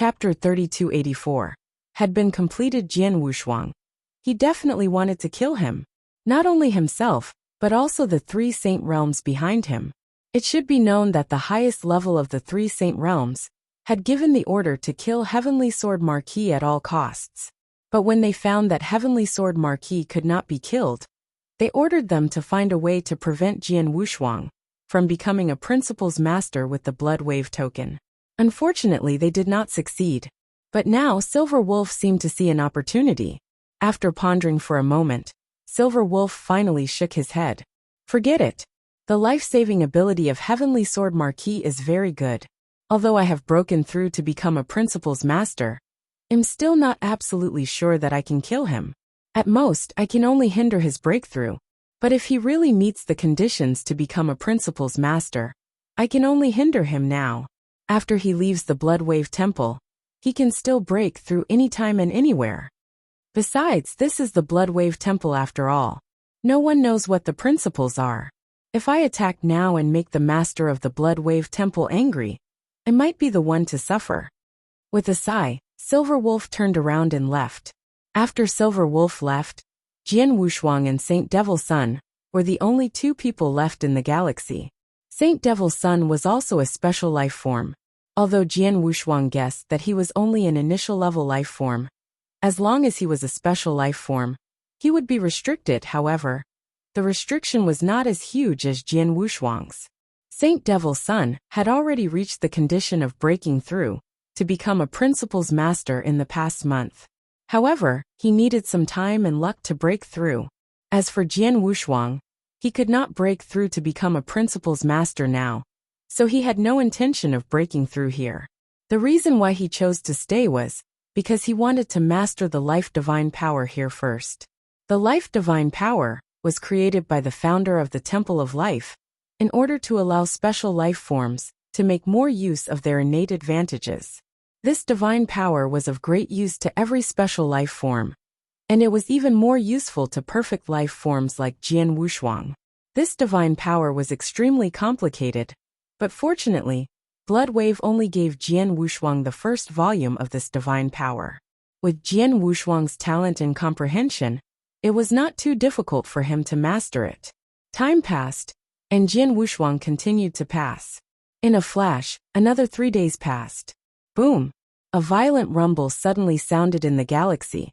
Chapter 3284 had been completed. Jian Wushuang. He definitely wanted to kill him. Not only himself, but also the three saint realms behind him. It should be known that the highest level of the three saint realms had given the order to kill Heavenly Sword Marquis at all costs. But when they found that Heavenly Sword Marquis could not be killed, they ordered them to find a way to prevent Jian Wushuang from becoming a Principal's Master with the Blood Wave token. Unfortunately, they did not succeed. But now Silver Wolf seemed to see an opportunity. After pondering for a moment, Silver Wolf finally shook his head. Forget it. The life-saving ability of Heavenly Sword Marquis is very good. Although I have broken through to become a Principal's Master, I'm still not absolutely sure that I can kill him. At most, I can only hinder his breakthrough. But if he really meets the conditions to become a Principal's Master, I can only hinder him now. After he leaves the Blood Wave Temple, he can still break through anytime and anywhere. Besides, this is the Blood Wave Temple after all. No one knows what the principles are. If I attack now and make the Master of the Blood Wave Temple angry, I might be the one to suffer. With a sigh, Silver Wolf turned around and left. After Silver Wolf left, Jian Wushuang and Saint Devil's Son were the only two people left in the galaxy. Saint Devil's Son was also a special life form, although Jian Wushuang guessed that he was only an initial level life form. As long as he was a special life form, he would be restricted. However, the restriction was not as huge as Jian Wushuang's. Saint Devil's Son had already reached the condition of breaking through to become a Principal's Master in the past month. However, he needed some time and luck to break through. As for Jian Wushuang, he could not break through to become a Principal's Master now, so he had no intention of breaking through here. The reason why he chose to stay was because he wanted to master the Life Divine Power here first. The Life Divine Power was created by the founder of the Temple of Life in order to allow special life forms to make more use of their innate advantages. This divine power was of great use to every special life form, and it was even more useful to perfect life forms like Jian Wushuang. This divine power was extremely complicated, but fortunately, Blood Wave only gave Jian Wushuang the first volume of this divine power. With Jian Wushuang's talent and comprehension, it was not too difficult for him to master it. Time passed, and Jian Wushuang continued to pass. In a flash, another 3 days passed. Boom! A violent rumble suddenly sounded in the galaxy,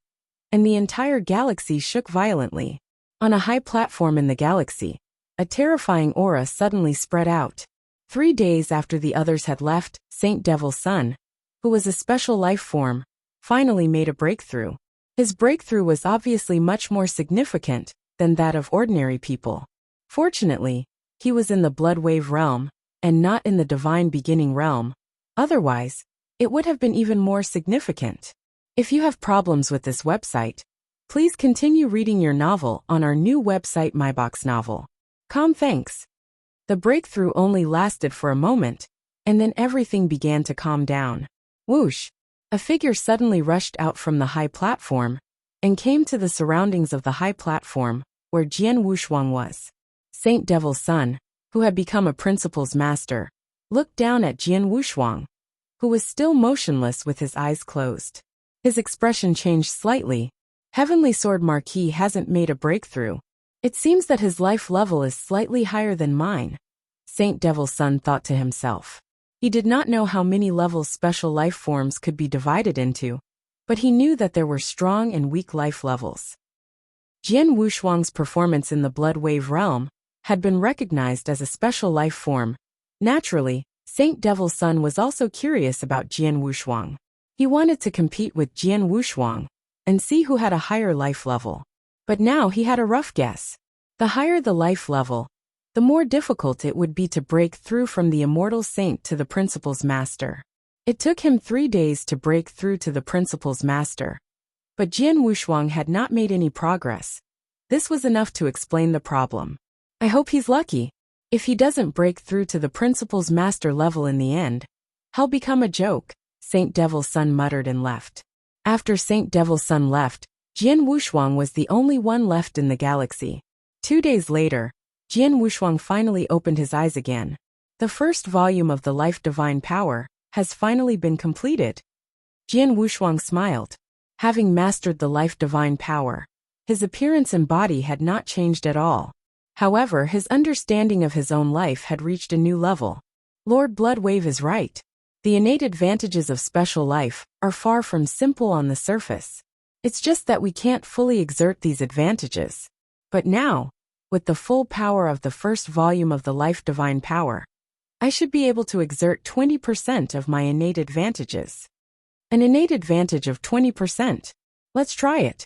and the entire galaxy shook violently. On a high platform in the galaxy, a terrifying aura suddenly spread out. 3 days after the others had left, Saint Devil's Son, who was a special life form, finally made a breakthrough. His breakthrough was obviously much more significant than that of ordinary people. Fortunately, he was in the Blood Wave realm, and not in the Divine Beginning realm. Otherwise, it would have been even more significant. If you have problems with this website, please continue reading your novel on our new website myboxnovel.com. Thanks. The breakthrough only lasted for a moment, and then everything began to calm down. Whoosh! A figure suddenly rushed out from the high platform and came to the surroundings of the high platform where Jian Wushuang was. Saint Devil's Son, who had become a Principal's Master, looked down at Jian Wushuang, who was still motionless with his eyes closed. His expression changed slightly. Heavenly Sword Marquis hasn't made a breakthrough. It seems that his life level is slightly higher than mine, Saint Devil's Son thought to himself. He did not know how many levels special life forms could be divided into, but he knew that there were strong and weak life levels. Jian Wushuang's performance in the Blood Wave realm had been recognized as a special life form. Naturally, Saint Devil's Son was also curious about Jian Wushuang. He wanted to compete with Jian Wushuang and see who had a higher life level. But now he had a rough guess. The higher the life level, the more difficult it would be to break through from the immortal saint to the Principal's Master. It took him 3 days to break through to the Principal's Master. But Jian Wushuang had not made any progress. This was enough to explain the problem. I hope he's lucky. If he doesn't break through to the Principal's Master level in the end, he'll become a joke, Saint Devil's Son muttered and left. After Saint Devil's Son left, Jian Wushuang was the only one left in the galaxy. 2 days later, Jian Wushuang finally opened his eyes again. The first volume of the Life Divine Power has finally been completed. Jian Wushuang smiled. Having mastered the life divine power, his appearance and body had not changed at all. However, his understanding of his own life had reached a new level. Lord Bloodwave is right. The innate advantages of special life are far from simple on the surface. It's just that we can't fully exert these advantages. But now, with the full power of the first volume of the life divine power, I should be able to exert 20% of my innate advantages. An innate advantage of 20%. Let's try it.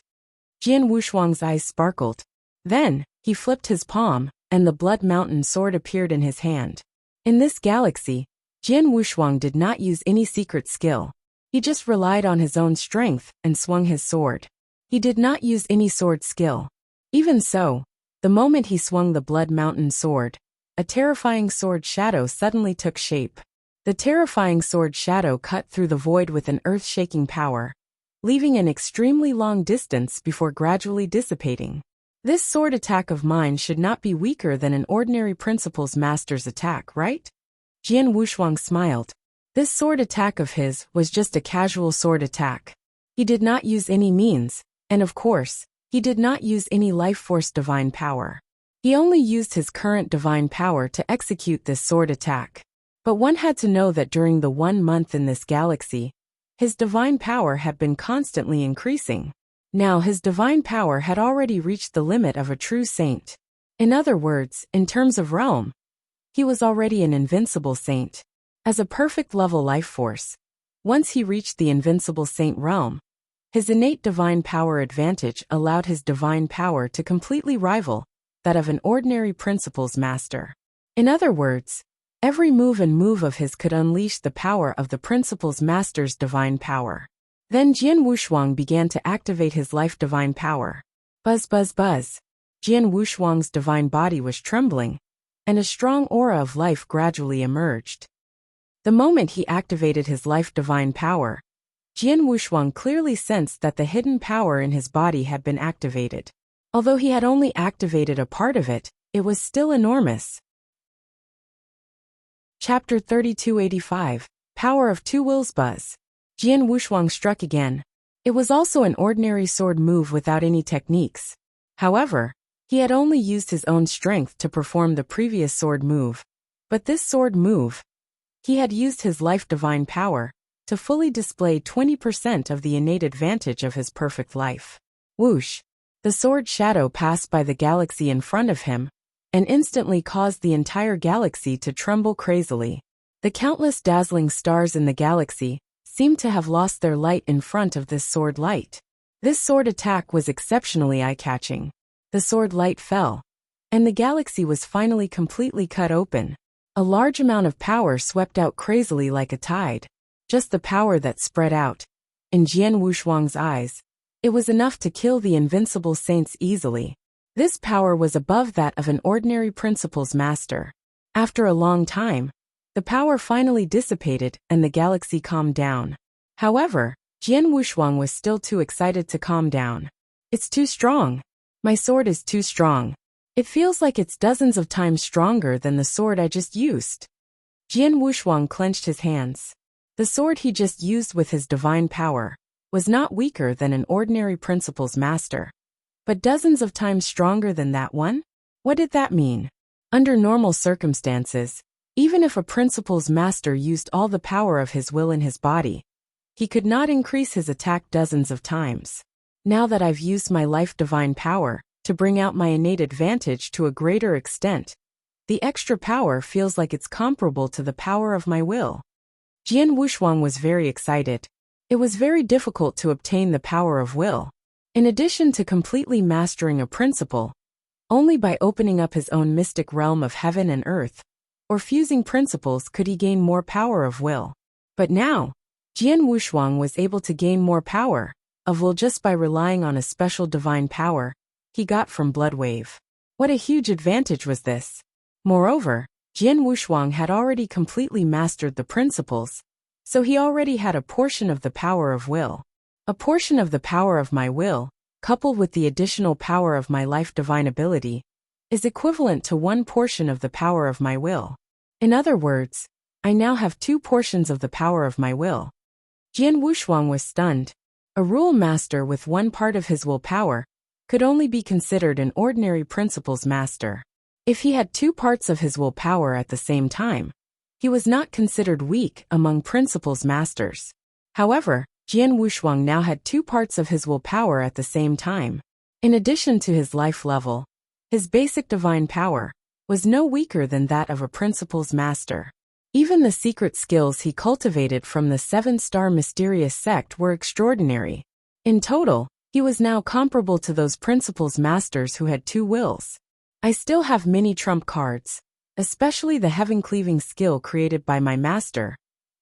Jian Wushuang's eyes sparkled. Then, he flipped his palm, and the Blood Mountain sword appeared in his hand. In this galaxy, Jian Wushuang did not use any secret skill. He just relied on his own strength and swung his sword. He did not use any sword skill. Even so, the moment he swung the Blood Mountain sword, a terrifying sword shadow suddenly took shape. The terrifying sword shadow cut through the void with an earth-shaking power, leaving an extremely long distance before gradually dissipating. This sword attack of mine should not be weaker than an ordinary principles master's attack, right? Jian Wushuang smiled. This sword attack of his was just a casual sword attack. He did not use any means, and of course, he did not use any life force divine power. He only used his current divine power to execute this sword attack. But one had to know that during the 1 month in this galaxy, his divine power had been constantly increasing. Now his divine power had already reached the limit of a true saint. In other words, in terms of realm, he was already an invincible saint. As a perfect level life force, once he reached the invincible saint realm, his innate divine power advantage allowed his divine power to completely rival that of an ordinary principles master. In other words, every move of his could unleash the power of the principles master's divine power. Then Jian Wushuang began to activate his life divine power. Buzz buzz buzz. Jian Wushuang's divine body was trembling, and a strong aura of life gradually emerged. The moment he activated his life divine power, Jian Wushuang clearly sensed that the hidden power in his body had been activated. Although he had only activated a part of it, it was still enormous. Chapter 3285, Power of Two Wills. Buzz. Jian Wushuang struck again. It was also an ordinary sword move without any techniques. However, he had only used his own strength to perform the previous sword move. But this sword move, he had used his life divine power to fully display 20% of the innate advantage of his perfect life. Whoosh! The sword shadow passed by the galaxy in front of him, and instantly caused the entire galaxy to tremble crazily. The countless dazzling stars in the galaxy seemed to have lost their light in front of this sword light. This sword attack was exceptionally eye-catching. The sword light fell, and the galaxy was finally completely cut open. A large amount of power swept out crazily like a tide. Just the power that spread out. In Jian Wushuang's eyes, it was enough to kill the invincible saints easily. This power was above that of an ordinary principles master. After a long time, the power finally dissipated and the galaxy calmed down. However, Jian Wushuang was still too excited to calm down. It's too strong. My sword is too strong. It feels like it's dozens of times stronger than the sword I just used. Jian Wushuang clenched his hands. The sword he just used with his divine power was not weaker than an ordinary principles master. But dozens of times stronger than that one? What did that mean? Under normal circumstances, even if a principles master used all the power of his will in his body, he could not increase his attack dozens of times. Now that I've used my life divine power to bring out my innate advantage to a greater extent, the extra power feels like it's comparable to the power of my will. Jian Wushuang was very excited. It was very difficult to obtain the power of will. In addition to completely mastering a principle, only by opening up his own mystic realm of heaven and earth, or fusing principles could he gain more power of will. But now, Jian Wushuang was able to gain more power of will just by relying on a special divine power he got from Bloodwave. What a huge advantage was this! Moreover, Jian Wushuang had already completely mastered the principles, so he already had a portion of the power of will. A portion of the power of my will, coupled with the additional power of my life divine ability, is equivalent to one portion of the power of my will. In other words, I now have 2 portions of the power of my will. Jian Wushuang was stunned. A rule master with one part of his willpower could only be considered an ordinary principles master. If he had two parts of his willpower at the same time, he was not considered weak among principles masters. However, Jian Wushuang now had two parts of his willpower at the same time. In addition to his life level, his basic divine power was no weaker than that of a principles master. Even the secret skills he cultivated from the 7-star mysterious sect were extraordinary. In total, he was now comparable to those principles masters who had two wills. I still have many trump cards, especially the heaven-cleaving skill created by my master,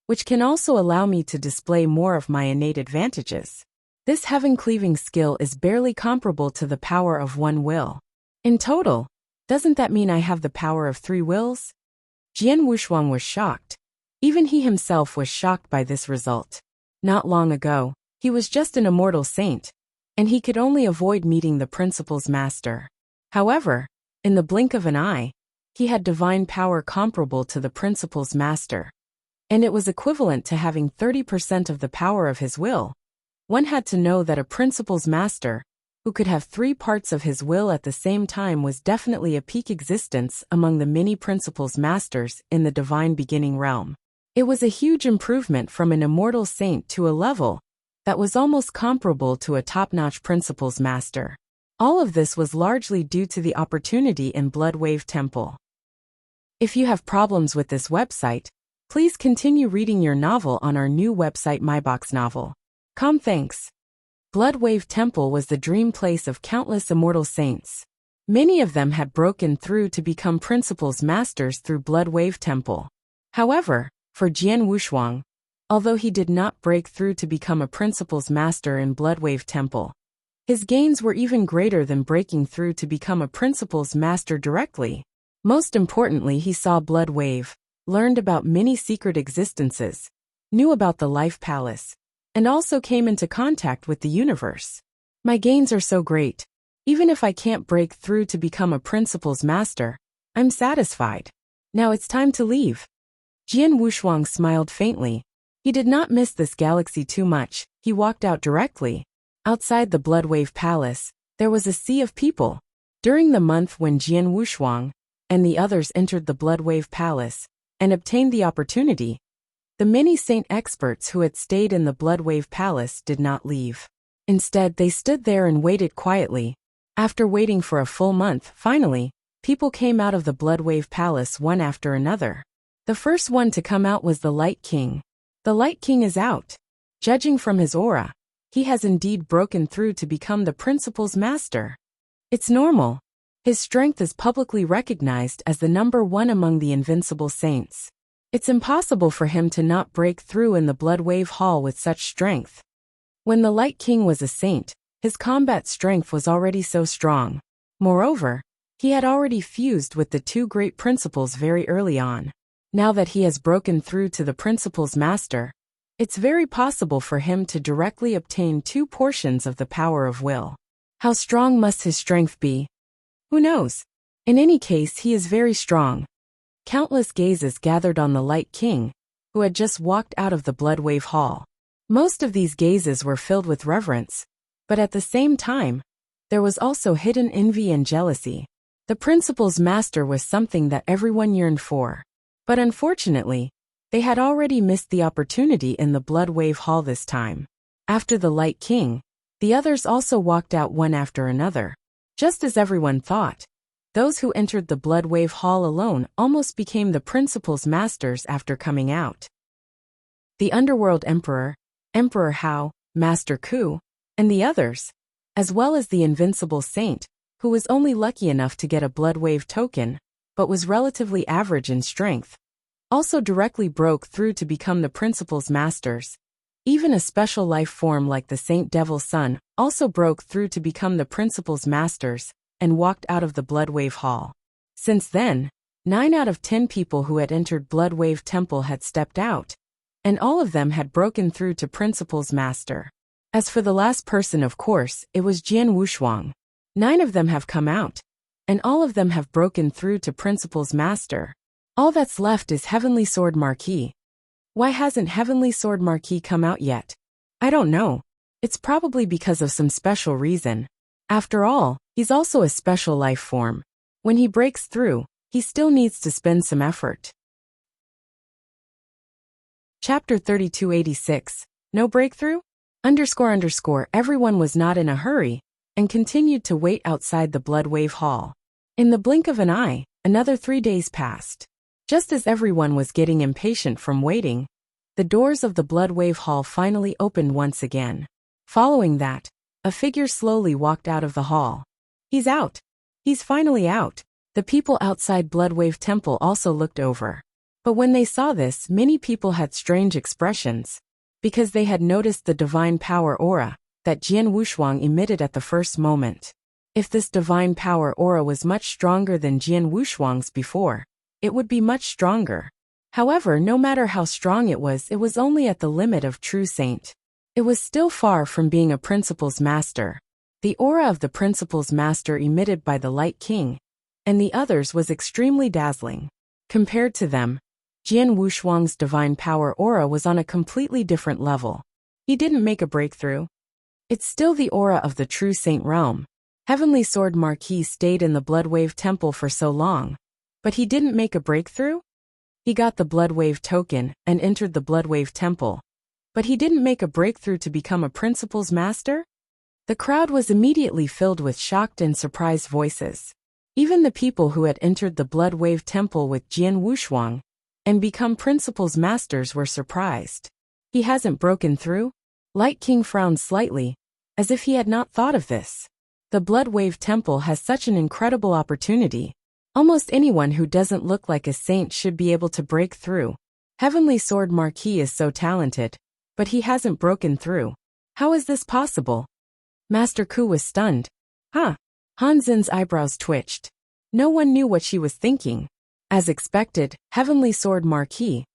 which can also allow me to display more of my innate advantages. This heaven-cleaving skill is barely comparable to the power of one will. In total, doesn't that mean I have the power of 3 wills? Jian Wushuang was shocked. Even he himself was shocked by this result. Not long ago, he was just an immortal saint, and he could only avoid meeting the principles master. However, in the blink of an eye, he had divine power comparable to the principles master. And it was equivalent to having 30% of the power of his will. One had to know that a principles master, who could have 3 parts of his will at the same time, was definitely a peak existence among the many principles masters in the divine beginning realm. It was a huge improvement from an immortal saint to a level that was almost comparable to a top-notch principles master. All of this was largely due to the opportunity in Blood Wave Temple. If you have problems with this website, please continue reading your novel on our new website myboxnovel.com. Thanks. Blood Wave Temple was the dream place of countless immortal saints. Many of them had broken through to become principles masters through Blood Wave Temple. However, for Jian Wushuang, although he did not break through to become a principles master in Blood Wave Temple, his gains were even greater than breaking through to become a principles master directly. Most importantly, he saw Blood Wave, learned about many secret existences, knew about the Life Palace, and also came into contact with the universe. My gains are so great. Even if I can't break through to become a principles master, I'm satisfied. Now it's time to leave. Jian Wushuang smiled faintly. He did not miss this galaxy too much. He walked out directly. Outside the Blood Wave Palace, there was a sea of people. During the month when Jian Wushuang and the others entered the Blood Wave Palace and obtained the opportunity, the many saint experts who had stayed in the Blood Wave Palace did not leave. Instead, they stood there and waited quietly. After waiting for a full month, finally, people came out of the Blood Wave Palace one after another. The first one to come out was the Light King. The Light King is out. Judging from his aura, he has indeed broken through to become the principles master. It's normal. His strength is publicly recognized as the number 1 among the invincible saints. It's impossible for him to not break through in the Blood Wave Hall with such strength. When the Light King was a saint, his combat strength was already so strong. Moreover, he had already fused with the 2 great principles very early on. Now that he has broken through to the principles master, it's very possible for him to directly obtain 2 portions of the power of will. How strong must his strength be? Who knows? In any case, he is very strong. Countless gazes gathered on the Light King, who had just walked out of the Blood Wave Hall. Most of these gazes were filled with reverence, but at the same time, there was also hidden envy and jealousy. The principles master was something that everyone yearned for. But unfortunately, they had already missed the opportunity in the Blood Wave Hall this time. After the Light King, the others also walked out one after another. Just as everyone thought, those who entered the Blood Wave Hall alone almost became the principles masters after coming out. The Underworld Emperor, Emperor Hao, Master Ku, and the others, as well as the Invincible Saint, who was only lucky enough to get a Blood Wave token, but was relatively average in strength, also directly broke through to become the principles masters. Even a special life form like the Saint Devil's Son also broke through to become the principles masters and walked out of the Blood Wave Hall. Since then, 9 out of 10 people who had entered Blood Wave Temple had stepped out, and all of them had broken through to principles master. As for the last person, of course, it was Jian Wushuang. 9 of them have come out, and all of them have broken through to principles master. All that's left is Heavenly Sword Marquis. Why hasn't Heavenly Sword Marquis come out yet? I don't know. It's probably because of some special reason. After all, he's also a special life form. When he breaks through, he still needs to spend some effort. Chapter 3286. No breakthrough? Everyone was not in a hurry, and continued to wait outside the Bloodwave Hall. In the blink of an eye, another 3 days passed. Just as everyone was getting impatient from waiting, the doors of the Bloodwave Hall finally opened once again. Following that, a figure slowly walked out of the hall. He's out. He's finally out. The people outside Bloodwave Temple also looked over. But when they saw this, many people had strange expressions, because they had noticed the divine power aura that Jian Wushuang emitted at the first moment. If this divine power aura was much stronger than Jian Wushuang's before, it would be much stronger. However, no matter how strong it was only at the limit of true saint. It was still far from being a principal's master. The aura of the principal's master emitted by the Light King and the others was extremely dazzling. Compared to them, Jian Wushuang's divine power aura was on a completely different level. He didn't make a breakthrough. It's still the aura of the true saint realm. Heavenly Sword Marquis stayed in the Bloodwave Temple for so long, but he didn't make a breakthrough? He got the Bloodwave token and entered the Bloodwave Temple, but he didn't make a breakthrough to become a principal's master? The crowd was immediately filled with shocked and surprised voices. Even the people who had entered the Bloodwave Temple with Jian Wushuang and become principal's masters were surprised. He hasn't broken through? Light King frowned slightly, as if he had not thought of this. The Bloodwave Temple has such an incredible opportunity. Almost anyone who doesn't look like a saint should be able to break through. Heavenly Sword Marquis is so talented, but he hasn't broken through. How is this possible? Master Ku was stunned. Huh? Han Xin's eyebrows twitched. No one knew what she was thinking. As expected, Heavenly Sword Marquis,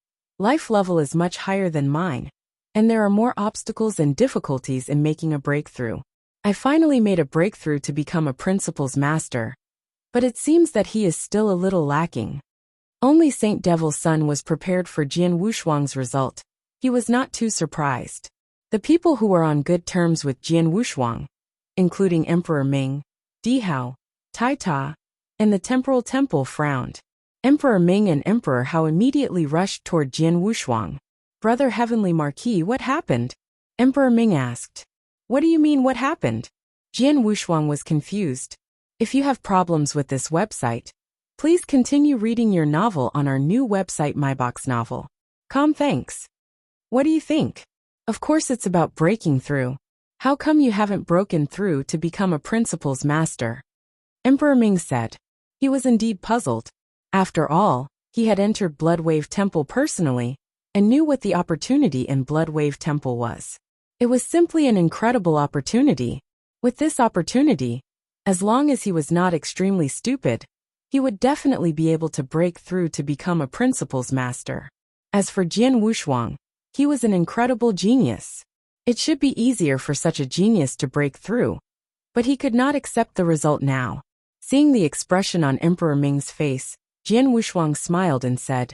life level is much higher than mine, and there are more obstacles and difficulties in making a breakthrough. I finally made a breakthrough to become a principal's master, but it seems that he is still a little lacking. Only Saint Devil's Son was prepared for Jian Wushuang's result. He was not too surprised. The people who were on good terms with Jian Wushuang, including Emperor Ming, Dihao, Tai Ta, and the Temporal Temple frowned. Emperor Ming and Emperor Hao immediately rushed toward Jian Wushuang. Brother Heavenly Marquis, what happened? Emperor Ming asked. What do you mean what happened? Jian Wushuang was confused. If you have problems with this website, please continue reading your novel on our new website MyBox Novel. Thanks. What do you think? Of course it's about breaking through. How come you haven't broken through to become a principal's master? Emperor Ming said. He was indeed puzzled. After all, he had entered Bloodwave Temple personally, and knew what the opportunity in Bloodwave Temple was. It was simply an incredible opportunity. With this opportunity, as long as he was not extremely stupid, he would definitely be able to break through to become a principal's master. As for Jian Wushuang, he was an incredible genius. It should be easier for such a genius to break through, but he could not accept the result now. Seeing the expression on Emperor Ming's face, Jian Wushuang smiled and said,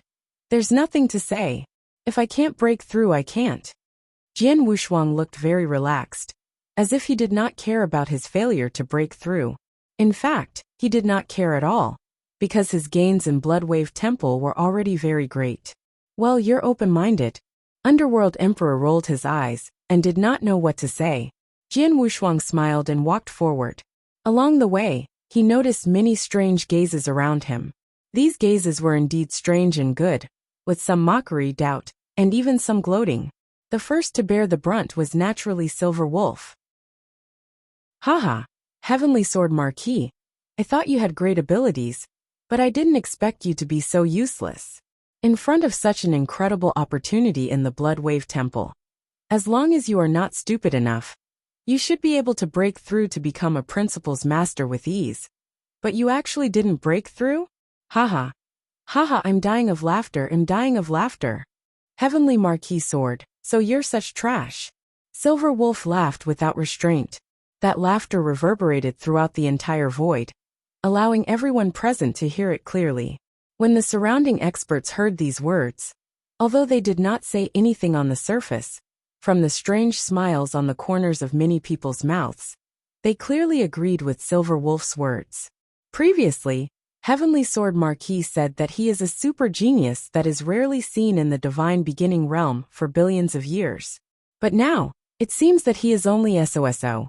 There's nothing to say. If I can't break through, I can't. Jian Wushuang looked very relaxed, as if he did not care about his failure to break through. In fact, he did not care at all, because his gains in Bloodwave Temple were already very great. Well, you're open-minded. Underworld Emperor rolled his eyes, and did not know what to say. Jian Wushuang smiled and walked forward. Along the way, he noticed many strange gazes around him. These gazes were indeed strange and good, with some mockery, doubt, and even some gloating. The first to bear the brunt was naturally Silver Wolf. Haha, Heavenly Sword Marquis, I thought you had great abilities, but I didn't expect you to be so useless. In front of such an incredible opportunity in the Bloodwave Temple, as long as you are not stupid enough, you should be able to break through to become a principal's master with ease. But you actually didn't break through? Haha. Haha, I'm dying of laughter. Heavenly Marquis Sword, so you're such trash. Silver Wolf laughed without restraint. That laughter reverberated throughout the entire void, allowing everyone present to hear it clearly. When the surrounding experts heard these words, Although they did not say anything on the surface, from the strange smiles on the corners of many people's mouths, they clearly agreed with Silver Wolf's words. Previously, Heavenly Sword Marquis said that he is a super genius that is rarely seen in the divine beginning realm for billions of years. But now, it seems that he is only SOSO.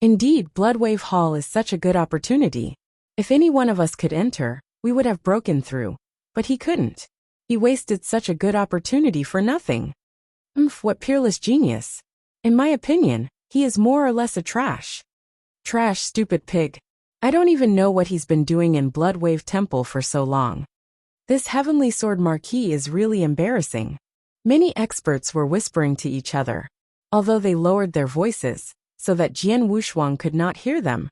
Indeed, Bloodwave Hall is such a good opportunity. If any one of us could enter, we would have broken through. But he couldn't. He wasted such a good opportunity for nothing. What peerless genius. In my opinion, he is more or less a trash. Trash, stupid pig. I don't even know what he's been doing in Bloodwave Temple for so long. This Heavenly Sword Marquis is really embarrassing. Many experts were whispering to each other, although they lowered their voices, so that Jian Wushuang could not hear them.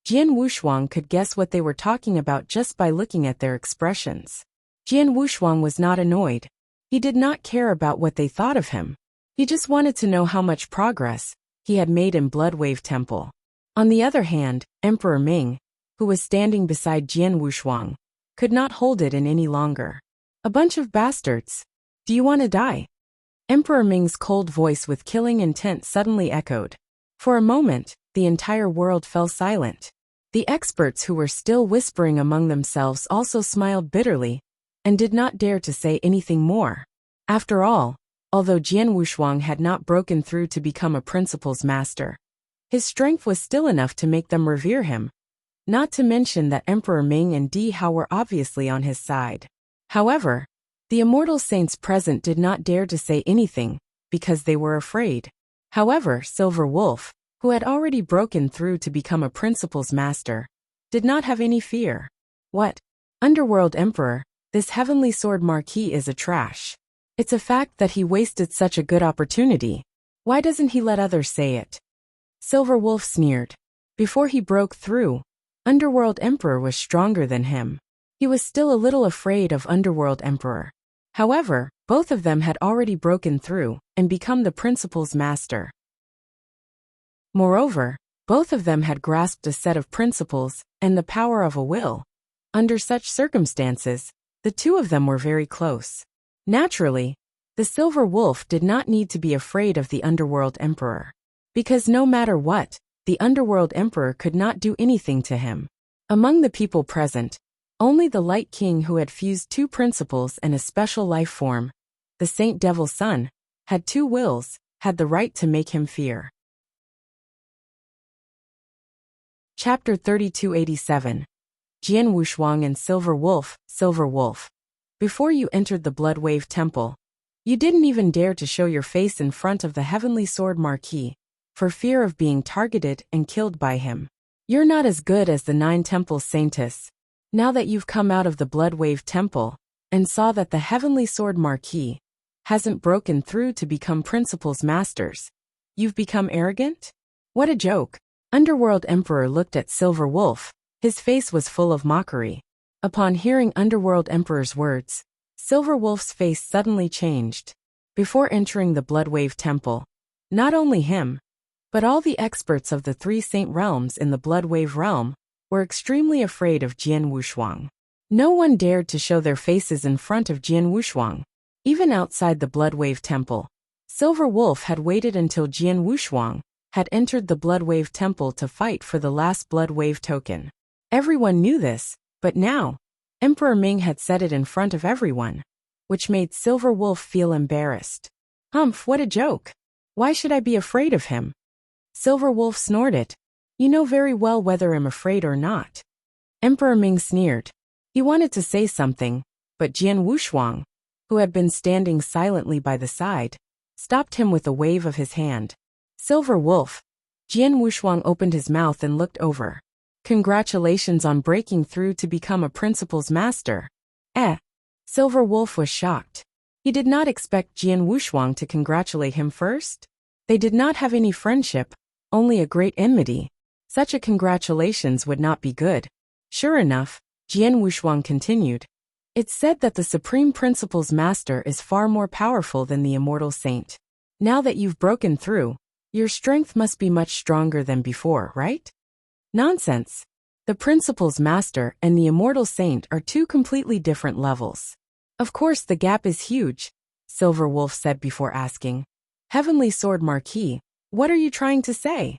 Jian Wushuang could guess what they were talking about just by looking at their expressions. Jian Wushuang was not annoyed. He did not care about what they thought of him. He just wanted to know how much progress he had made in Bloodwave Temple. On the other hand, Emperor Ming, who was standing beside Jian Wushuang, could not hold it in any longer. A bunch of bastards. Do you want to die? Emperor Ming's cold voice with killing intent suddenly echoed. For a moment, the entire world fell silent. The experts who were still whispering among themselves also smiled bitterly, and did not dare to say anything more. After all, although Jian Wushuang had not broken through to become a principal's master, his strength was still enough to make them revere him. Not to mention that Emperor Ming and Di Hao were obviously on his side. However, the immortal saints present did not dare to say anything, because they were afraid. However, Silver Wolf, who had already broken through to become a principal's master, did not have any fear. What? Underworld Emperor, this Heavenly Sword Marquis is a trash. It's a fact that he wasted such a good opportunity. Why doesn't he let others say it? Silver Wolf sneered. Before he broke through, Underworld Emperor was stronger than him. He was still a little afraid of Underworld Emperor. However, both of them had already broken through and become the principal's master. Moreover, both of them had grasped a set of principles and the power of a will. Under such circumstances, the two of them were very close. Naturally, the Silver Wolf did not need to be afraid of the Underworld Emperor. Because no matter what, the Underworld Emperor could not do anything to him. Among the people present, only the Light King, who had fused two principles and a special life form, the Saint Devil's Son, had two wills, had the right to make him fear. Chapter 3287. Jian Wushuang and Silver Wolf. Silver Wolf. Before you entered the Bloodwave Temple, you didn't even dare to show your face in front of the Heavenly Sword Marquis, for fear of being targeted and killed by him. You're not as good as the 9 Temple Saintess. Now that you've come out of the Bloodwave Temple, and saw that the Heavenly Sword Marquis hasn't broken through to become Principal's masters, you've become arrogant? What a joke. Underworld Emperor looked at Silver Wolf. His face was full of mockery. Upon hearing Underworld Emperor's words, Silver Wolf's face suddenly changed. Before entering the Bloodwave Temple, not only him, but all the experts of the 3 Saint Realms in the Bloodwave Realm were extremely afraid of Jian Wushuang. No one dared to show their faces in front of Jian Wushuang. Even outside the Bloodwave Temple, Silver Wolf had waited until Jian Wushuang had entered the Bloodwave Temple to fight for the last Bloodwave token. Everyone knew this, but now, Emperor Ming had said it in front of everyone, which made Silver Wolf feel embarrassed. What a joke. Why should I be afraid of him? Silver Wolf snorted. You know very well whether I'm afraid or not. Emperor Ming sneered. He wanted to say something, but Jian Wushuang, who had been standing silently by the side, stopped him with a wave of his hand. Silver Wolf. Jian Wushuang opened his mouth and looked over. Congratulations on breaking through to become a principal's master. Silver Wolf was shocked. He did not expect Jian Wushuang to congratulate him first. They did not have any friendship, only a great enmity. Such a congratulations would not be good. Sure enough, Jian Wushuang continued. It's said that the Supreme Principal's Master is far more powerful than the Immortal Saint. Now that you've broken through, your strength must be much stronger than before, right? Nonsense. The Principal's Master and the Immortal Saint are 2 completely different levels. Of course the gap is huge, Silver Wolf said before asking. Heavenly Sword Marquis, what are you trying to say?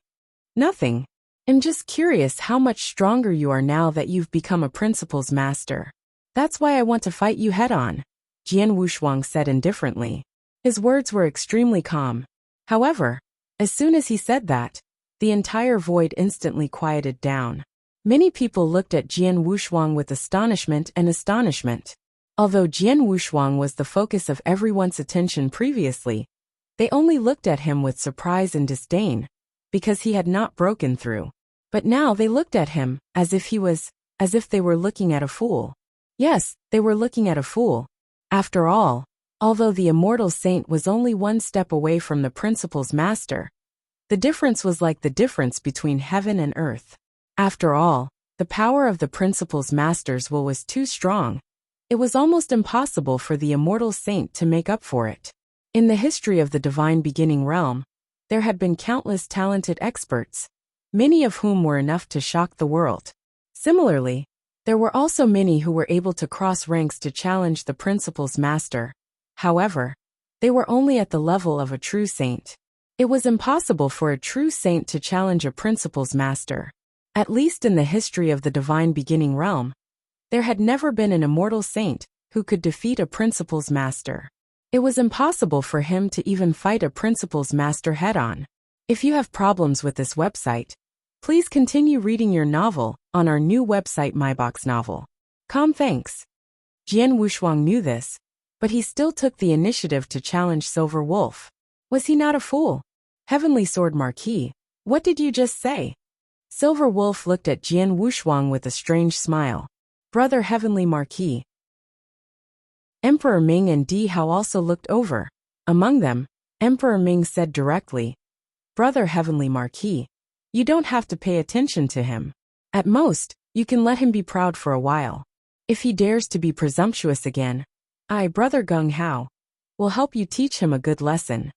Nothing. I'm just curious how much stronger you are now that you've become a principal's master. That's why I want to fight you head-on, Jian Wushuang said indifferently. His words were extremely calm. However, as soon as he said that, the entire void instantly quieted down. Many people looked at Jian Wushuang with astonishment. Although Jian Wushuang was the focus of everyone's attention previously, they only looked at him with surprise and disdain, because he had not broken through. But now they looked at him, as if they were looking at a fool. Yes, they were looking at a fool. After all, although the immortal saint was only one step away from the principal's master, the difference was like the difference between heaven and earth. After all, the power of the principal's master's will was too strong. It was almost impossible for the immortal saint to make up for it. In the history of the divine beginning realm, there had been countless talented experts, many of whom were enough to shock the world. Similarly, there were also many who were able to cross ranks to challenge the principal's master. However, they were only at the level of a true saint. It was impossible for a true saint to challenge a principal's master. At least in the history of the divine beginning realm, there had never been an immortal saint who could defeat a principal's master. It was impossible for him to even fight a principal's master head-on. If you have problems with this website, please continue reading your novel on our new website MyBox Novel. Thanks. Jian Wushuang knew this, but he still took the initiative to challenge Silver Wolf. Was he not a fool? Heavenly Sword Marquis, what did you just say? Silver Wolf looked at Jian Wushuang with a strange smile. Brother Heavenly Marquis. Emperor Ming and Di Hao also looked over. Among them, Emperor Ming said directly, Brother Heavenly Marquis, you don't have to pay attention to him. At most, you can let him be proud for a while. If he dares to be presumptuous again, I, Brother Gung Hao, will help you teach him a good lesson.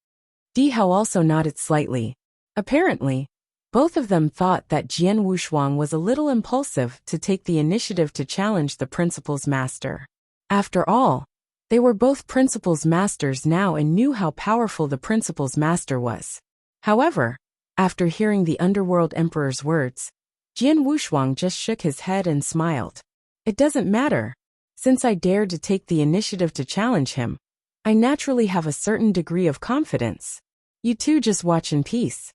Di Hao also nodded slightly. Apparently, both of them thought that Jian Wushuang was a little impulsive to take the initiative to challenge the principal's master. After all, they were both principal's masters now and knew how powerful the principal's master was. However, after hearing the Underworld Emperor's words, Jian Wushuang just shook his head and smiled. It doesn't matter. Since I dared to take the initiative to challenge him, I naturally have a certain degree of confidence. You two just watch in peace.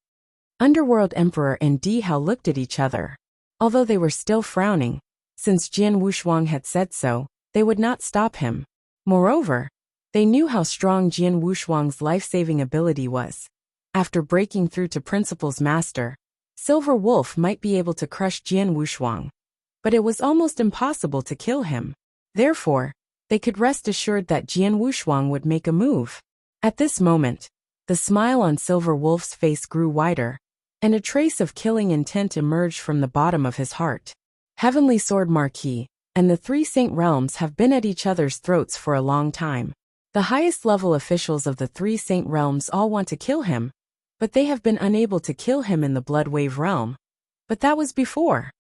Underworld Emperor and Di Hao looked at each other. Although they were still frowning, since Jian Wushuang had said so, they would not stop him. Moreover, they knew how strong Jian Wushuang's life-saving ability was. After breaking through to Principal's master, Silver Wolf might be able to crush Jian Wushuang, but it was almost impossible to kill him. Therefore, they could rest assured that Jian Wushuang would make a move. At this moment, the smile on Silver Wolf's face grew wider, and a trace of killing intent emerged from the bottom of his heart. Heavenly Sword Marquis and the three Saint Realms have been at each other's throats for a long time. The highest level officials of the three Saint Realms all want to kill him, but they have been unable to kill him in the Blood Wave realm. But that was before.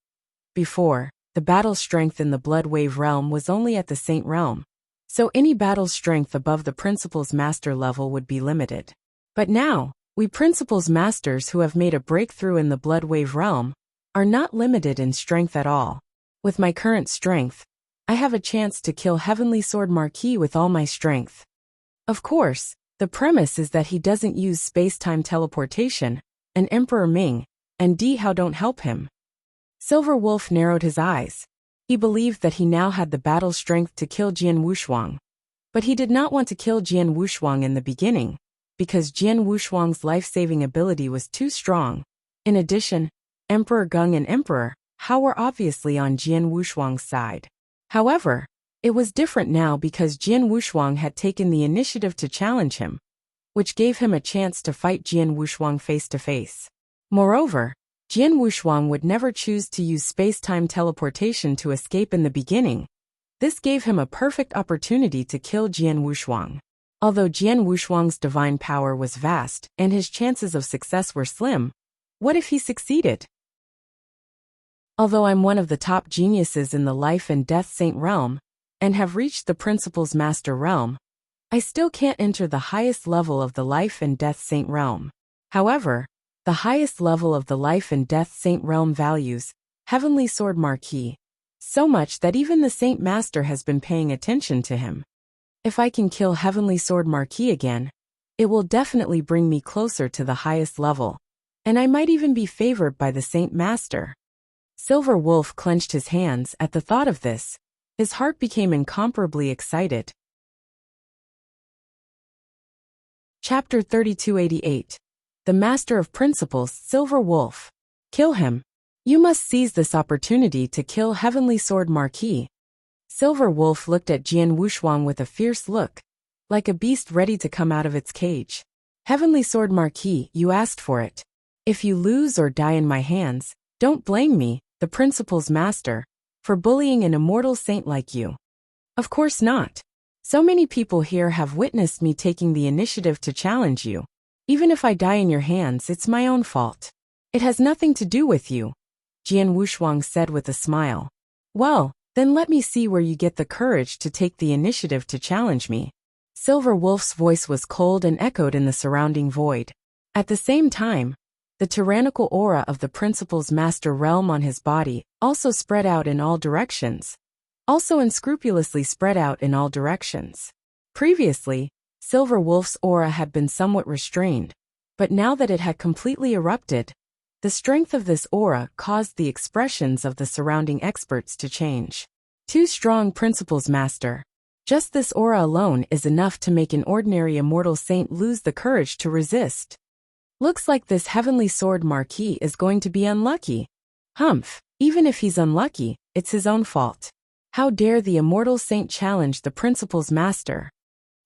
The battle strength in the Blood Wave realm was only at the Saint Realm, so any battle strength above the Principal's Master level would be limited. But now, we Principal's Masters who have made a breakthrough in the Blood Wave realm are not limited in strength at all. With my current strength, I have a chance to kill Heavenly Sword Marquis with all my strength. Of course, the premise is that he doesn't use space-time teleportation, and Emperor Ming and Di Hao don't help him. Silver Wolf narrowed his eyes. He believed that he now had the battle strength to kill Jian Wushuang. But he did not want to kill Jian Wushuang in the beginning, because Jian Wushuang's life-saving ability was too strong. In addition, Emperor Gung and Emperor Hao were obviously on Jian Wushuang's side. However, it was different now because Jian Wushuang had taken the initiative to challenge him, which gave him a chance to fight Jian Wushuang face to face. Moreover, Jian Wushuang would never choose to use space-time teleportation to escape in the beginning. This gave him a perfect opportunity to kill Jian Wushuang. Although Jian Wushuang's divine power was vast and his chances of success were slim, what if he succeeded? Although I'm one of the top geniuses in the Life and Death Saint realm, and have reached the Principal's Master realm, I still can't enter the highest level of the Life and Death Saint realm. However, the highest level of the Life and Death Saint realm values Heavenly Sword Marquis so much that even the Saint Master has been paying attention to him. If I can kill Heavenly Sword Marquis again, it will definitely bring me closer to the highest level, and I might even be favored by the Saint Master. Silver Wolf clenched his hands at the thought of this. His heart became incomparably excited. Chapter 3288. The Master of Principles, Silver Wolf. Kill him. You must seize this opportunity to kill Heavenly Sword Marquis. Silver Wolf looked at Jian Wushuang with a fierce look, like a beast ready to come out of its cage. Heavenly Sword Marquis, you asked for it. If you lose or die in my hands, don't blame me, the Principles Master, for bullying an immortal saint like you. Of course not. So many people here have witnessed me taking the initiative to challenge you. Even if I die in your hands, it's my own fault. It has nothing to do with you, Jian Wushuang said with a smile. Well, then let me see where you get the courage to take the initiative to challenge me. Silver Wolf's voice was cold and echoed in the surrounding void. At the same time, the tyrannical aura of the Principles Master realm on his body also spread out in all directions. Also unscrupulously spread out in all directions. Previously, Silver Wolf's aura had been somewhat restrained, but now that it had completely erupted, the strength of this aura caused the expressions of the surrounding experts to change. Too strong, Principles Master. Just this aura alone is enough to make an ordinary immortal saint lose the courage to resist. Looks like this Heavenly Sword Marquis is going to be unlucky. Humph, even if he's unlucky, it's his own fault. How dare the immortal saint challenge the Principles Master?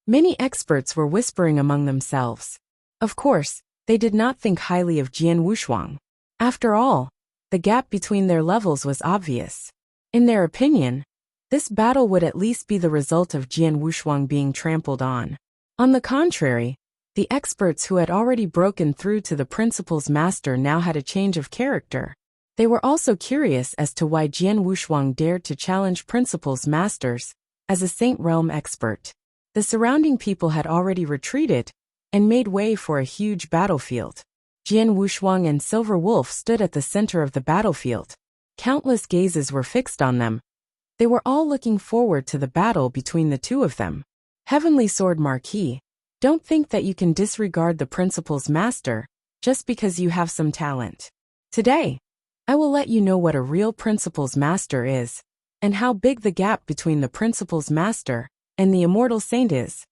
Many experts were whispering among themselves. Of course, they did not think highly of Jian Wushuang. After all, the gap between their levels was obvious. In their opinion, this battle would at least be the result of Jian Wushuang being trampled on. On the contrary, the experts who had already broken through to the Principles Master now had a change of character. They were also curious as to why Jian Wushuang dared to challenge Principles Masters as a Saint Realm expert. The surrounding people had already retreated and made way for a huge battlefield. Jian Wushuang and Silver Wolf stood at the center of the battlefield. Countless gazes were fixed on them. They were all looking forward to the battle between the two of them. Heavenly Sword Marquis, don't think that you can disregard the Principles Master just because you have some talent. Today, I will let you know what a real Principles Master is, and how big the gap between the Principles Master and the Immortal Saint is.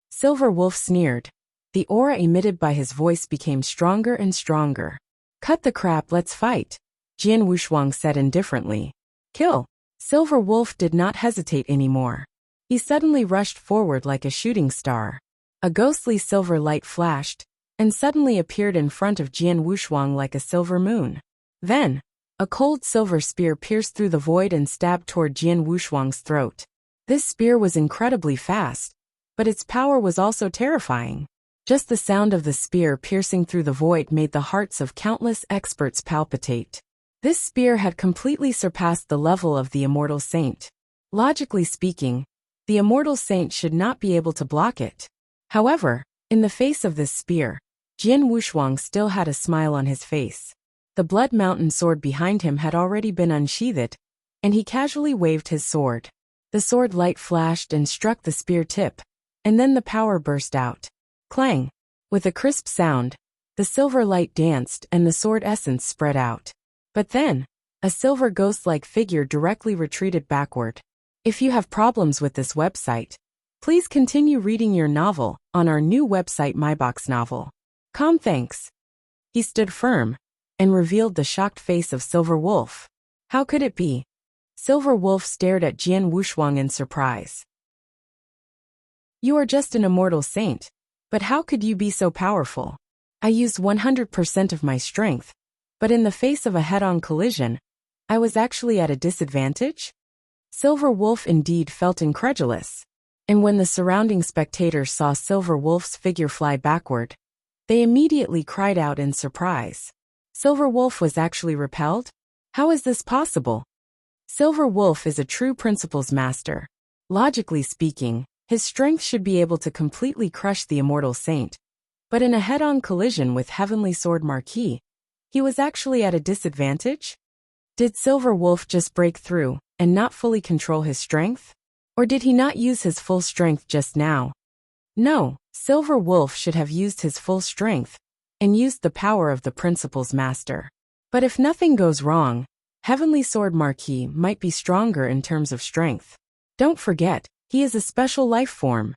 Silver Wolf sneered. The aura emitted by his voice became stronger and stronger. Cut the crap, let's fight, Jian Wushuang said indifferently. Kill. Silver Wolf did not hesitate anymore. He suddenly rushed forward like a shooting star. A ghostly silver light flashed, and suddenly appeared in front of Jian Wushuang like a silver moon. Then, a cold silver spear pierced through the void and stabbed toward Jian Wushuang's throat. This spear was incredibly fast, but its power was also terrifying. Just the sound of the spear piercing through the void made the hearts of countless experts palpitate. This spear had completely surpassed the level of the Immortal Saint. Logically speaking, the Immortal Saint should not be able to block it. However, in the face of this spear, Jian Wushuang still had a smile on his face. The Blood Mountain sword behind him had already been unsheathed, and he casually waved his sword. The sword light flashed and struck the spear tip, and then the power burst out. Clang! With a crisp sound, the silver light danced and the sword essence spread out. But then, a silver ghost-like figure directly retreated backward. If you have problems with this website, please continue reading your novel on our new website myboxnovel.com. Thanks. He stood firm and revealed the shocked face of Silver Wolf. How could it be? Silver Wolf stared at Jian Wushuang in surprise. You are just an immortal saint, but how could you be so powerful? I used 100% of my strength, but in the face of a head-on collision, I was actually at a disadvantage? Silver Wolf indeed felt incredulous. And when the surrounding spectators saw Silver Wolf's figure fly backward, they immediately cried out in surprise. Silver Wolf was actually repelled? How is this possible? Silver Wolf is a true Principles Master. Logically speaking, His strength should be able to completely crush the immortal saint. But in a head-on collision with Heavenly Sword Marquis, he was actually at a disadvantage? Did Silver Wolf just break through and not fully control his strength? Or did he not use his full strength just now? No, Silver Wolf should have used his full strength and used the power of the Principal's Master. But if nothing goes wrong, Heavenly Sword Marquis might be stronger in terms of strength. Don't forget, he is a special life form.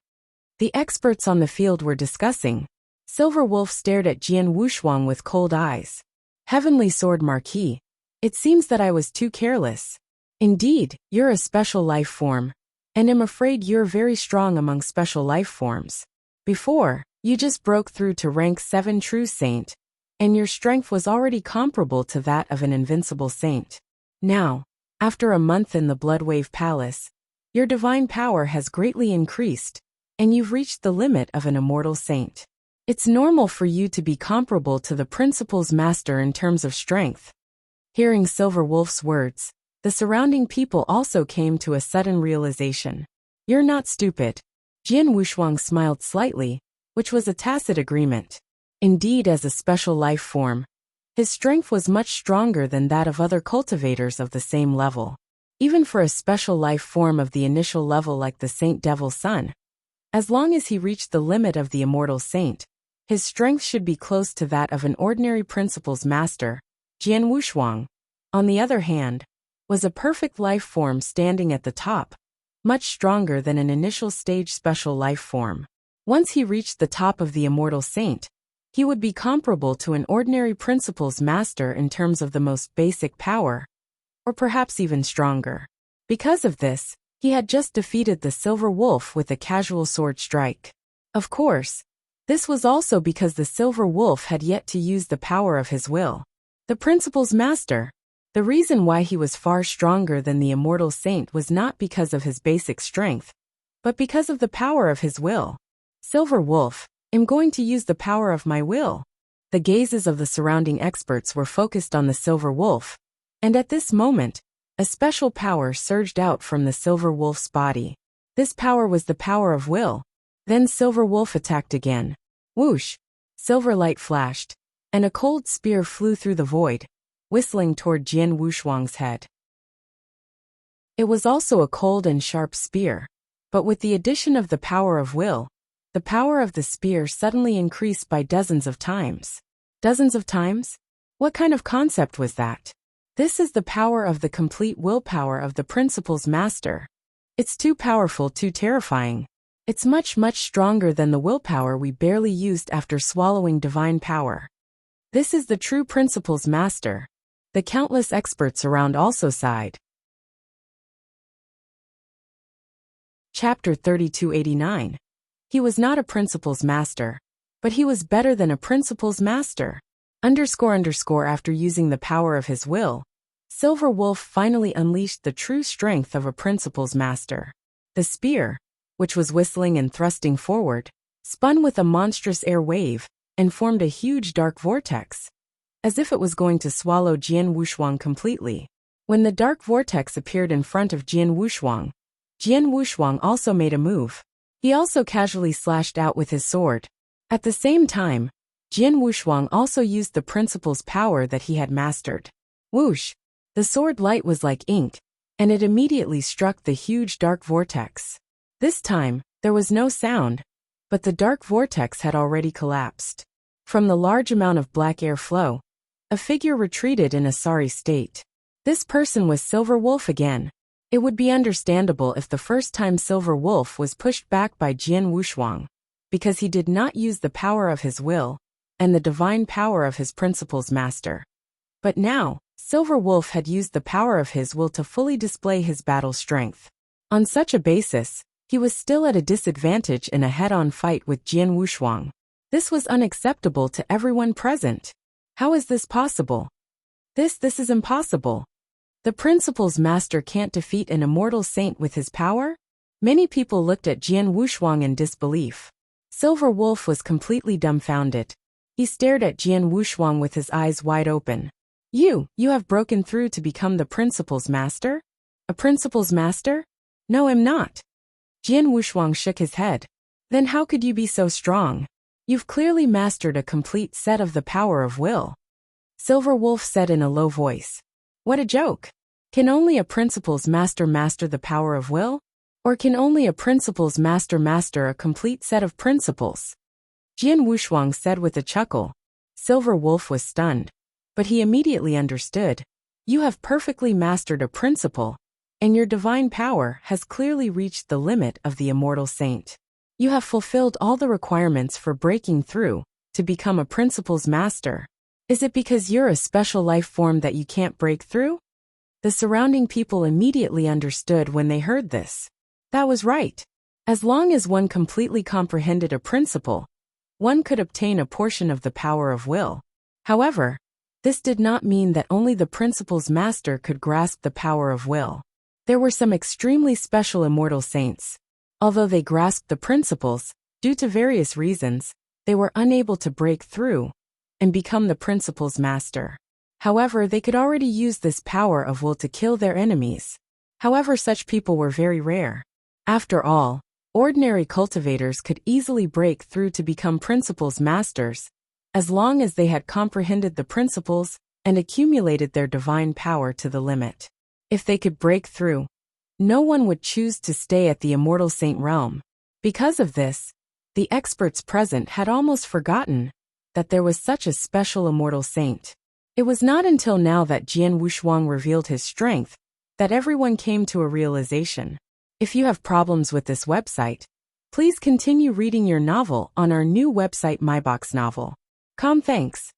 The experts on the field were discussing. Silver Wolf stared at Jian Wushuang with cold eyes. Heavenly Sword Marquis, it seems that I was too careless. Indeed, you're a special life form, and I'm afraid you're very strong among special life forms. Before, you just broke through to rank 7 true saint, and your strength was already comparable to that of an invincible saint. Now, after a month in the Bloodwave Palace, your divine power has greatly increased, and you've reached the limit of an immortal saint. It's normal for you to be comparable to the Principal's Master in terms of strength. Hearing Silver Wolf's words, the surrounding people also came to a sudden realization. You're not stupid. Jian Wushuang smiled slightly, which was a tacit agreement. Indeed, as a special life form, his strength was much stronger than that of other cultivators of the same level. Even for a special life form of the initial level like the Saint Devil Sun, as long as he reached the limit of the immortal saint, his strength should be close to that of an ordinary Principal's Master. Jian Wushuang, on the other hand, was a perfect life form standing at the top, much stronger than an initial stage special life form. Once he reached the top of the immortal saint, he would be comparable to an ordinary Principal's Master in terms of the most basic power, or perhaps even stronger. Because of this, he had just defeated the Silver Wolf with a casual sword strike. Of course, this was also because the Silver Wolf had yet to use the power of his will. The Principal's Master. The reason why he was far stronger than the immortal saint was not because of his basic strength, but because of the power of his will. Silver Wolf, I'm going to use the power of my will. The gazes of the surrounding experts were focused on the Silver Wolf, and at this moment, a special power surged out from the Silver Wolf's body. This power was the power of will. Then Silver Wolf attacked again. Whoosh! Silver light flashed, and a cold spear flew through the void, whistling toward Jian Wushuang's head. It was also a cold and sharp spear, but with the addition of the power of will, the power of the spear suddenly increased by dozens of times. Dozens of times? What kind of concept was that? This is the power of the complete willpower of the Principal's Master. It's too powerful, too terrifying. It's much, much stronger than the willpower we barely used after swallowing divine power. This is the true Principal's Master. The countless experts around also sighed. Chapter 3289. He was not a Principal's Master, but he was better than a Principal's Master. After using the power of his will, Silver Wolf finally unleashed the true strength of a Principal's Master. The spear, which was whistling and thrusting forward, spun with a monstrous air wave, and formed a huge dark vortex, as if it was going to swallow Jian Wushuang completely. When the dark vortex appeared in front of Jian Wushuang also made a move. He also casually slashed out with his sword. At the same time, Jian Wushuang also used the Principal's power that he had mastered. Whoosh! The sword light was like ink, and it immediately struck the huge dark vortex. This time, there was no sound, but the dark vortex had already collapsed. From the large amount of black air flow, a figure retreated in a sorry state. This person was Silver Wolf again. It would be understandable if the first time Silver Wolf was pushed back by Jian Wushuang, because he did not use the power of his will and the divine power of his Principal's Master. But now, Silver Wolf had used the power of his will to fully display his battle strength. On such a basis, he was still at a disadvantage in a head-on fight with Jian Wushuang. This was unacceptable to everyone present. How is this possible? This is impossible. The Principal's Master can't defeat an immortal saint with his power? Many people looked at Jian Wushuang in disbelief. Silver Wolf was completely dumbfounded. He stared at Jian Wushuang with his eyes wide open. You have broken through to become the Principal's Master? A Principal's Master? No, I'm not. Jian Wushuang shook his head. Then how could you be so strong? You've clearly mastered a complete set of the power of will. Silver Wolf said in a low voice. What a joke! Can only a principles master master the power of will? Or can only a principles master master a complete set of principles? Jian Wushuang said with a chuckle. Silver Wolf was stunned. But he immediately understood. You have perfectly mastered a principle, and your divine power has clearly reached the limit of the immortal saint. You have fulfilled all the requirements for breaking through to become a principles master. Is it because you're a special life form that you can't break through? The surrounding people immediately understood when they heard this. That was right. As long as one completely comprehended a principle, one could obtain a portion of the power of will. However, this did not mean that only the principles master could grasp the power of will. There were some extremely special immortal saints. Although they grasped the principles, due to various reasons, they were unable to break through and become the principles master. However, they could already use this power of will to kill their enemies. However, such people were very rare. After all, ordinary cultivators could easily break through to become principles masters, as long as they had comprehended the principles and accumulated their divine power to the limit. If they could break through, no one would choose to stay at the immortal saint realm. Because of this, the experts present had almost forgotten that there was such a special immortal saint. It was not until now that Jian Wushuang revealed his strength that everyone came to a realization. If you have problems with this website, please continue reading your novel on our new website MyBox Novel. Thanks.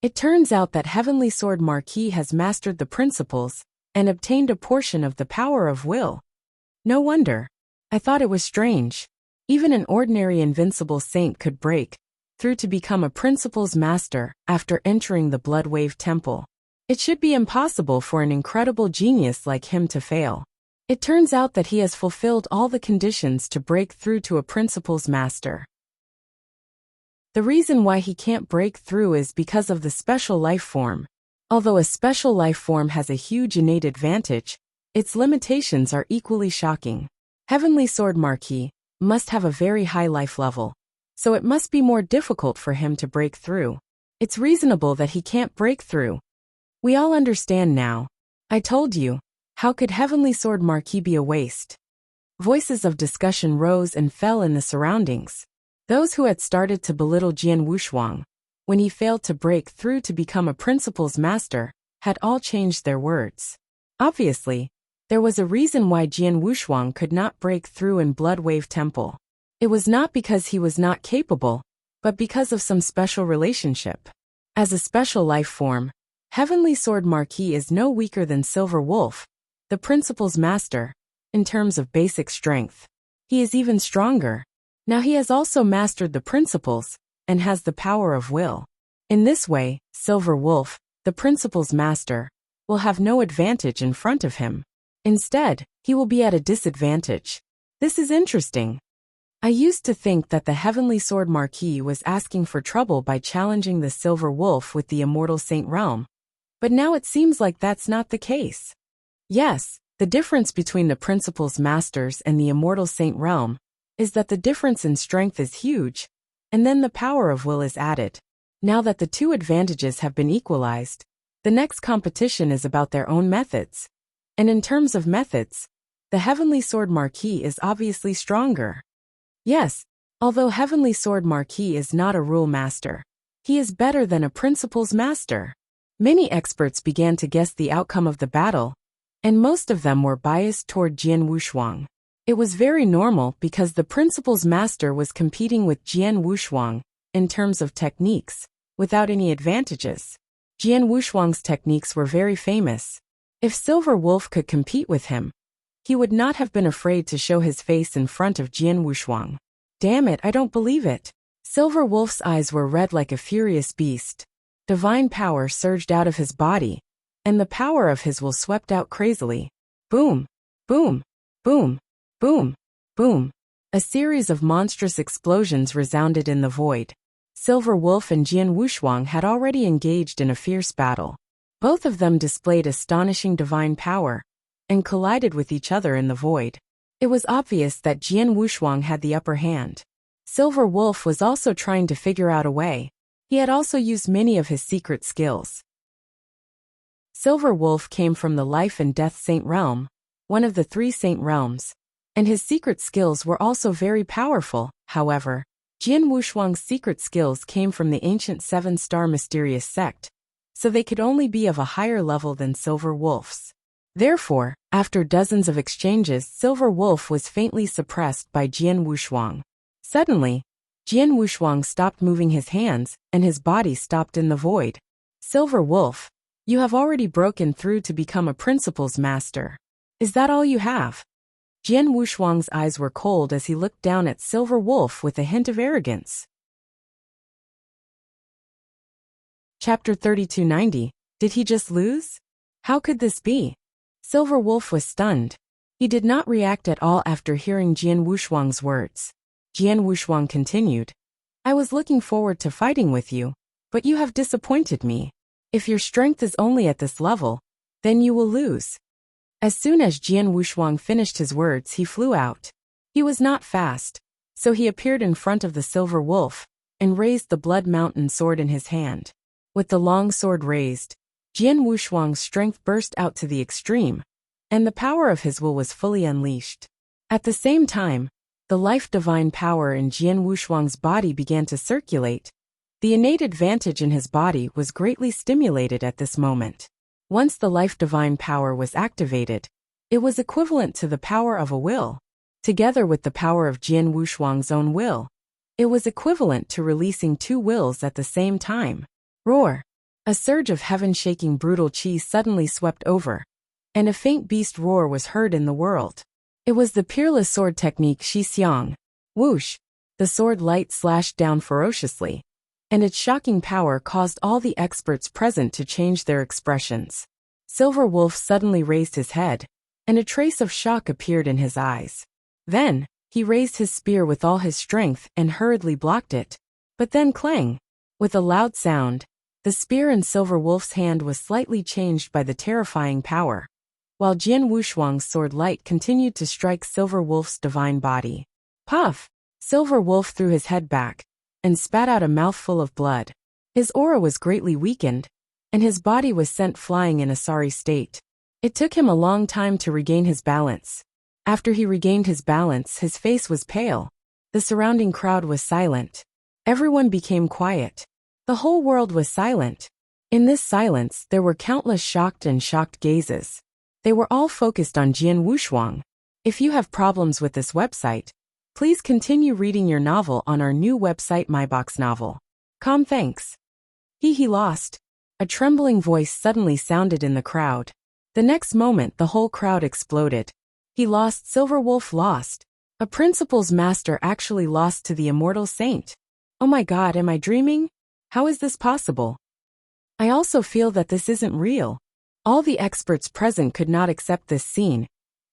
It turns out that Heavenly Sword Marquis has mastered the principles and obtained a portion of the power of will. No wonder. I thought it was strange. Even an ordinary invincible saint could break through to become a principles master after entering the Blood Wave Temple. It should be impossible for an incredible genius like him to fail. It turns out that he has fulfilled all the conditions to break through to a principles master. The reason why he can't break through is because of the special life form. Although a special life form has a huge innate advantage, its limitations are equally shocking. Heavenly Sword Marquis must have a very high life level, so it must be more difficult for him to break through. It's reasonable that he can't break through. We all understand now. I told you. How could Heavenly Sword Marquis be a waste? Voices of discussion rose and fell in the surroundings. Those who had started to belittle Jian Wushuang, when he failed to break through to become a principles master, had all changed their words. Obviously, there was a reason why Jian Wushuang could not break through in Blood Wave Temple. It was not because he was not capable, but because of some special relationship. As a special life form, Heavenly Sword Marquis is no weaker than Silver Wolf, the principles master, in terms of basic strength. He is even stronger. Now he has also mastered the principles, and has the power of will. In this way, Silver Wolf, the principles master, will have no advantage in front of him. Instead, he will be at a disadvantage. This is interesting. I used to think that the Heavenly Sword Marquis was asking for trouble by challenging the Silver Wolf with the Immortal Saint Realm. But now it seems like that's not the case. Yes, the difference between the Principles Masters and the Immortal Saint Realm is that the difference in strength is huge, and then the power of will is added. Now that the two advantages have been equalized, the next competition is about their own methods. And in terms of methods, the Heavenly Sword Marquis is obviously stronger. Yes, although Heavenly Sword Marquis is not a rule master, he is better than a Principles Master. Many experts began to guess the outcome of the battle, and most of them were biased toward Jian Wushuang. It was very normal because the Principles Master was competing with Jian Wushuang in terms of techniques, without any advantages. Jian Wushuang's techniques were very famous. If Silver Wolf could compete with him, he would not have been afraid to show his face in front of Jian Wushuang. Damn it, I don't believe it. Silver Wolf's eyes were red like a furious beast. Divine power surged out of his body, and the power of his will swept out crazily. Boom, boom, boom, boom, boom. A series of monstrous explosions resounded in the void. Silver Wolf and Jian Wushuang had already engaged in a fierce battle. Both of them displayed astonishing divine power, and collided with each other in the void. It was obvious that Jian Wushuang had the upper hand. Silver Wolf was also trying to figure out a way. He had also used many of his secret skills. Silver Wolf came from the Life and Death Saint Realm, one of the 3 Saint Realms, and his secret skills were also very powerful. However, Jian Wushuang's secret skills came from the ancient 7-star mysterious sect, so they could only be of a higher level than Silver Wolf's. Therefore, after dozens of exchanges, Silver Wolf was faintly suppressed by Jian Wushuang. Suddenly, Jian Wushuang stopped moving his hands, and his body stopped in the void. Silver Wolf, you have already broken through to become a Principal's Master. Is that all you have? Jian Wushuang's eyes were cold as he looked down at Silver Wolf with a hint of arrogance. Chapter 3290. Did he just lose? How could this be? Silver Wolf was stunned. He did not react at all after hearing Jian Wushuang's words. Jian Wushuang continued, I was looking forward to fighting with you, but you have disappointed me. If your strength is only at this level, then you will lose. As soon as Jian Wushuang finished his words, he flew out. He was not fast, so he appeared in front of the Silver Wolf and raised the Blood Mountain sword in his hand. With the long sword raised, Jian Wushuang's strength burst out to the extreme, and the power of his will was fully unleashed. At the same time, the life divine power in Jian Wushuang's body began to circulate. The innate advantage in his body was greatly stimulated at this moment. Once the life divine power was activated, it was equivalent to the power of a will. Together with the power of Jian Wushuang's own will, it was equivalent to releasing 2 wills at the same time. Roar! A surge of heaven-shaking brutal chi suddenly swept over, and a faint beast roar was heard in the world. It was the peerless sword technique Shi Xiang. Whoosh! The sword light slashed down ferociously, and its shocking power caused all the experts present to change their expressions. Silver Wolf suddenly raised his head, and a trace of shock appeared in his eyes. Then, he raised his spear with all his strength and hurriedly blocked it. But then clang! With a loud sound, the spear in Silver Wolf's hand was slightly changed by the terrifying power, while Jian Wushuang's sword light continued to strike Silver Wolf's divine body. Puff! Silver Wolf threw his head back and spat out a mouthful of blood. His aura was greatly weakened, and his body was sent flying in a sorry state. It took him a long time to regain his balance. After he regained his balance, his face was pale. The surrounding crowd was silent. Everyone became quiet. The whole world was silent. In this silence, there were countless shocked gazes. They were all focused on Jian Wushuang. If you have problems with this website, please continue reading your novel on our new website MyBox Novel. Thanks. He lost. A trembling voice suddenly sounded in the crowd. The next moment, the whole crowd exploded. He lost. Silver Wolf lost. A Principal's Master actually lost to the Immortal Saint. Oh my God, am I dreaming? How is this possible? I also feel that this isn't real. All the experts present could not accept this scene,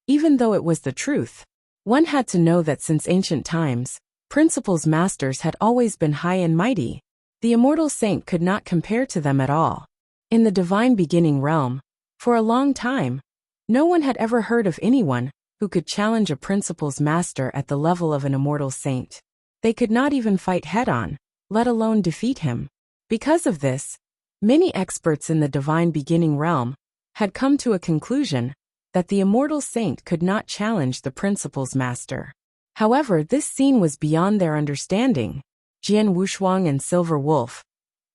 even though it was the truth. One had to know that since ancient times, Principal's Masters had always been high and mighty. The Immortal Saint could not compare to them at all. In the Divine Beginning realm, for a long time, no one had ever heard of anyone who could challenge a Principal's Master at the level of an Immortal Saint. They could not even fight head-on, let alone defeat him. Because of this, many experts in the Divine Beginning realm had come to a conclusion that the Immortal Saint could not challenge the Principal's Master. However, this scene was beyond their understanding. Jian Wushuang and Silver Wolf.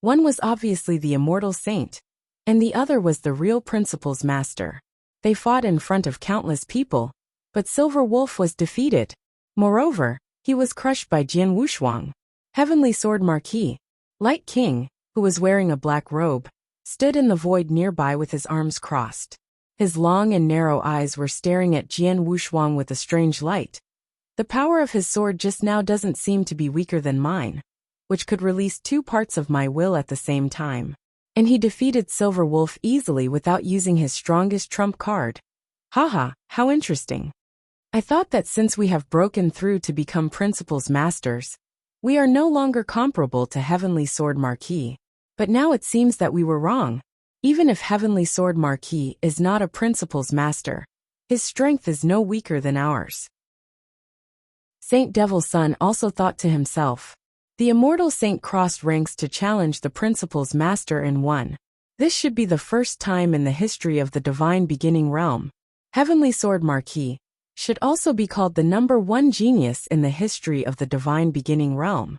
One was obviously the Immortal Saint, and the other was the real Principal's Master. They fought in front of countless people, but Silver Wolf was defeated. Moreover, he was crushed by Jian Wushuang. Heavenly Sword Marquis, Light King, who was wearing a black robe, stood in the void nearby with his arms crossed. His long and narrow eyes were staring at Jian Wushuang with a strange light. The power of his sword just now doesn't seem to be weaker than mine, which could release 2 parts of my will at the same time. And he defeated Silver Wolf easily without using his strongest trump card. Haha, how interesting. I thought that since we have broken through to become Principal's Masters, we are no longer comparable to Heavenly Sword Marquis. But now it seems that we were wrong. Even if Heavenly Sword Marquis is not a Principal's Master, his strength is no weaker than ours. Saint Devil's son also thought to himself. The immortal saint crossed ranks to challenge the principal's master and won. This should be the first time in the history of the divine beginning realm. Heavenly Sword Marquis should also be called the number one genius in the history of the divine beginning realm.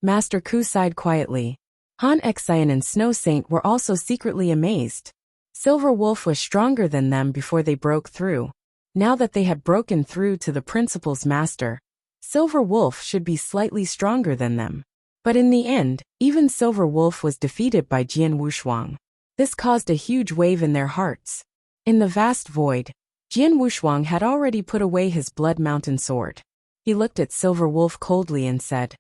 Master Ku sighed quietly. Han Xian and Snow Saint were also secretly amazed. Silver Wolf was stronger than them before they broke through. Now that they had broken through to the principal's master, Silver Wolf should be slightly stronger than them. But in the end, even Silver Wolf was defeated by Jian Wushuang. This caused a huge wave in their hearts. In the vast void, Jian Wushuang had already put away his Blood Mountain sword. He looked at Silver Wolf coldly and said,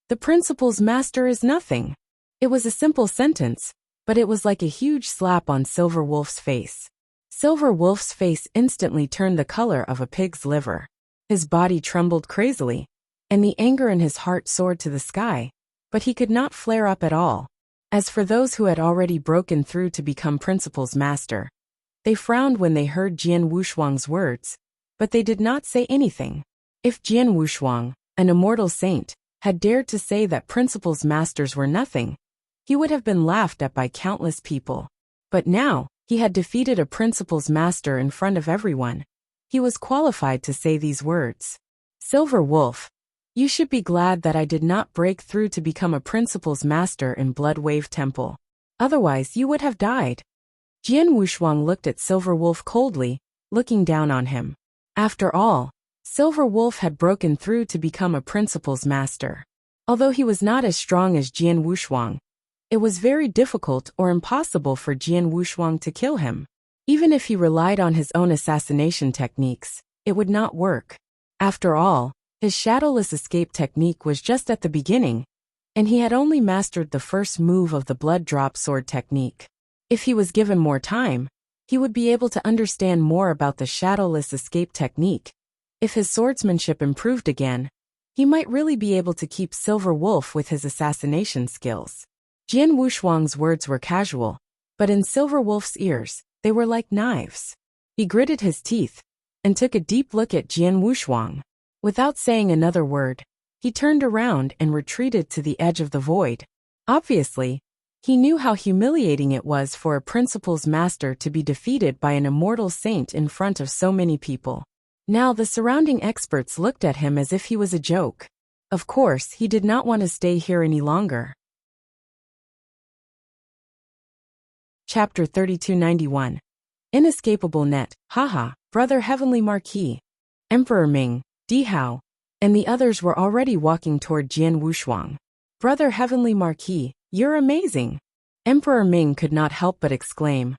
"The principal's master is nothing." It was a simple sentence, but it was like a huge slap on Silver Wolf's face. Silver Wolf's face instantly turned the color of a pig's liver. His body trembled crazily, and the anger in his heart soared to the sky, but he could not flare up at all. As for those who had already broken through to become principal's master, they frowned when they heard Jian Wushuang's words, but they did not say anything. If Jian Wushuang, an immortal saint, had dared to say that principal's masters were nothing, he would have been laughed at by countless people. But now, he had defeated a principal's master in front of everyone. He was qualified to say these words. Silver Wolf, you should be glad that I did not break through to become a principal's master in Blood Wave Temple. Otherwise you would have died. Jian Wushuang looked at Silver Wolf coldly, looking down on him. After all, Silver Wolf had broken through to become a principal's master. Although he was not as strong as Jian Wushuang, it was very difficult or impossible for Jian Wushuang to kill him. Even if he relied on his own assassination techniques, it would not work. After all, his shadowless escape technique was just at the beginning, and he had only mastered the first move of the blood drop sword technique. If he was given more time, he would be able to understand more about the shadowless escape technique. If his swordsmanship improved again, he might really be able to keep Silver Wolf with his assassination skills. Jian Wushuang's words were casual, but in Silver Wolf's ears, they were like knives. He gritted his teeth and took a deep look at Jian Wushuang. Without saying another word, he turned around and retreated to the edge of the void. Obviously, he knew how humiliating it was for a principal's master to be defeated by an immortal saint in front of so many people. Now the surrounding experts looked at him as if he was a joke. Of course, he did not want to stay here any longer. Chapter 3291. Inescapable Net, haha, Brother Heavenly Marquis. Emperor Ming, Dihao, and the others were already walking toward Jian Wushuang. Brother Heavenly Marquis, you're amazing! Emperor Ming could not help but exclaim.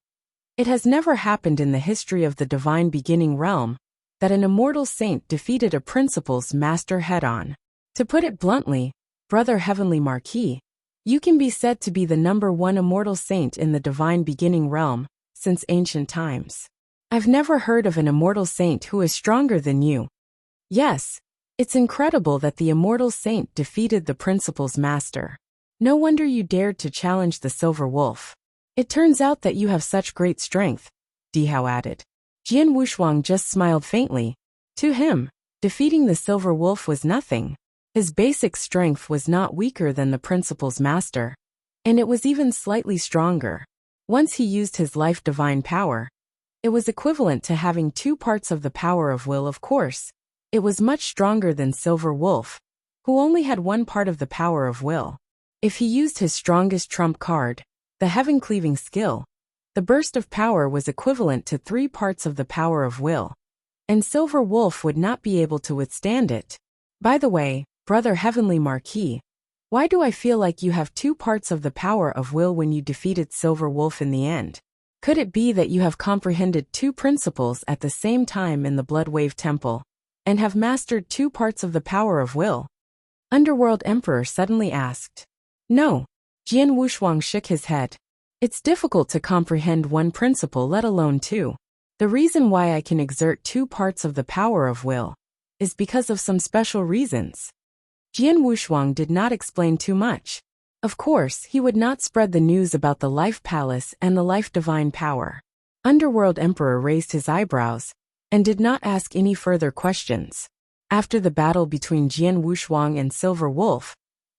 It has never happened in the history of the divine beginning realm that an immortal saint defeated a principal's master head-on. To put it bluntly, Brother Heavenly Marquis, you can be said to be the number one immortal saint in the divine beginning realm since ancient times. I've never heard of an immortal saint who is stronger than you. Yes, it's incredible that the immortal saint defeated the principal's master. No wonder you dared to challenge the Silver Wolf. It turns out that you have such great strength, Dihao added. Jian Wushuang just smiled faintly. To him, defeating the Silver Wolf was nothing. His basic strength was not weaker than the principal's master, and it was even slightly stronger. Once he used his life divine power, it was equivalent to having 2 parts of the power of will. Of course, it was much stronger than Silver Wolf, who only had 1 part of the power of will. If he used his strongest trump card, the heaven-cleaving skill, the burst of power was equivalent to 3 parts of the power of will, and Silver Wolf would not be able to withstand it. By the way, Brother Heavenly Marquis, why do I feel like you have 2 parts of the power of will when you defeated Silver Wolf in the end? Could it be that you have comprehended 2 principles at the same time in the Blood Wave Temple, and have mastered 2 parts of the power of will? Underworld Emperor suddenly asked. No. Jian Wushuang shook his head. It's difficult to comprehend 1 principle, let alone 2. The reason why I can exert 2 parts of the power of will is because of some special reasons. Jian Wushuang did not explain too much. Of course, he would not spread the news about the Life Palace and the Life Divine Power. Underworld Emperor raised his eyebrows and did not ask any further questions. After the battle between Jian Wuxuang and Silver Wolf,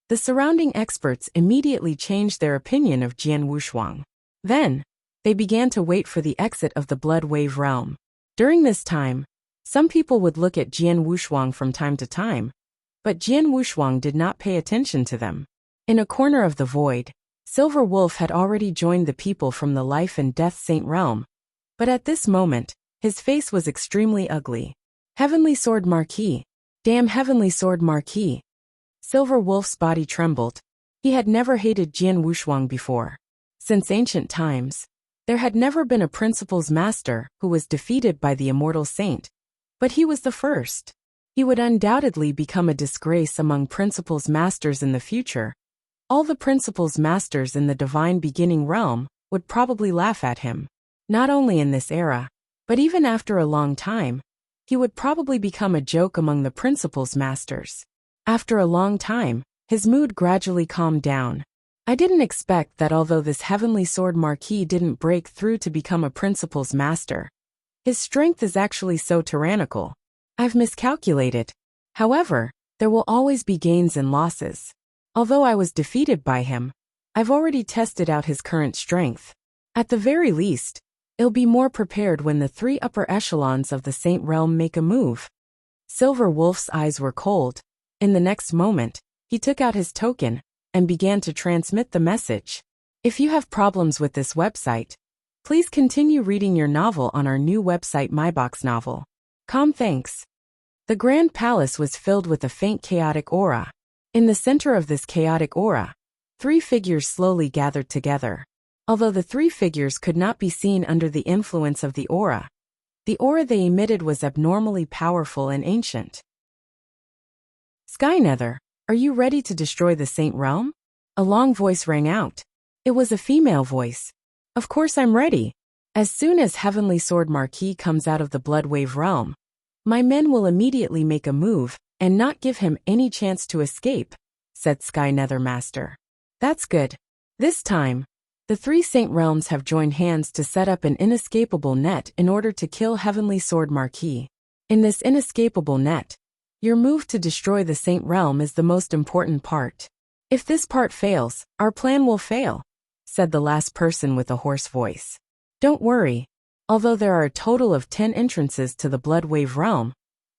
the surrounding experts immediately changed their opinion of Jian Wuxuang. Then, they began to wait for the exit of the Blood Wave realm. During this time, some people would look at Jian Wuxuang from time to time, but Jian Wuxuang did not pay attention to them. In a corner of the void, Silver Wolf had already joined the people from the Life and Death Saint realm, but at this moment, his face was extremely ugly. Heavenly Sword Marquis. Damn Heavenly Sword Marquis. Silver Wolf's body trembled. He had never hated Jian Wuxuang before. Since ancient times, there had never been a Principal's Master who was defeated by the Immortal Saint, but he was the first. He would undoubtedly become a disgrace among Principal's Masters in the future. All the Principal's Masters in the Divine Beginning realm would probably laugh at him. Not only in this era, but even after a long time, he would probably become a joke among the Principal's Masters. After a long time, his mood gradually calmed down. I didn't expect that although this Heavenly Sword Marquis didn't break through to become a Principal's Master, his strength is actually so tyrannical. I've miscalculated. However, there will always be gains and losses. Although I was defeated by him, I've already tested out his current strength. At the very least, I'll be more prepared when the 3 upper echelons of the Saint Realm make a move. Silver Wolf's eyes were cold. In the next moment, he took out his token and began to transmit the message. If you have problems with this website, please continue reading your novel on our new website MyBox Novel. Thanks. The Grand Palace was filled with a faint chaotic aura. In the center of this chaotic aura, 3 figures slowly gathered together. Although the 3 figures could not be seen under the influence of the aura they emitted was abnormally powerful and ancient. Skynether, are you ready to destroy the Saint Realm? A long voice rang out. It was a female voice. Of course I'm ready. As soon as Heavenly Sword Marquis comes out of the Blood Wave realm, my men will immediately make a move and not give him any chance to escape, said Skynether Master. That's good. This time, the 3 Saint Realms have joined hands to set up an inescapable net in order to kill Heavenly Sword Marquis. In this inescapable net, your move to destroy the Saint Realm is the most important part. If this part fails, our plan will fail, said the last person with a hoarse voice. Don't worry. Although there are a total of 10 entrances to the Blood Wave realm,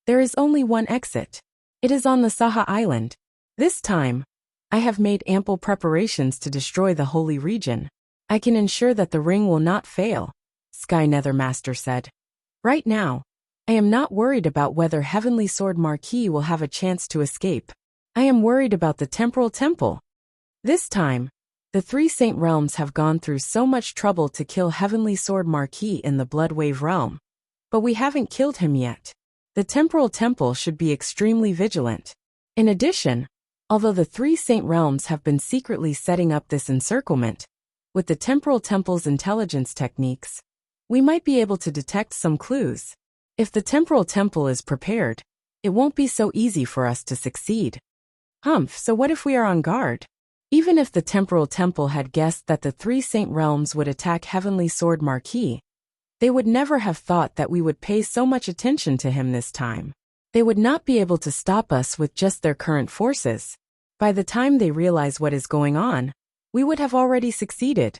there is only one exit. It is on the Saha Island. This time, I have made ample preparations to destroy the holy region. I can ensure that the ring will not fail, Skynether Master said. Right now, I am not worried about whether Heavenly Sword Marquis will have a chance to escape. I am worried about the Temporal Temple. This time, the 3 Saint Realms have gone through so much trouble to kill Heavenly Sword Marquis in the Blood Wave realm, but we haven't killed him yet. The Temporal Temple should be extremely vigilant. In addition, although the 3 Saint Realms have been secretly setting up this encirclement, with the Temporal Temple's intelligence techniques, we might be able to detect some clues. If the Temporal Temple is prepared, it won't be so easy for us to succeed. So what if we are on guard? Even if the Temporal Temple had guessed that the 3 Saint Realms would attack Heavenly Sword Marquis, they would never have thought that we would pay so much attention to him this time. They would not be able to stop us with just their current forces. By the time they realize what is going on, we would have already succeeded.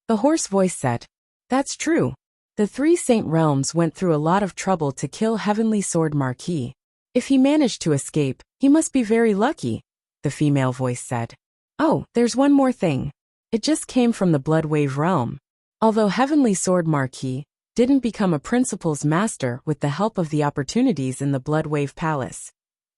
The hoarse voice said, That's true. The 3 Saint Realms went through a lot of trouble to kill Heavenly Sword Marquis. If he managed to escape, he must be very lucky, the female voice said. Oh, there's one more thing. It just came from the Blood Wave realm. Although Heavenly Sword Marquis didn't become a Principal's Master with the help of the opportunities in the Blood Wave Palace,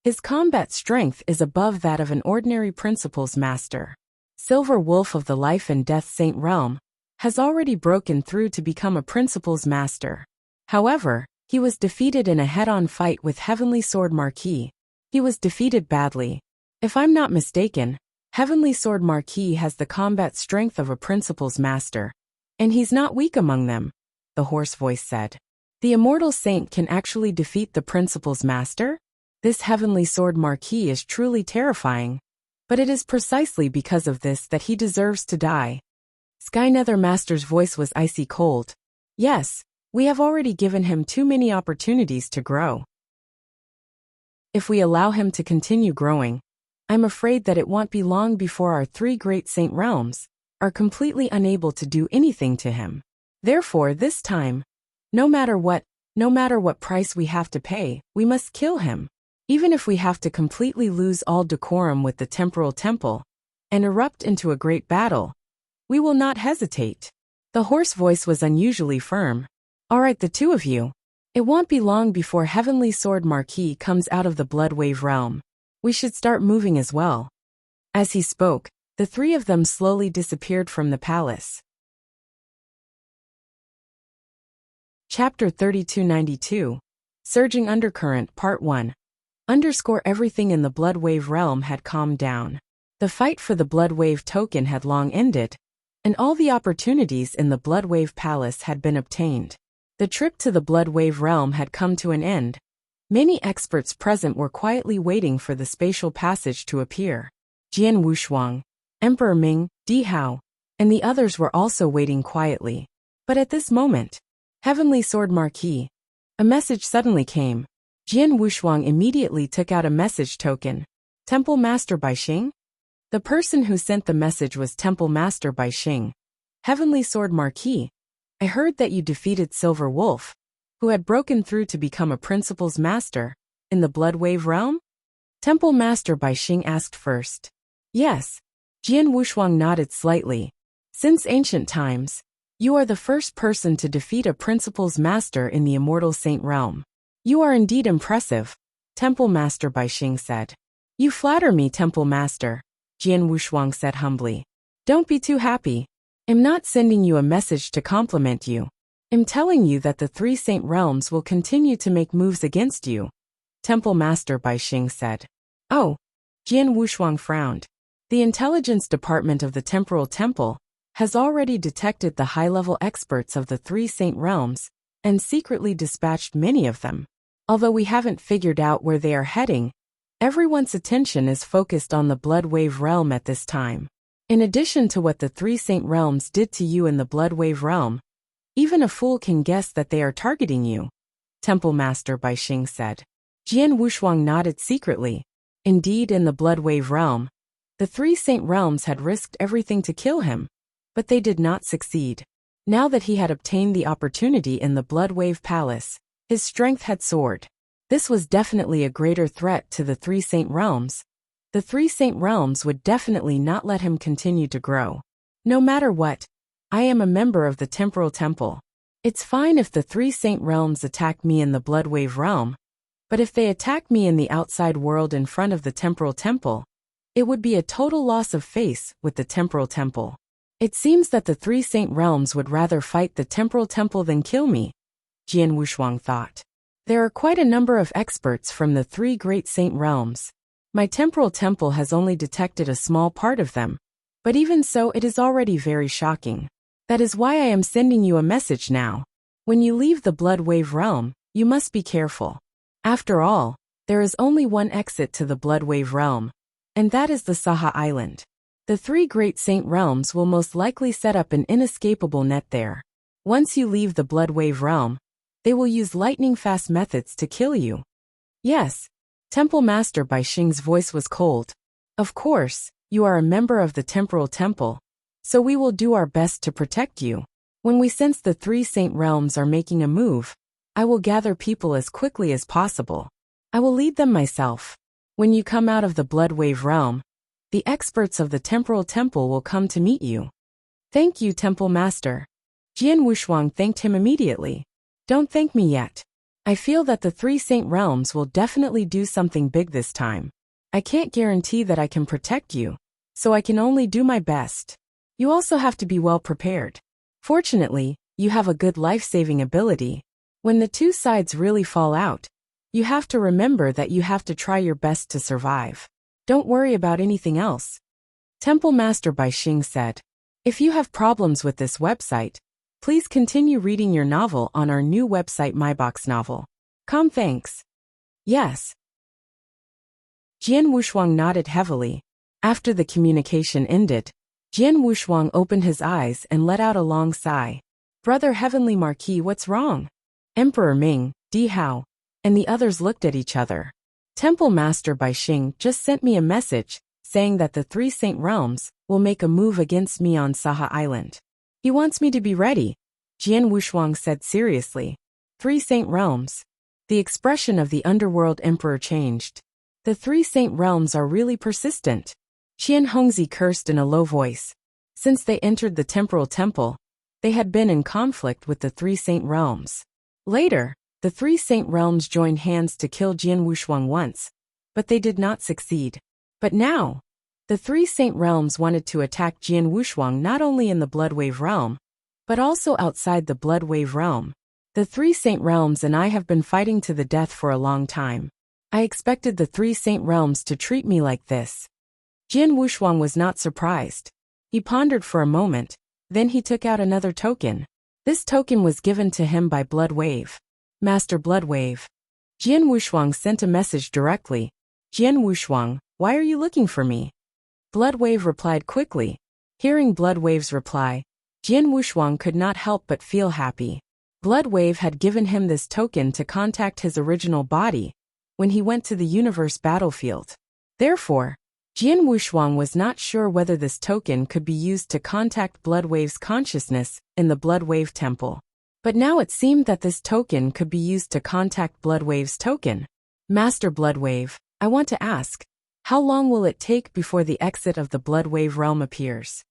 his combat strength is above that of an ordinary Principal's Master. Silver Wolf of the Life and Death Saint Realm has already broken through to become a Principal's Master. However, he was defeated in a head-on fight with Heavenly Sword Marquis. He was defeated badly. If I'm not mistaken, Heavenly Sword Marquis has the combat strength of a Principal's Master, and he's not weak among them, the hoarse voice said. The Immortal Saint can actually defeat the Principal's Master? This Heavenly Sword Marquis is truly terrifying. But it is precisely because of this that he deserves to die. Skynether Master's voice was icy cold. Yes, we have already given him too many opportunities to grow. If we allow him to continue growing, I'm afraid that it won't be long before our three great saint realms are completely unable to do anything to him. Therefore, this time, no matter what price we have to pay, we must kill him. Even if we have to completely lose all decorum with the temporal temple and erupt into a great battle, we will not hesitate. The hoarse voice was unusually firm. All right, the two of you. It won't be long before Heavenly Sword Marquis comes out of the Blood Wave realm. We should start moving as well. As he spoke, the three of them slowly disappeared from the palace. Chapter 3292. Surging Undercurrent, Part 1. Everything in the Blood Wave realm had calmed down. The fight for the Blood Wave token had long ended, and all the opportunities in the Blood Wave Palace had been obtained. The trip to the Blood Wave realm had come to an end. Many experts present were quietly waiting for the spatial passage to appear. Jian Wushuang, Emperor Ming, Di Hao, and the others were also waiting quietly. But at this moment, Heavenly Sword Marquis, a message suddenly came. Jian Wushuang immediately took out a message token. Temple Master Baixing? The person who sent the message was Temple Master Baixing. Heavenly Sword Marquis, I heard that you defeated Silver Wolf, who had broken through to become a Principal's Master in the Blood Wave realm? Temple Master Baixing asked first. Yes. Jian Wushuang nodded slightly. Since ancient times, you are the first person to defeat a Principal's Master in the Immortal Saint realm. You are indeed impressive, Temple Master Baixing said. You flatter me, Temple Master, Jian Wushuang said humbly. Don't be too happy. I'm not sending you a message to compliment you. I'm telling you that the three saint realms will continue to make moves against you, Temple Master Baixing said. Oh, Jian Wushuang frowned. The intelligence department of the Temporal Temple has already detected the high-level experts of the three saint realms and secretly dispatched many of them. Although we haven't figured out where they are heading, everyone's attention is focused on the Blood Wave realm at this time. In addition to what the three saint realms did to you in the Blood Wave realm, even a fool can guess that they are targeting you, Temple Master Baixing said. Jian Wushuang nodded secretly. Indeed, in the Blood Wave realm, the three saint realms had risked everything to kill him, but they did not succeed. Now that he had obtained the opportunity in the Blood Wave Palace, his strength had soared. This was definitely a greater threat to the three saint realms. The three saint realms would definitely not let him continue to grow. No matter what, I am a member of the Temporal Temple. It's fine if the three saint realms attack me in the Blood Wave realm, but if they attack me in the outside world in front of the Temporal Temple, it would be a total loss of face with the Temporal Temple. It seems that the three saint realms would rather fight the Temporal Temple than kill me, Jian Wushuang thought. There are quite a number of experts from the three great saint realms. My Temporal Temple has only detected a small part of them, but even so it is already very shocking. That is why I am sending you a message now. When you leave the Blood Wave realm, you must be careful. After all, there is only one exit to the Blood Wave realm, and that is the Saha Island. The three great saint realms will most likely set up an inescapable net there. Once you leave the Blood Wave realm, they will use lightning-fast methods to kill you. Yes. Temple Master Baixing's voice was cold. Of course, you are a member of the Temporal Temple, so we will do our best to protect you. When we sense the three saint realms are making a move, I will gather people as quickly as possible. I will lead them myself. When you come out of the Blood Wave realm, the experts of the Temporal Temple will come to meet you. Thank you, Temple Master. Jian Wushuang thanked him immediately. Don't thank me yet. I feel that the three saint realms will definitely do something big this time. I can't guarantee that I can protect you, so I can only do my best. You also have to be well prepared. Fortunately, you have a good life-saving ability. When the two sides really fall out, you have to remember that you have to try your best to survive. Don't worry about anything else. Temple Master Baixing said. If you have problems with this website, please continue reading your novel on our new website MyBox Novel. Thanks. Yes. Jian Wushuang nodded heavily. After the communication ended, Jian Wushuang opened his eyes and let out a long sigh. Brother Heavenly Marquis, what's wrong? Emperor Ming, Di Hao, and the others looked at each other. Temple Master Bai Xing just sent me a message saying that the three Saint Realms will make a move against me on Saha Island. He wants me to be ready, Jian Wushuang said seriously. Three Saint Realms. The expression of the underworld emperor changed. The three Saint Realms are really persistent. Qian Hongzi cursed in a low voice. Since they entered the temporal temple, they had been in conflict with the three Saint Realms. Later, the three Saint Realms joined hands to kill Jian Wushuang once, but they did not succeed. But now, the three Saint Realms wanted to attack Jian Wushuang not only in the Bloodwave realm, but also outside the Bloodwave realm. The three Saint Realms and I have been fighting to the death for a long time. I expected the three Saint Realms to treat me like this. Jian Wushuang was not surprised. He pondered for a moment, then he took out another token. This token was given to him by Bloodwave. Master Bloodwave. Jian Wushuang sent a message directly. Jian Wushuang, why are you looking for me? Bloodwave replied quickly. Hearing Bloodwave's reply, Jian Wushuang could not help but feel happy. Bloodwave had given him this token to contact his original body when he went to the universe battlefield. Therefore, Jian Wushuang was not sure whether this token could be used to contact Bloodwave's consciousness in the Bloodwave temple. But now it seemed that this token could be used to contact Bloodwave's token. Master Bloodwave, I want to ask, how long will it take before the exit of the Bloodwave realm appears?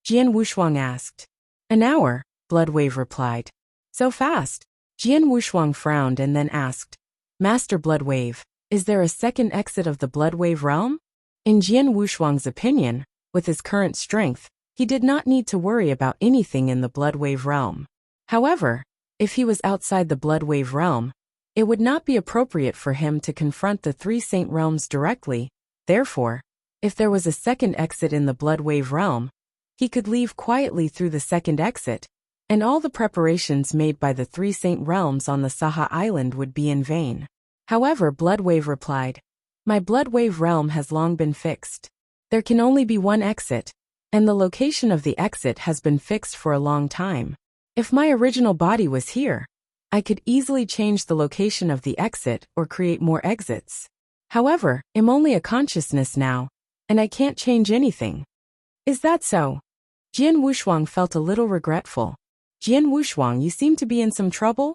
Jian Wushuang asked. An hour, Bloodwave replied. So fast? Jian Wushuang frowned and then asked, Master Bloodwave, is there a second exit of the Bloodwave realm? In Jian Wushuang's opinion, with his current strength, he did not need to worry about anything in the Bloodwave realm. However, if he was outside the Bloodwave realm, it would not be appropriate for him to confront the three Saint Realms directly. Therefore, if there was a second exit in the Bloodwave realm, he could leave quietly through the second exit, and all the preparations made by the three Saint Realms on the Saha Island would be in vain. However, Bloodwave replied, My Bloodwave realm has long been fixed. There can only be one exit, and the location of the exit has been fixed for a long time. If my original body was here, I could easily change the location of the exit or create more exits. However, I'm only a consciousness now, and I can't change anything. Is that so? Jian Wushuang felt a little regretful. Jian Wushuang, you seem to be in some trouble?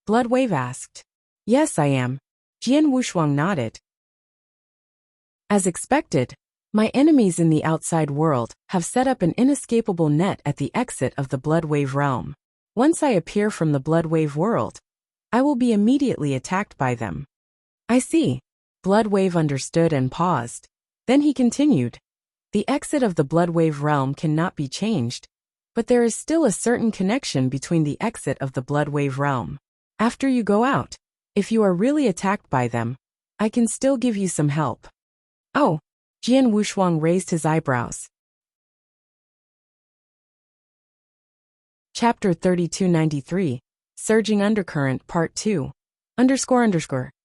Bloodwave asked. Yes, I am. Jian Wushuang nodded. As expected, my enemies in the outside world have set up an inescapable net at the exit of the Bloodwave realm. Once I appear from the Bloodwave world, I will be immediately attacked by them. I see. Bloodwave understood and paused. Then he continued. The exit of the Bloodwave realm cannot be changed, but there is still a certain connection between the exit of the Bloodwave realm. After you go out, if you are really attacked by them, I can still give you some help. Oh, Jian Wushuang raised his eyebrows. Chapter 3293, Surging Undercurrent Part 2.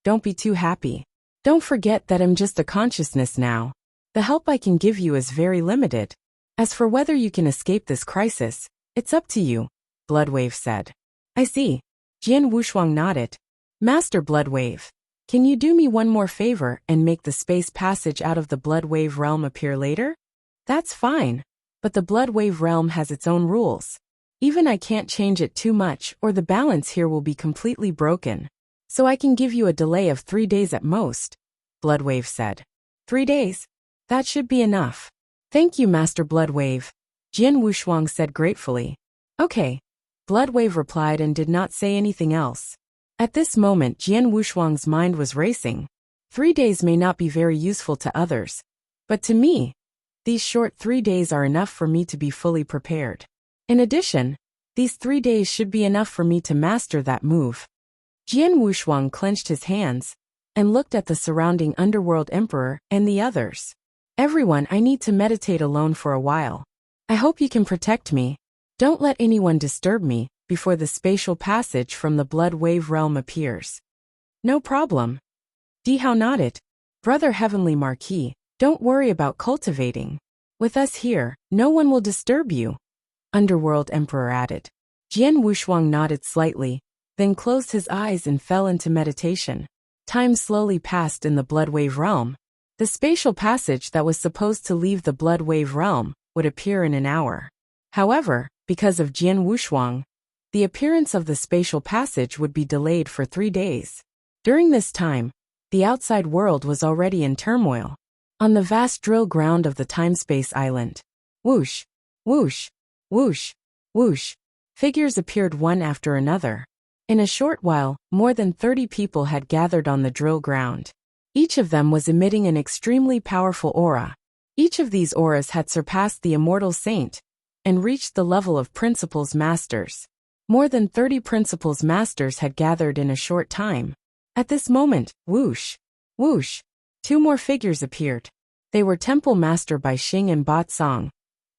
Don't be too happy. Don't forget that I'm just a consciousness now. The help I can give you is very limited. As for whether you can escape this crisis, it's up to you, Bloodwave said. I see. Jian Wushuang nodded. Master Bloodwave, can you do me one more favor and make the space passage out of the Bloodwave realm appear later? That's fine, but the Bloodwave realm has its own rules. Even I can't change it too much or the balance here will be completely broken. So I can give you a delay of 3 days at most, Bloodwave said. 3 days? That should be enough. Thank you, Master Bloodwave, Jian Wushuang said gratefully. Okay, Bloodwave replied and did not say anything else. At this moment, Jian Wushuang's mind was racing. 3 days may not be very useful to others, but to me, these short 3 days are enough for me to be fully prepared. In addition, these 3 days should be enough for me to master that move. Jian Wushuang clenched his hands and looked at the surrounding underworld emperor and the others. Everyone, I need to meditate alone for a while. I hope you can protect me. Don't let anyone disturb me before the spatial passage from the Bloodwave realm appears. No problem. Dihao nodded. Brother Heavenly Marquis, don't worry about cultivating. With us here, no one will disturb you, Underworld Emperor added. Jian Wushuang nodded slightly, then closed his eyes and fell into meditation. Time slowly passed in the Bloodwave realm. The spatial passage that was supposed to leave the Bloodwave realm would appear in an hour. However, because of Jian Wushuang, the appearance of the spatial passage would be delayed for 3 days. During this time, the outside world was already in turmoil. On the vast drill ground of the time-space island, whoosh, whoosh, whoosh, whoosh, figures appeared one after another. In a short while, more than 30 people had gathered on the drill ground. Each of them was emitting an extremely powerful aura. Each of these auras had surpassed the immortal saint and reached the level of principles masters. More than 30 principles masters had gathered in a short time. At this moment, whoosh, whoosh, 2 more figures appeared. They were Temple Master Bai Xing and Ba Cong,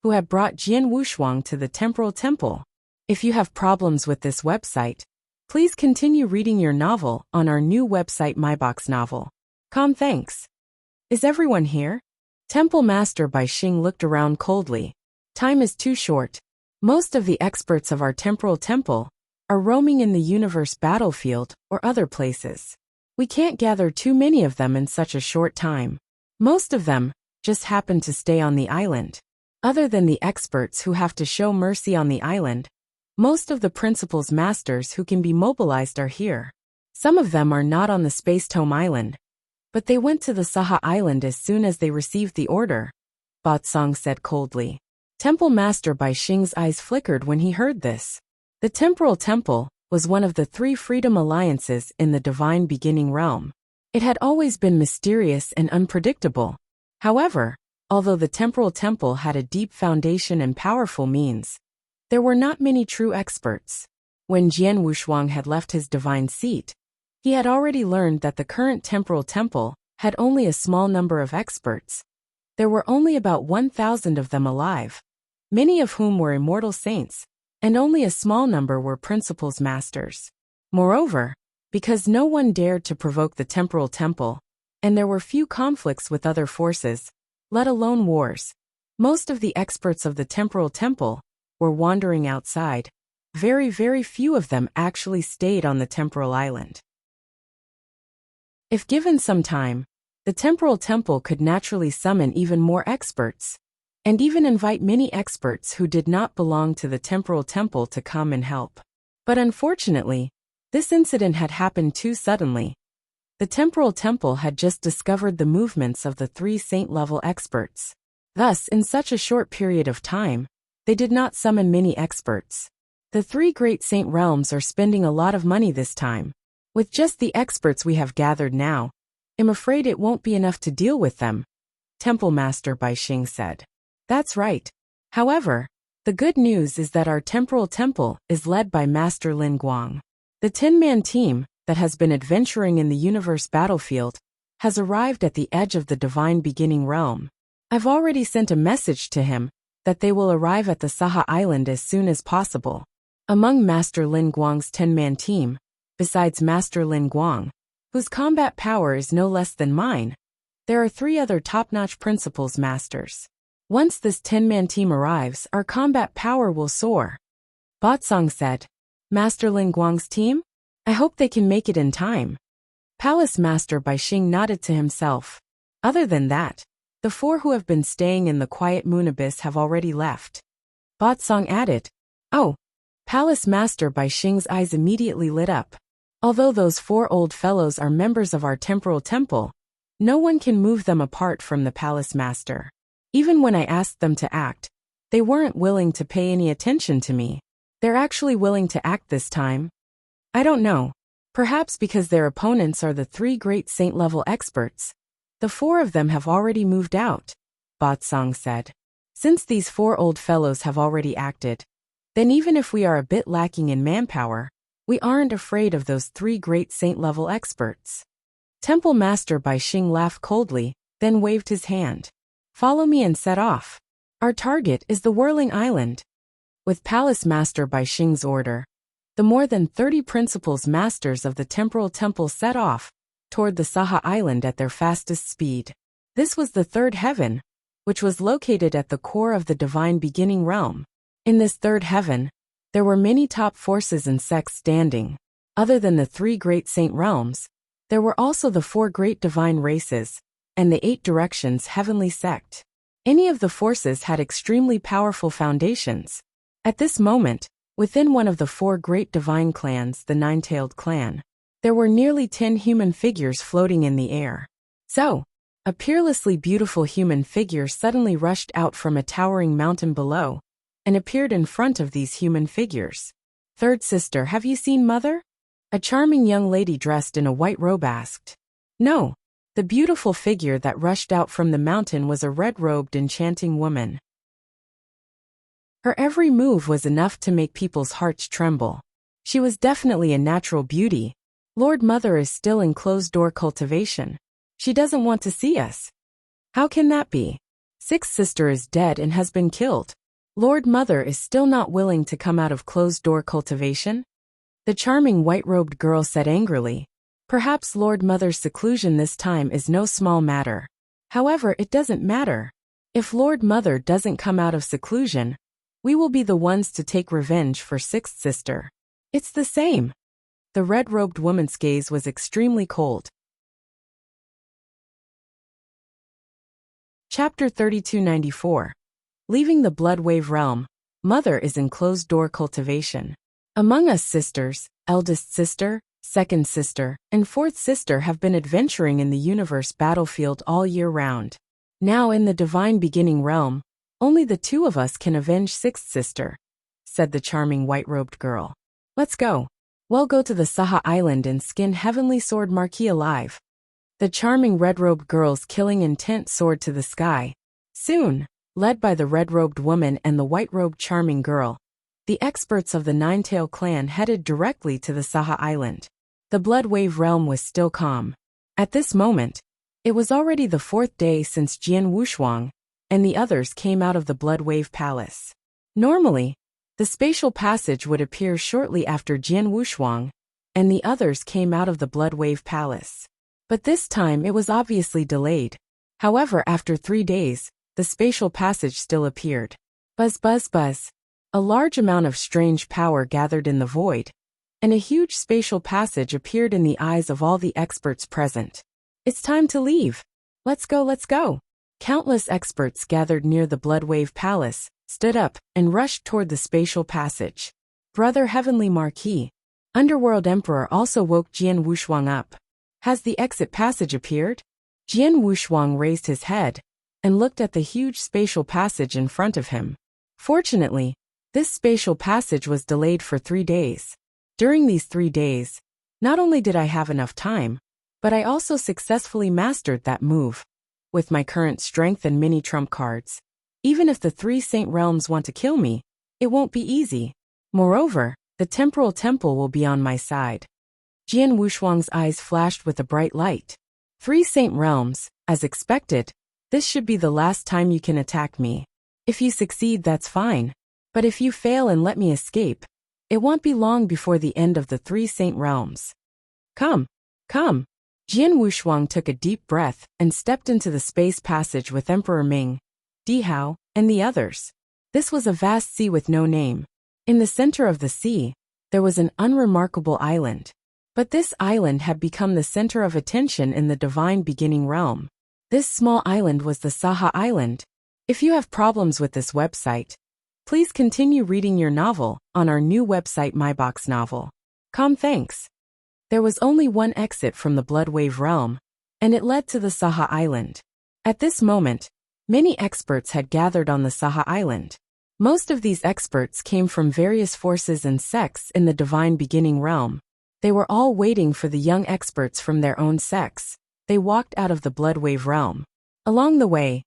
who had brought Jian Wushuang to the Temporal Temple. If you have problems with this website, please continue reading your novel on our new website myboxnovel.com. Thanks. Is everyone here? Temple Master Bai Xing looked around coldly. Time is too short. Most of the experts of our temporal temple are roaming in the universe battlefield or other places. We can't gather too many of them in such a short time. Most of them just happen to stay on the island. Other than the experts who have to show mercy on the island, most of the principles masters who can be mobilized are here. Some of them are not on the Space Tome Island, but they went to the Saha Island as soon as they received the order, Ba Cong said coldly. Temple Master Bai Xing's eyes flickered when he heard this. The Temporal Temple was one of the 3 freedom alliances in the Divine Beginning realm. It had always been mysterious and unpredictable. However, although the Temporal Temple had a deep foundation and powerful means, there were not many true experts. When Jian Wushuang had left his divine seat, he had already learned that the current Temporal Temple had only a small number of experts. There were only about 1,000 of them alive, many of whom were immortal saints, and only a small number were principles masters. Moreover, because no one dared to provoke the Temporal Temple, and there were few conflicts with other forces, let alone wars, most of the experts of the Temporal Temple were wandering outside. Very, very few of them actually stayed on the Temporal Island. If given some time, the Temporal Temple could naturally summon even more experts, and even invite many experts who did not belong to the Temporal Temple to come and help. But unfortunately, this incident had happened too suddenly. The Temporal Temple had just discovered the movements of the 3 saint-level experts. Thus, in such a short period of time, they did not summon many experts. The 3 great saint realms are spending a lot of money this time. With just the experts we have gathered now, I'm afraid it won't be enough to deal with them, Temple Master Bai Xing said. That's right. However, the good news is that our Temporal Temple is led by Master Lin Guang. The 10-man team that has been adventuring in the universe battlefield has arrived at the edge of the Divine Beginning realm. I've already sent a message to him that they will arrive at the Saha Island as soon as possible. Among Master Lin Guang's 10-man team, besides Master Lin Guang, whose combat power is no less than mine, there are 3 other top-notch principles masters. Once this 10-man team arrives, our combat power will soar. Ba Cong said. Master Lin Guang's team? I hope they can make it in time. Palace Master Bai Xing nodded to himself. Other than that, the 4 who have been staying in the quiet moon abyss have already left. Ba Cong added. Oh. Palace Master Bai Xing's eyes immediately lit up. Although those 4 old fellows are members of our Temporal Temple, no one can move them apart from the Palace Master. Even when I asked them to act, they weren't willing to pay any attention to me. They're actually willing to act this time. I don't know. Perhaps because their opponents are the 3 great saint-level experts. The 4 of them have already moved out, Ba Cong said. Since these 4 old fellows have already acted, then even if we are a bit lacking in manpower, we aren't afraid of those 3 great saint-level experts. Temple Master Bai Xing laughed coldly, then waved his hand. Follow me and set off. Our target is the Whirling Island. With Palace Master Bai Xing's order, the more than 30 principles masters of the Temporal Temple set off toward the Saha Island at their fastest speed. This was the 3rd heaven, which was located at the core of the Divine Beginning realm. In this 3rd heaven, there were many top forces and sects standing. Other than the 3 great saint realms, There were also the 4 great divine races, and the 8 directions heavenly sect. Any of the forces had extremely powerful foundations. At this moment, within one of the 4 great divine clans, the Nine-Tailed clan, there were nearly 10 human figures floating in the air. So, a peerlessly beautiful human figure suddenly rushed out from a towering mountain below, and appeared in front of these human figures. "Third sister, have you seen Mother?" A charming young lady dressed in a white robe asked. No. The beautiful figure that rushed out from the mountain was a red-robed enchanting woman. Her every move was enough to make people's hearts tremble. She was definitely a natural beauty. Lord Mother is still in closed-door cultivation. She doesn't want to see us. How can that be? Sixth sister is dead and has been killed. Lord Mother is still not willing to come out of closed-door cultivation? The charming white-robed girl said angrily. Perhaps Lord Mother's seclusion this time is no small matter. However, it doesn't matter. If Lord Mother doesn't come out of seclusion, we will be the ones to take revenge for sixth sister. It's the same. The red-robed woman's gaze was extremely cold. Chapter 3294. Leaving the Bloodwave realm, Mother is in closed-door cultivation. Among us sisters, eldest sister, second sister, and fourth sister have been adventuring in the universe battlefield all year round. Now in the divine beginning realm, only the 2 of us can avenge sixth sister, said the charming white-robed girl. Let's go. We'll go to the Saha Island and skin Heavenly Sword Marquis alive. The charming red-robed girl's killing intent soared to the sky. Soon, led by the red-robed woman and the white-robed charming girl, the experts of the Nine-Tailed clan headed directly to the Saha Island. The Bloodwave realm was still calm. At this moment, it was already the 4th day since Jian Wushuang and the others came out of the Bloodwave Palace. Normally, the spatial passage would appear shortly after Jian Wushuang and the others came out of the Bloodwave Palace. But this time it was obviously delayed. However, after 3 days, the spatial passage still appeared. Buzz buzz buzz. A large amount of strange power gathered in the void, and a huge spatial passage appeared in the eyes of all the experts present. It's time to leave. Let's go, let's go. Countless experts gathered near the Bloodwave Palace, stood up, and rushed toward the spatial passage. Brother Heavenly Marquis, Underworld Emperor also woke Jian Wushuang up. Has the exit passage appeared? Jian Wushuang raised his head and looked at the huge spatial passage in front of him. Fortunately, this spatial passage was delayed for 3 days. During these 3 days, not only did I have enough time, but I also successfully mastered that move. With my current strength and mini trump cards, even if the 3 Saint Realms want to kill me, it won't be easy. Moreover, the temporal temple will be on my side. Jian Wushuang's eyes flashed with a bright light. 3 Saint Realms, as expected, this should be the last time you can attack me. If you succeed, that's fine. But if you fail and let me escape, it won't be long before the end of the 3 Saint Realms. Come, come. Jian Wushuang took a deep breath and stepped into the space passage with Emperor Ming, Dihao, and the others. This was a vast sea with no name. In the center of the sea, there was an unremarkable island. But this island had become the center of attention in the divine beginning realm. This small island was the Saha Island. If you have problems with this website, please continue reading your novel on our new website MyBox Novel. Thanks. There was only one exit from the Bloodwave realm, and it led to the Saha Island. At this moment, many experts had gathered on the Saha Island. Most of these experts came from various forces and sects in the divine beginning realm. They were all waiting for the young experts from their own sects. They walked out of the Bloodwave realm. Along the way,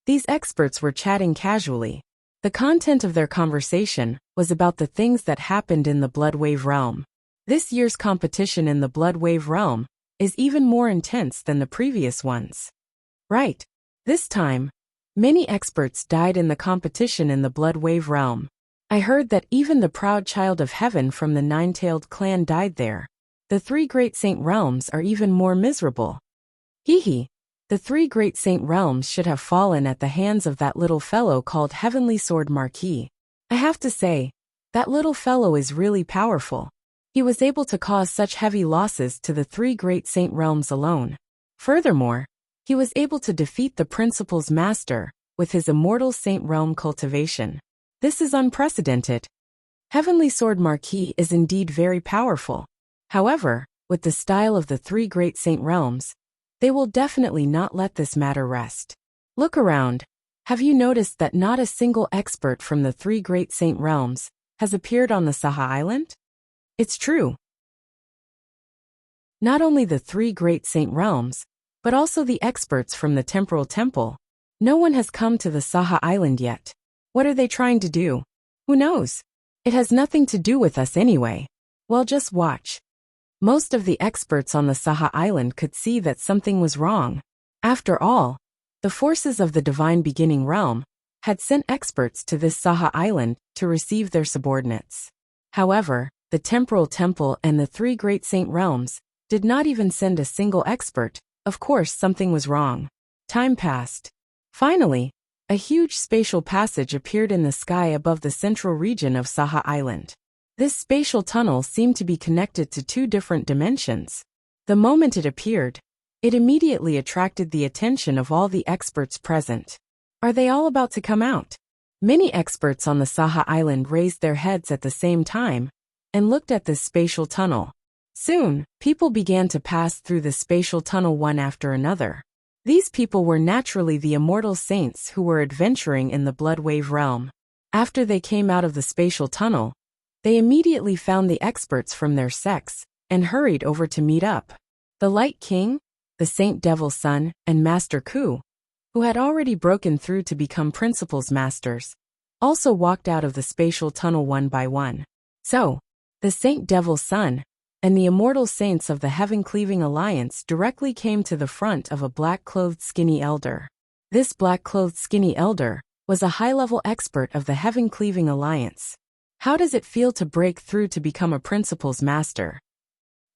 these experts were chatting casually. The content of their conversation was about the things that happened in the Bloodwave realm. This year's competition in the Bloodwave realm is even more intense than the previous ones. Right. This time, many experts died in the competition in the Bloodwave realm. I heard that even the proud child of heaven from the Nine-Tailed clan died there. The 3 great saint realms are even more miserable. Hee. The 3 great saint realms should have fallen at the hands of that little fellow called Heavenly Sword Marquis. I have to say, that little fellow is really powerful. He was able to cause such heavy losses to the three great saint realms alone. Furthermore, he was able to defeat the principal's master with his immortal saint realm cultivation. This is unprecedented. Heavenly Sword Marquis is indeed very powerful. However, with the style of the three great saint realms, they will definitely not let this matter rest. Look around. Have you noticed that not a single expert from the three great saint realms has appeared on the Saha Island? It's true. Not only the three great saint realms, but also the experts from the temporal temple. No one has come to the Saha Island yet. What are they trying to do? Who knows? It has nothing to do with us anyway. Well, just watch. Most of the experts on the Saha Island could see that something was wrong. After all, the forces of the divine beginning realm had sent experts to this Saha Island to receive their subordinates. However, the temporal temple and the three great saint realms did not even send a single expert. Of course, something was wrong. Time passed. Finally, a huge spatial passage appeared in the sky above the central region of Saha Island. This spatial tunnel seemed to be connected to two different dimensions. The moment it appeared, it immediately attracted the attention of all the experts present. Are they all about to come out? Many experts on the Saha Island raised their heads at the same time and looked at this spatial tunnel. Soon, people began to pass through the spatial tunnel one after another. These people were naturally the immortal saints who were adventuring in the Blood Wave realm. After they came out of the spatial tunnel, they immediately found the experts from their sects and hurried over to meet up. The Light King, the Saint Devil's Son, and Master Ku, who had already broken through to become Principal's Masters, also walked out of the spatial tunnel one by one. So, the Saint Devil's Son and the immortal saints of the Heaven-Cleaving Alliance directly came to the front of a black-clothed skinny elder. This black-clothed skinny elder was a high-level expert of the Heaven-Cleaving Alliance. How does it feel to break through to become a Principal's Master?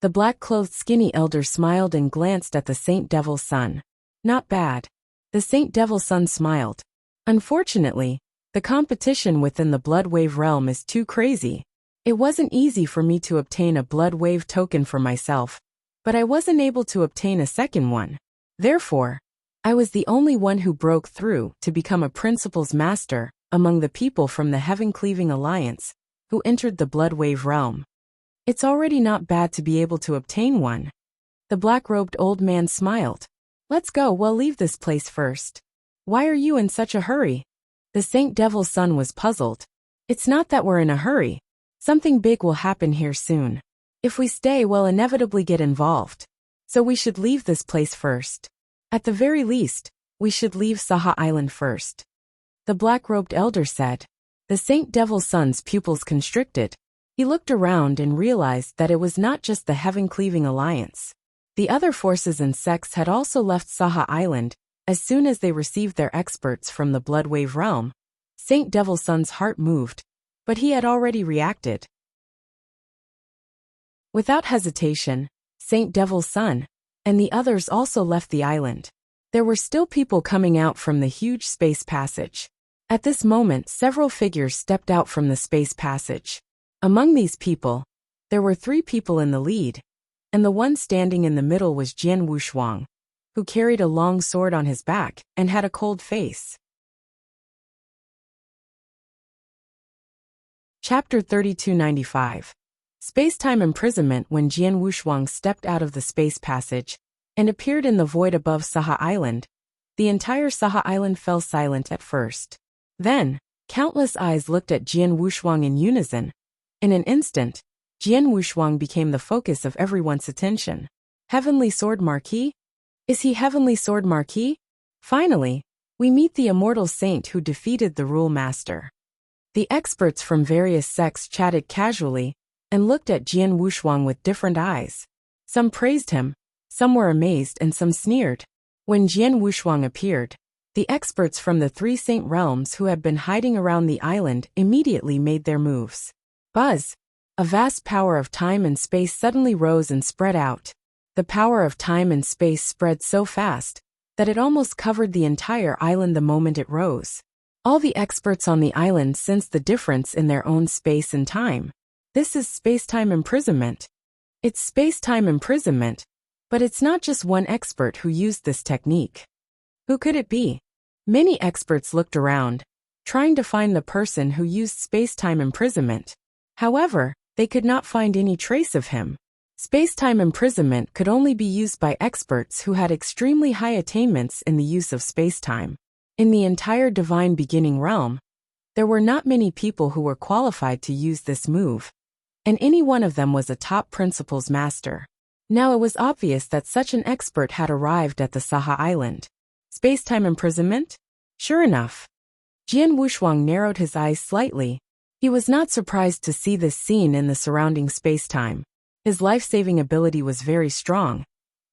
The black-clothed skinny elder smiled and glanced at the Saint Devil's Son. Not bad. The Saint Devil's Son smiled. Unfortunately, the competition within the Blood Wave realm is too crazy. It wasn't easy for me to obtain a Blood Wave token for myself, but I wasn't able to obtain a second one. Therefore, I was the only one who broke through to become a Principal's Master among the people from the Heaven-Cleaving Alliance who entered the Blood Wave realm. It's already not bad to be able to obtain one. The black-robed old man smiled. Let's go, we'll leave this place first. Why are you in such a hurry? The Saint Devil's Son was puzzled. It's not that we're in a hurry. Something big will happen here soon. If we stay, we'll inevitably get involved. So we should leave this place first. At the very least, we should leave Saha Island first. The black-robed elder said. The Saint Devil's Son's pupils constricted. He looked around and realized that it was not just the Heaven-Cleaving Alliance. The other forces and sects had also left Saha Island as soon as they received their experts from the Blood Wave realm. Saint Devil's Son's heart moved, but he had already reacted. Without hesitation, Saint Devil's Son and the others also left the island. There were still people coming out from the huge space passage. At this moment, several figures stepped out from the space passage. Among these people, there were 3 people in the lead, and the one standing in the middle was Jian Wuxia, who carried a long sword on his back and had a cold face. Chapter 3295. Space-time imprisonment. When Jian Wuxia stepped out of the space passage and appeared in the void above Saha Island, the entire Saha Island fell silent at first. Then, countless eyes looked at Jian Wuxia in unison. In an instant, Jian Wuxia became the focus of everyone's attention. Heavenly Sword Marquis? Is he Heavenly Sword Marquis? Finally, we meet the immortal saint who defeated the Rule Master. The experts from various sects chatted casually and looked at Jian Wuxia with different eyes. Some praised him, some were amazed, and some sneered. When Jian Wuxia appeared, the experts from the 3 saint realms who had been hiding around the island immediately made their moves. Buzz! A vast power of time and space suddenly rose and spread out. The power of time and space spread so fast that it almost covered the entire island the moment it rose. All the experts on the island sensed the difference in their own space and time. This is space-time imprisonment. It's space-time imprisonment, but it's not just one expert who used this technique. Who could it be? Many experts looked around, trying to find the person who used space-time imprisonment. However, they could not find any trace of him. Space-time imprisonment could only be used by experts who had extremely high attainments in the use of space-time. In the entire divine beginning realm, there were not many people who were qualified to use this move, and any one of them was a top principles master. Now it was obvious that such an expert had arrived at the Saha Island. Space-time imprisonment? Sure enough. Jian Wushuang narrowed his eyes slightly. He was not surprised to see this scene in the surrounding space-time. His life-saving ability was very strong,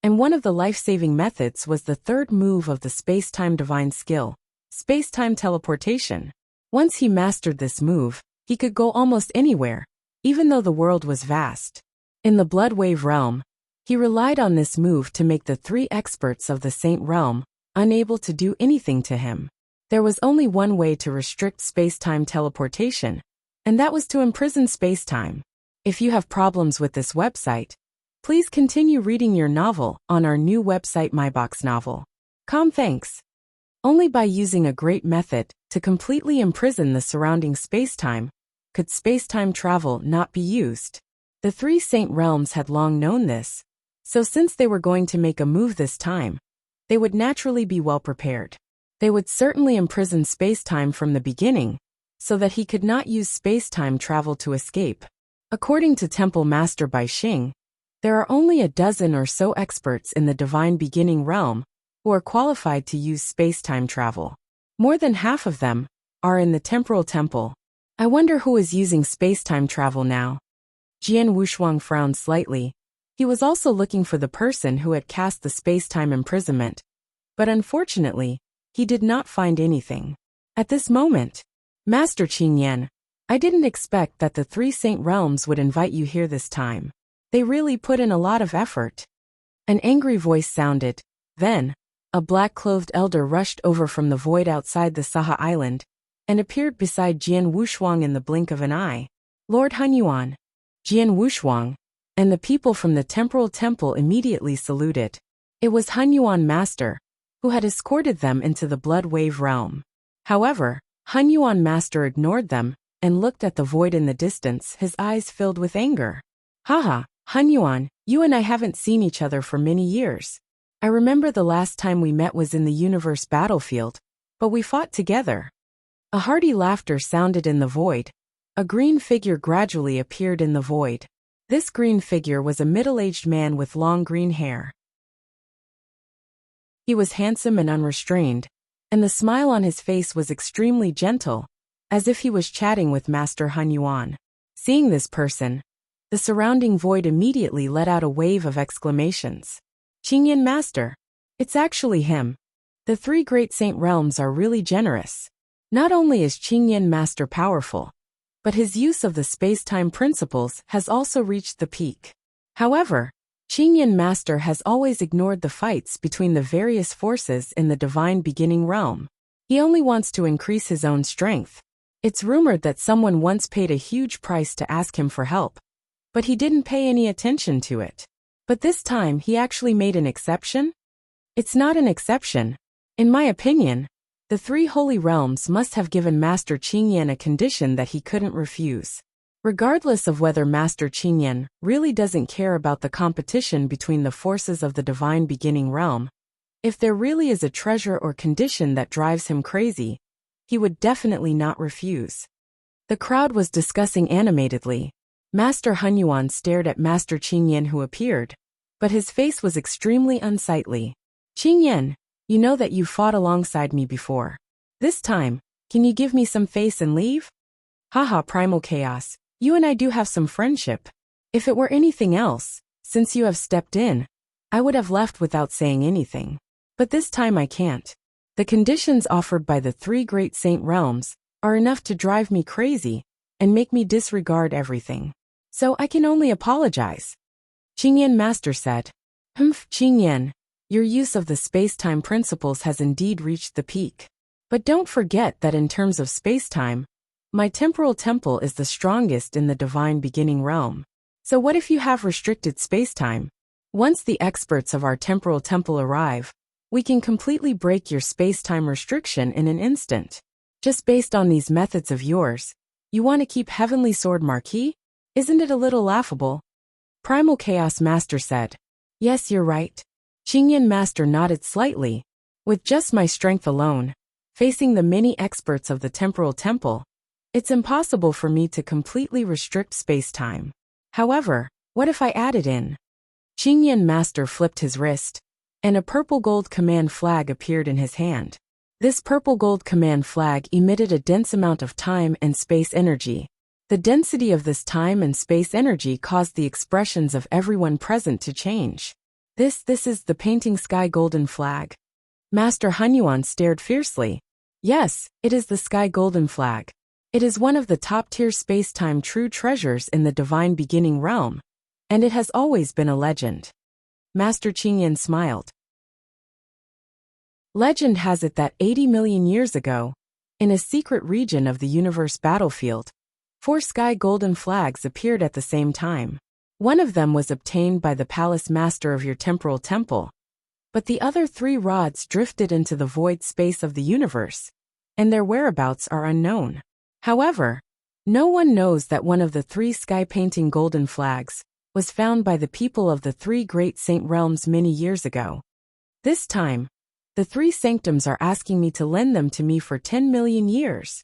and one of the life-saving methods was the third move of the space-time divine skill, space-time teleportation. Once he mastered this move, he could go almost anywhere, even though the world was vast. In the Blood Wave realm, he relied on this move to make the three experts of the Saint realm unable to do anything to him. There was only one way to restrict space-time teleportation, and that was to imprison space-time. If you have problems with this website, please continue reading your novel on our new website myboxnovel.com. Thanks. Only by using a great method to completely imprison the surrounding space-time could space-time travel not be used. The three Saint realms had long known this, so since they were going to make a move this time, they would naturally be well prepared. They would certainly imprison space-time from the beginning, so that he could not use space-time travel to escape. According to Temple Master Bai Xing, there are only a dozen or so experts in the divine beginning realm who are qualified to use space-time travel. More than half of them are in the temporal temple. I wonder who is using space-time travel now. Jian Wushuang frowned slightly. He was also looking for the person who had cast the space-time imprisonment, but unfortunately, he did not find anything. At this moment, Master Qingyan, I didn't expect that the three Saint realms would invite you here this time. They really put in a lot of effort. An angry voice sounded. Then, a black-clothed elder rushed over from the void outside the Saha Island and appeared beside Jian Wushuang in the blink of an eye. Lord Hunyuan, Jian Wushuang, and the people from the temporal temple immediately saluted. It was Hunyuan Master, who had escorted them into the Blood Wave realm. However, Hunyuan Master ignored them and looked at the void in the distance, his eyes filled with anger. Haha, Hunyuan, you and I haven't seen each other for many years. I remember the last time we met was in the universe battlefield, but we fought together. A hearty laughter sounded in the void. A green figure gradually appeared in the void. This green figure was a middle-aged man with long green hair. He was handsome and unrestrained, and the smile on his face was extremely gentle, as if he was chatting with Master Hunyuan. Seeing this person, the surrounding void immediately let out a wave of exclamations. Qingyan Master. It's actually him. The three great Saint realms are really generous. Not only is Qingyan Master powerful, but his use of the space-time principles has also reached the peak. However, Qingyan Master has always ignored the fights between the various forces in the divine beginning realm. He only wants to increase his own strength. It's rumored that someone once paid a huge price to ask him for help, but he didn't pay any attention to it. But this time he actually made an exception? It's not an exception. In my opinion, the three holy realms must have given Master Qingyan a condition that he couldn't refuse. Regardless of whether Master Qingyan really doesn't care about the competition between the forces of the divine beginning realm, if there really is a treasure or condition that drives him crazy, he would definitely not refuse. The crowd was discussing animatedly. Master Hunyuan stared at Master Qingyan who appeared, but his face was extremely unsightly. Qingyan, you know that you fought alongside me before. This time, can you give me some face and leave? Haha, Primal Chaos, you and I do have some friendship. If it were anything else, since you have stepped in, I would have left without saying anything. But this time I can't. The conditions offered by the three great Saint realms are enough to drive me crazy and make me disregard everything. So I can only apologize. Qingyan Master said. Qingyan, your use of the space-time principles has indeed reached the peak. But don't forget that in terms of space-time, My temporal temple is the strongest in the divine beginning realm. So what if you have restricted spacetime? Once the experts of our temporal temple arrive, we can completely break your spacetime restriction in an instant. Just based on these methods of yours, you want to keep Heavenly Sword Marquis? Isn't it a little laughable? Primal Chaos Master said. Yes, you're right. Qingyan Master nodded slightly. With just my strength alone, facing the many experts of the temporal temple, it's impossible for me to completely restrict space-time. However, what if I added in? Qingyan Master flipped his wrist, and a purple gold command flag appeared in his hand. This purple gold command flag emitted a dense amount of time and space energy. The density of this time and space energy caused the expressions of everyone present to change. This is the painting sky golden flag. Master Hunyuan stared fiercely. Yes, it is the sky golden flag. It is one of the top-tier space-time true treasures in the divine beginning realm, and it has always been a legend. Master Qingyan smiled. Legend has it that 80 million years ago, in a secret region of the universe battlefield, 4 sky golden flags appeared at the same time. One of them was obtained by the palace master of your temporal temple, but the other 3 rods drifted into the void space of the universe, and their whereabouts are unknown. However, no one knows that one of the 3 sky-painting golden flags was found by the people of the 3 great saint realms many years ago. This time, the 3 sanctums are asking me to lend them to me for 10 million years.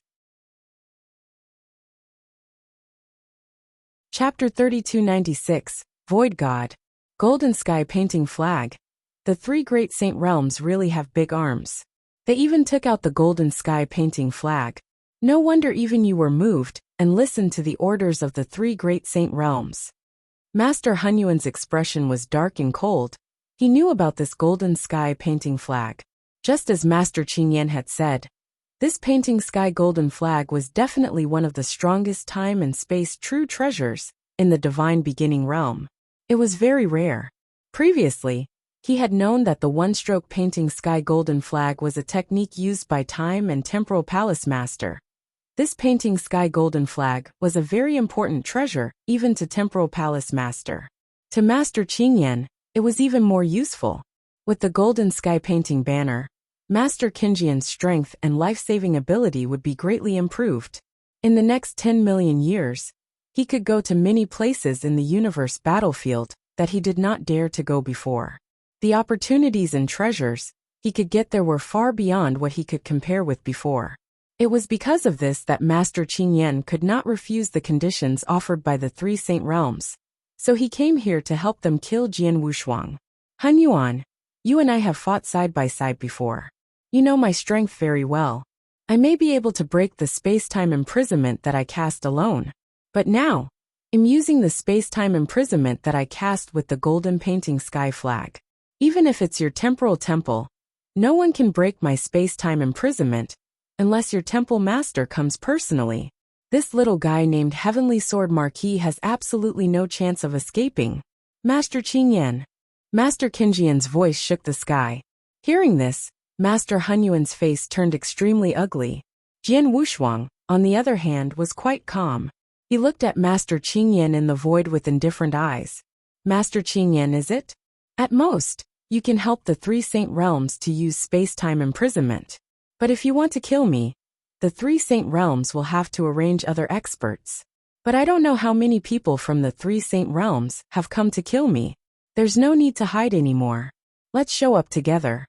Chapter 3296, Void God. Golden Sky Painting Flag. The 3 great saint realms really have big arms. They even took out the golden sky painting flag. No wonder even you were moved and listened to the orders of the 3 great saint realms. Master Hunyuan's expression was dark and cold. He knew about this golden sky painting flag. Just as Master Qingyan had said, this painting sky golden flag was definitely one of the strongest time and space true treasures in the divine beginning realm. It was very rare. Previously, he had known that the one-stroke painting sky golden flag was a technique used by Time and Temporal Palace Master. This painting sky golden flag was a very important treasure even to Temporal Palace Master. To Master Qingyan, it was even more useful. With the golden sky painting banner, Master Qingyan's strength and life-saving ability would be greatly improved. In the next 10 million years, he could go to many places in the universe battlefield that he did not dare to go before. The opportunities and treasures he could get there were far beyond what he could compare with before. It was because of this that Master Qingyan could not refuse the conditions offered by the 3 saint realms, so he came here to help them kill Jian Wushuang. Hunyuan, you and I have fought side by side before. You know my strength very well. I may be able to break the space-time imprisonment that I cast alone, but now, I'm using the space-time imprisonment that I cast with the golden painting sky flag. Even if it's your temporal temple, no one can break my space-time imprisonment unless your temple master comes personally. This little guy named Heavenly Sword Marquis has absolutely no chance of escaping. Master Qingyan. Master Qingyan's voice shook the sky. Hearing this, Master Hunyuan's face turned extremely ugly. Jian Wushuang, on the other hand, was quite calm. He looked at Master Qingyan in the void with indifferent eyes. Master Qingyan, is it? At most, you can help the 3 saint realms to use space-time imprisonment. But if you want to kill me, the 3 saint realms will have to arrange other experts. But I don't know how many people from the 3 saint realms have come to kill me. There's no need to hide anymore. Let's show up together.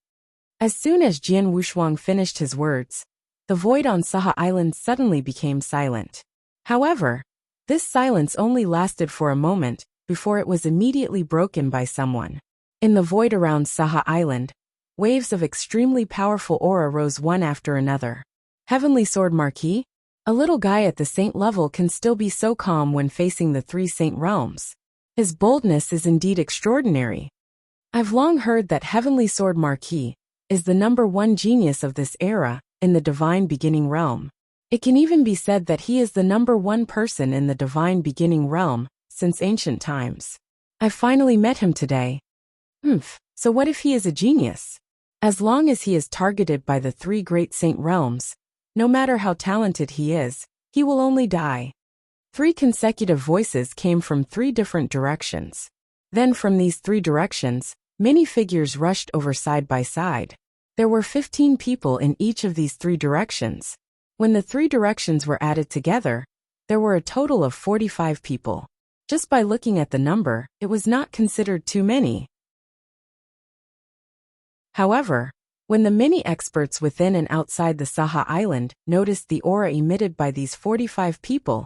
As soon as Jian Wushuang finished his words, the void on Saha Island suddenly became silent. However, this silence only lasted for a moment before it was immediately broken by someone. In the void around Saha Island, waves of extremely powerful aura rose one after another. Heavenly Sword Marquis? A little guy at the saint level can still be so calm when facing the 3 saint realms. His boldness is indeed extraordinary. I've long heard that Heavenly Sword Marquis is the #1 genius of this era in the divine beginning realm. It can even be said that he is the #1 person in the divine beginning realm since ancient times. I finally met him today. So what if he is a genius? As long as he is targeted by the 3 great saint realms, no matter how talented he is, He will only die. 3 consecutive voices came from 3 different directions. Then from these 3 directions, many figures rushed over side by side. There were 15 people in each of these 3 directions. When the 3 directions were added together, there were a total of 45 people. Just by looking at the number, it was not considered too many. However, when the many experts within and outside the Saha Island noticed the aura emitted by these 45 people,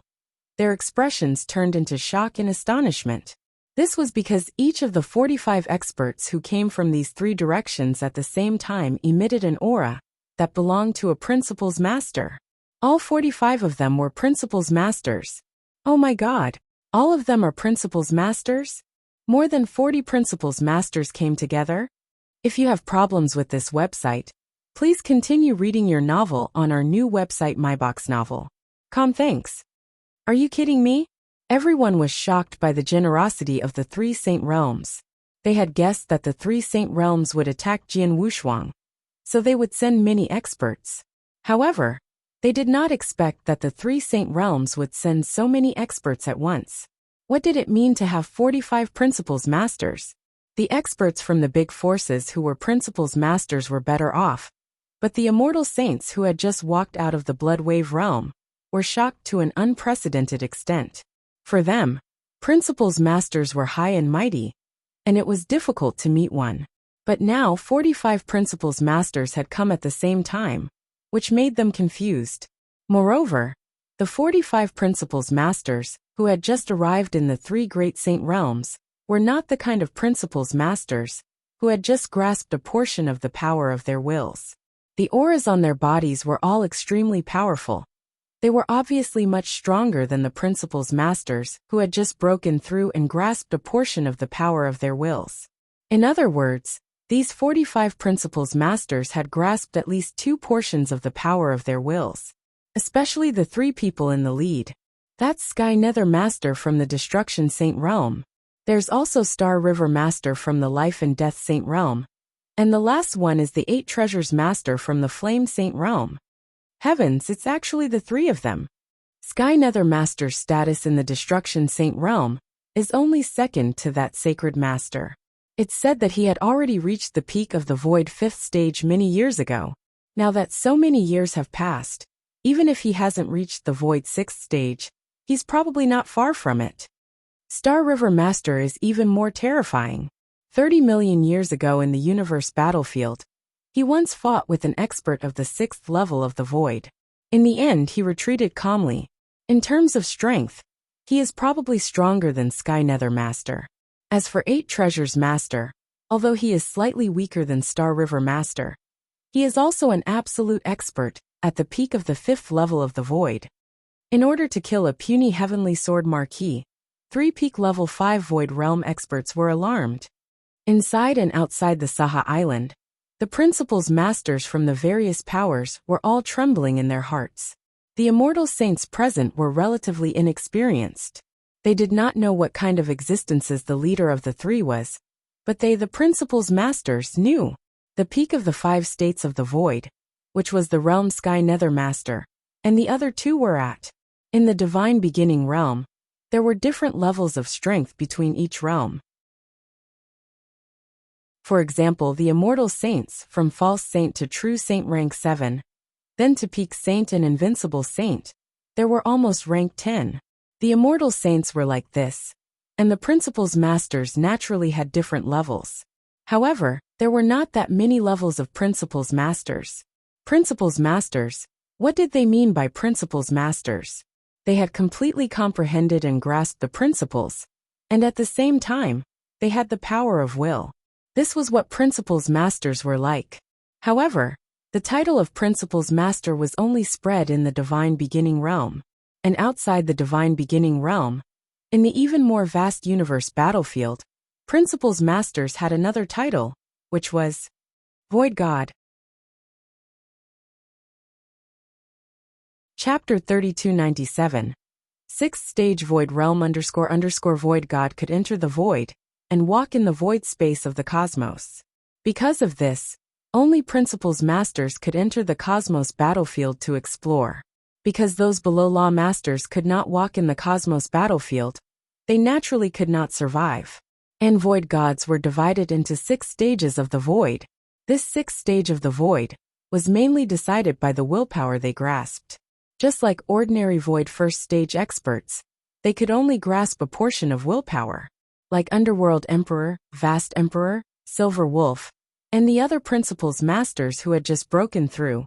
their expressions turned into shock and astonishment. This was because each of the 45 experts who came from these 3 directions at the same time emitted an aura that belonged to a principal's master. All 45 of them were principal's masters. Oh my God! All of them are principal's masters? More than 40 principal's masters came together? If you have problems with this website, please continue reading your novel on our new website MyBox Novel. Thanks. Are you kidding me? Everyone was shocked by the generosity of the 3 Saint Realms. They had guessed that the 3 Saint Realms would attack Jian Wushuang, so they would send many experts. However, they did not expect that the 3 Saint Realms would send so many experts at once. What did it mean to have 45 principal's masters? The experts from the big forces who were principal's masters were better off, but the immortal saints who had just walked out of the Blood Wave realm were shocked to an unprecedented extent. For them, principal's masters were high and mighty, and it was difficult to meet one. But now 45 principal's masters had come at the same time, which made them confused. Moreover, the 45 principal's masters, who had just arrived in the 3 great saint realms, were not the kind of principal's masters who had just grasped a portion of the power of their wills. The auras on their bodies were all extremely powerful. They were obviously much stronger than the principal's masters who had just broken through and grasped a portion of the power of their wills. In other words, these 45 principal's masters had grasped at least 2 portions of the power of their wills. Especially the 3 people in the lead. That's Sky Nether Master from the Destruction Saint Realm. There's also Star River Master from the Life and Death Saint Realm. And the last one is the 8 Treasures Master from the Flame Saint Realm. Heavens, it's actually the 3 of them. Sky Nether Master's status in the Destruction Saint Realm is only second to that Sacred Master. It's said that he had already reached the peak of the Void 5th stage many years ago. Now that so many years have passed, even if he hasn't reached the Void 6th stage, he's probably not far from it. Star River Master is even more terrifying. 30 million years ago in the universe battlefield, he once fought with an expert of the 6th level of the Void. In the end, he retreated calmly. In terms of strength, he is probably stronger than Sky Nether Master. As for 8 Treasures Master, although he is slightly weaker than Star River Master, he is also an absolute expert at the peak of the 5th level of the Void. In order to kill a puny Heavenly Sword Marquis, 3 peak level 5 Void Realm experts were alarmed. Inside and outside the Saha Island, the principal's masters from the various powers were all trembling in their hearts. The immortal saints present were relatively inexperienced. They did not know what kind of existences the leader of the 3 was, but they, the principal's masters, knew. The peak of the 5 states of the Void, which was the realm Sky Nether Master, and the other 2 were at. In the Divine Beginning realm, there were different levels of strength between each realm. For example, the immortal saints, from false saint to true saint rank 7, then to peak saint and invincible saint, there were almost rank 10. The immortal saints were like this, and the principal's masters naturally had different levels. However, there were not that many levels of principal's masters. Principal's masters, what did they mean by principal's masters? They had completely comprehended and grasped the principles, and at the same time, they had the power of will. This was what principal's masters were like. However, the title of principal's master was only spread in the Divine Beginning realm, and outside the Divine Beginning realm, in the even more vast universe battlefield, principal's masters had another title, which was Void God. Chapter 3297. 6th stage Void Realm __ Void God could enter the Void and walk in the void space of the cosmos. Because of this, only principal's masters could enter the cosmos battlefield to explore. Because those below-law masters could not walk in the cosmos battlefield, they naturally could not survive. And void gods were divided into 6 stages of the void. This 6th stage of the void was mainly decided by the willpower they grasped. Just like ordinary void first stage experts, they could only grasp a portion of willpower. Like Underworld Emperor, Vast Emperor, Silver Wolf, and the other principles masters who had just broken through,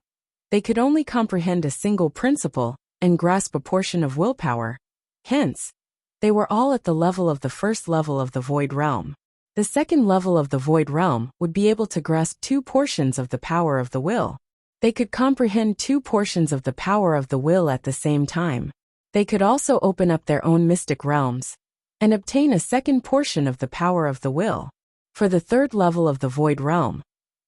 they could only comprehend a single principle and grasp a portion of willpower. Hence, they were all at the level of the first level of the void realm. The second level of the void realm would be able to grasp 2 portions of the power of the will. They could comprehend 2 portions of the power of the will at the same time. They could also open up their own mystic realms and obtain a second portion of the power of the will. For the third level of the void realm,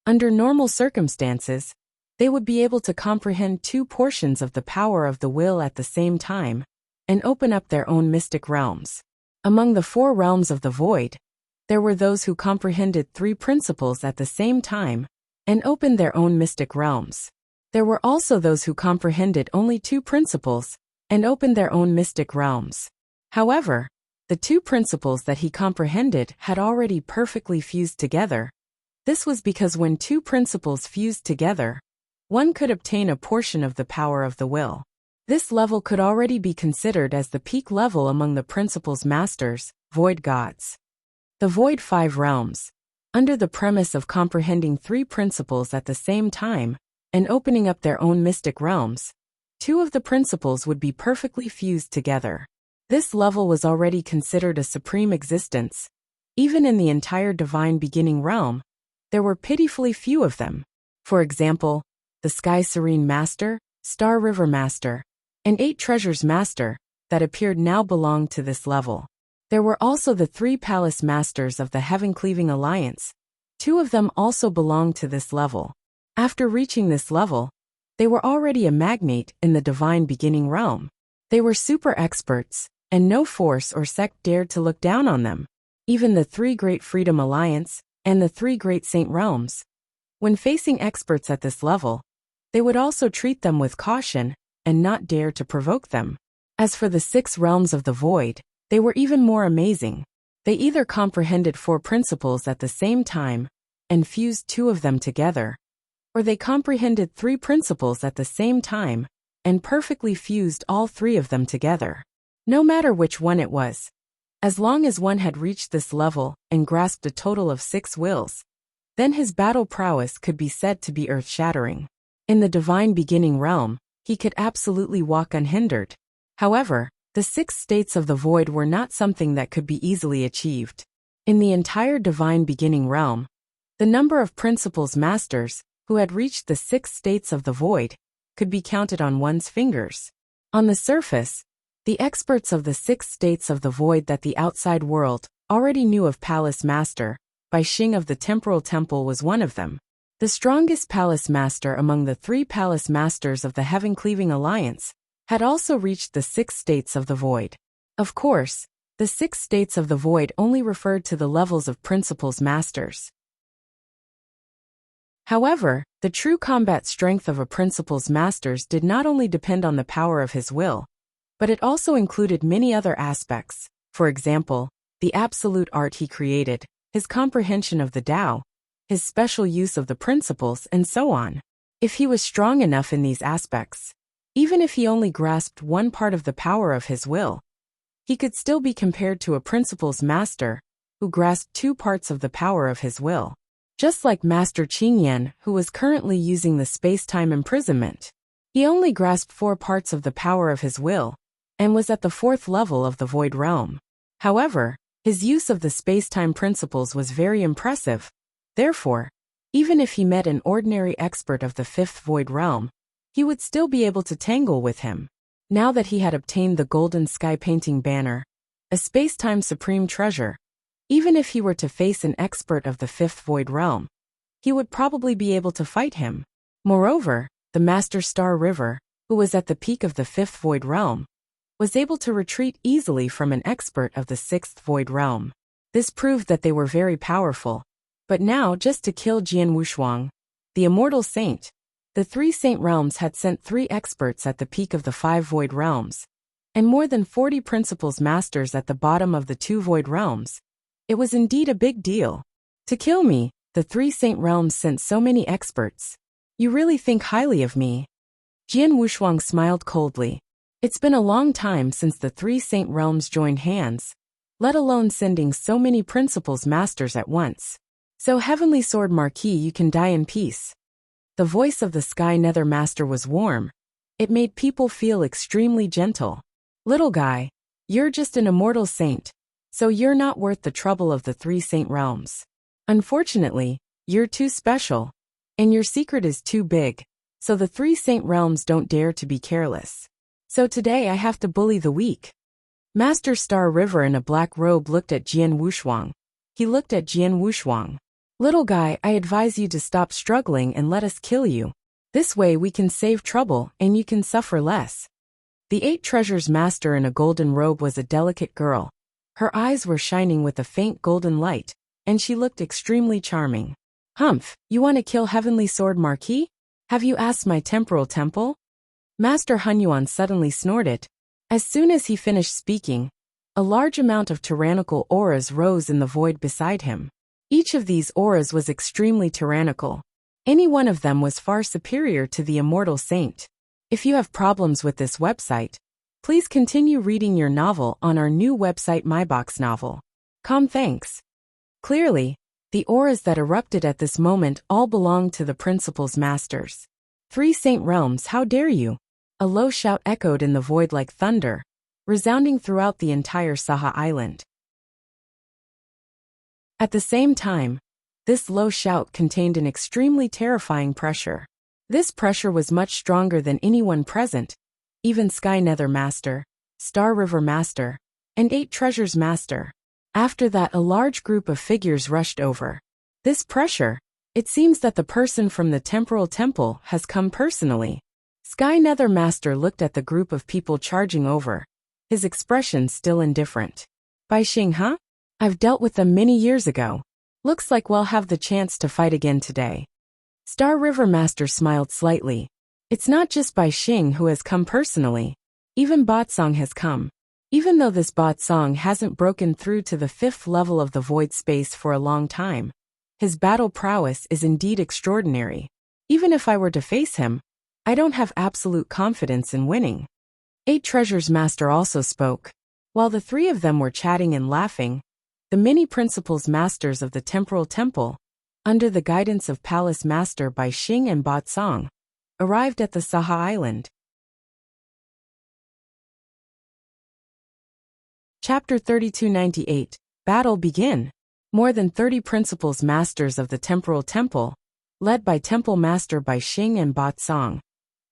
under normal circumstances, they would be able to comprehend 2 portions of the power of the will at the same time and open up their own mystic realms. Among the 4 realms of the void, there were those who comprehended 3 principles at the same time and opened their own mystic realms. There were also those who comprehended only 2 principles and opened their own mystic realms. However, the 2 principles that he comprehended had already perfectly fused together. This was because when 2 principles fused together, one could obtain a portion of the power of the will. This level could already be considered as the peak level among the principles masters, void gods. The void 5 realms, under the premise of comprehending 3 principles at the same time and opening up their own mystic realms, 2 of the principles would be perfectly fused together. This level was already considered a supreme existence. Even in the entire divine beginning realm, there were pitifully few of them. For example, the Sky Serene Master, Star River Master, and 8 Treasures Master that appeared now belonged to this level. There were also the 3 Palace Masters of the Heaven-Cleaving Alliance. 2 of them also belonged to this level. After reaching this level, they were already a magnate in the divine beginning realm. They were super experts, and no force or sect dared to look down on them. Even the 3 Great Freedom Alliance and the 3 Great Saint Realms. When facing experts at this level, they would also treat them with caution and not dare to provoke them. As for the 6 realms of the void, they were even more amazing. They either comprehended 4 principles at the same time and fused 2 of them together, or they comprehended 3 principles at the same time and perfectly fused all 3 of them together. No matter which one it was, as long as one had reached this level and grasped a total of 6 wills, then his battle prowess could be said to be earth-shattering. In the divine beginning realm, he could absolutely walk unhindered. However, the 6 states of the void were not something that could be easily achieved. In the entire divine beginning realm, the number of principles masters who had reached the 6 states of the void could be counted on one's fingers. On the surface, the experts of the 6 states of the void that the outside world already knew of Palace Master, Bai Xing of the Temporal Temple was one of them. The strongest Palace Master among the 3 Palace Masters of the Heaven-Cleaving Alliance had also reached the 6 states of the void. Of course, the 6 states of the void only referred to the levels of principles masters. However, the true combat strength of a principles masters did not only depend on the power of his will, but it also included many other aspects. For example, the absolute art he created, his comprehension of the Tao, his special use of the principles, and so on. If he was strong enough in these aspects, even if he only grasped one part of the power of his will, he could still be compared to a principles master who grasped 2 parts of the power of his will. Just like Master Qingyan, who was currently using the space-time imprisonment. He only grasped 4 parts of the power of his will and was at the 4th level of the void realm. However, his use of the space-time principles was very impressive. Therefore, even if he met an ordinary expert of the 5th void realm, he would still be able to tangle with him. Now that he had obtained the golden sky painting banner, a space-time supreme treasure, even if he were to face an expert of the 5th void realm, he would probably be able to fight him. Moreover, the Master Star River, who was at the peak of the 5th void realm, was able to retreat easily from an expert of the 6th void realm. This proved that they were very powerful. But now, just to kill Jian Wuxuang, the immortal saint, The three Saint Realms had sent 3 experts at the peak of the 5 Void Realms, and more than 40 Principles Masters at the bottom of the 2 Void Realms. It was indeed a big deal. To kill me, the 3 Saint Realms sent so many experts. You really think highly of me. Jian Wushuang smiled coldly. It's been a long time since the 3 Saint Realms joined hands, let alone sending so many Principles Masters at once. So Heavenly Sword Marquis, you can die in peace. The voice of the Sky Nether Master was warm. It made people feel extremely gentle. Little guy, you're just an immortal saint, so you're not worth the trouble of the 3 Saint Realms. Unfortunately, you're too special, and your secret is too big, so the 3 Saint Realms don't dare to be careless. So today I have to bully the weak. Master Star River in a black robe looked at Jian Wushuang. He looked at Jian Wushuang. Little guy, I advise you to stop struggling and let us kill you. This way we can save trouble and you can suffer less. The 8 Treasures Master in a golden robe was a delicate girl. Her eyes were shining with a faint golden light, and she looked extremely charming. Humph, you want to kill Heavenly Sword Marquis? Have you asked my temporal temple? Master Hunyuan suddenly snorted. As soon as he finished speaking, a large amount of tyrannical auras rose in the void beside him. Each of these auras was extremely tyrannical. Any one of them was far superior to the immortal saint. If you have problems with this website, please continue reading your novel on our new website MyBox Novel. Thanks. Clearly, the auras that erupted at this moment all belonged to the Principles Masters. 3 Saint Realms, how dare you? A low shout echoed in the void like thunder, resounding throughout the entire Saha Island. At the same time, this low shout contained an extremely terrifying pressure. This pressure was much stronger than anyone present, even Sky Nether Master, Star River Master, and 8 Treasures Master. After that, a large group of figures rushed over. This pressure, it seems that the person from the Temporal Temple has come personally. Sky Nether Master looked at the group of people charging over, his expression still indifferent. Bai Xing, huh? I've dealt with them many years ago. Looks like we'll have the chance to fight again today. Star River Master smiled slightly. It's not just Bai Xing who has come personally. Even Botsong has come. Even though this Botsong hasn't broken through to the 5th level of the void space for a long time, his battle prowess is indeed extraordinary. Even if I were to face him, I don't have absolute confidence in winning. 8 Treasures Master also spoke. While the 3 of them were chatting and laughing, the many Principles Masters of the Temporal Temple, under the guidance of Palace Master Bai Xing and Botsong, arrived at the Saha Island. Chapter 3298. Battle begin. More than 30 Principles Masters of the Temporal Temple, led by Temple Master Bai Xing and Botsong,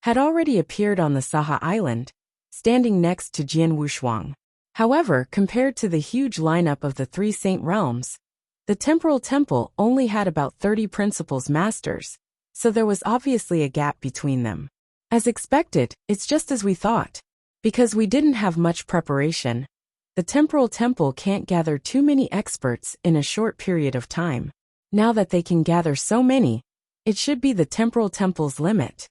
had already appeared on the Saha Island, standing next to Jian Wushuang. However, compared to the huge lineup of the 3 Saint Realms, the Temporal Temple only had about 30 Principles Masters, so there was obviously a gap between them. As expected, it's just as we thought. Because we didn't have much preparation, the Temporal Temple can't gather too many experts in a short period of time. Now that they can gather so many, it should be the Temporal Temple's limit.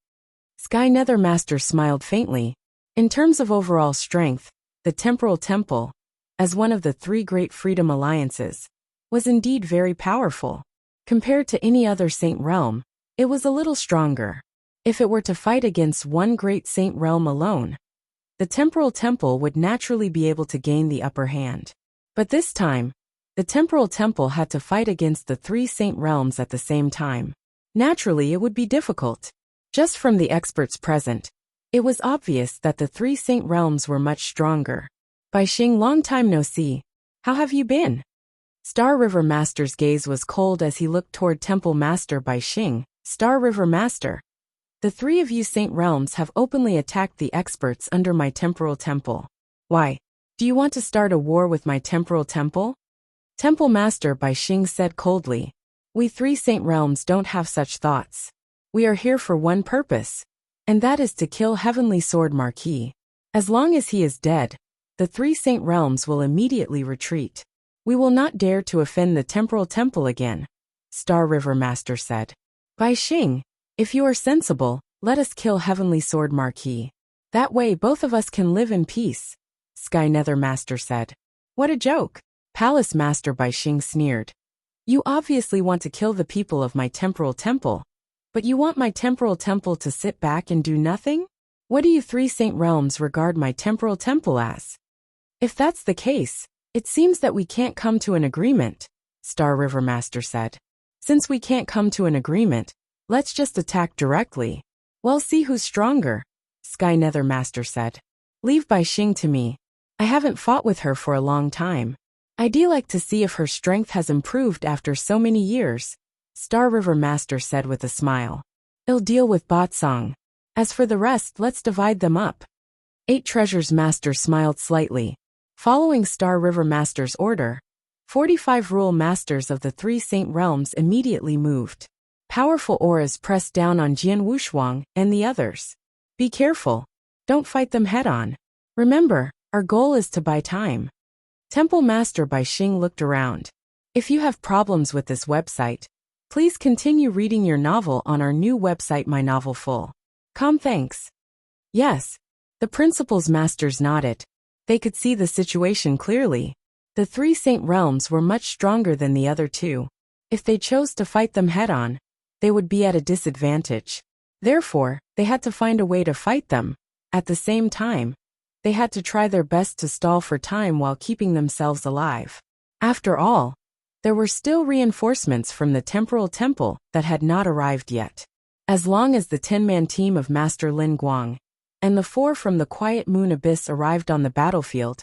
Sky Nether Master smiled faintly. In terms of overall strength, the Temporal Temple, as one of the 3 great freedom alliances, was indeed very powerful. Compared to any other Saint Realm, it was a little stronger. If it were to fight against one great Saint Realm alone, the Temporal Temple would naturally be able to gain the upper hand. But this time, the Temporal Temple had to fight against the 3 Saint Realms at the same time. Naturally, it would be difficult. Just from the experts present, it was obvious that the 3 Saint Realms were much stronger. Bai Xing, long time no see. How have you been? Star River Master's gaze was cold as he looked toward Temple Master Bai Xing. Star River Master, the 3 of you Saint Realms have openly attacked the experts under my Temporal Temple. Why? Do you want to start a war with my Temporal Temple? Temple Master Bai Xing said coldly. We 3 Saint Realms don't have such thoughts. We are here for one purpose, and that is to kill Heavenly Sword Marquis. As long as he is dead, the 3 Saint Realms will immediately retreat. We will not dare to offend the Temporal Temple again, Star River Master said. Bai Xing, If you are sensible, let us kill Heavenly Sword Marquis. That way both of us can live in peace, Sky Nether Master said. What a joke! Palace Master Bai Xing sneered. You obviously want to kill the people of my temporal temple. But you want my temporal temple to sit back and do nothing? What do you three Saint Realms regard my temporal temple as? If that's the case, it seems that we can't come to an agreement, Star River Master said. Since we can't come to an agreement, let's just attack directly. We'll see who's stronger, Sky Nether Master said. Leave Bai Xing to me. I haven't fought with her for a long time. I'd like to see if her strength has improved after so many years, Star River Master said with a smile. I'll deal with Batsong. As for the rest, let's divide them up. 8 Treasures Master smiled slightly. Following Star River Master's order, 45 Rule Masters of the 3 Saint Realms immediately moved. Powerful auras pressed down on Jian Wushuang and the others. Be careful. Don't fight them head-on. Remember, our goal is to buy time. Temple Master Bai Xing looked around. If you have problems with this website, please continue reading your novel on our new website My Novel Full. Thanks. Yes. The Principal's Masters nodded. They could see the situation clearly. The 3 Saint Realms were much stronger than the other 2. If they chose to fight them head-on, they would be at a disadvantage. Therefore, they had to find a way to fight them. At the same time, they had to try their best to stall for time while keeping themselves alive. After all, there were still reinforcements from the Temporal Temple that had not arrived yet. As long as the 10-man team of Master Lin Guang and the 4 from the Quiet Moon Abyss arrived on the battlefield,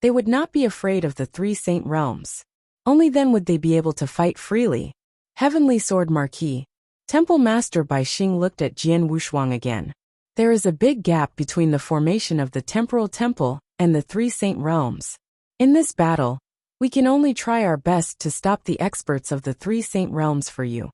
they would not be afraid of the 3 Saint Realms. Only then would they be able to fight freely. Heavenly Sword Marquis. Temple Master Bai Xing looked at Jian Wushuang again. There is a big gap between the formation of the Temporal Temple and the 3 Saint Realms. In this battle, we can only try our best to stop the experts of the 3 Saint Realms for you.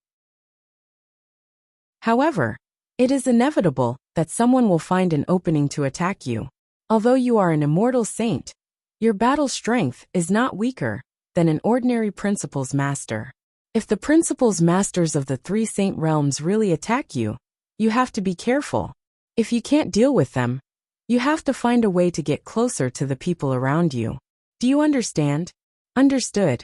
However, it is inevitable that someone will find an opening to attack you. Although you are an immortal saint, your battle strength is not weaker than an ordinary Principal's Master. If the Principal's Masters of the 3 Saint Realms really attack you, you have to be careful. If you can't deal with them, you have to find a way to get closer to the people around you. Do you understand? Understood.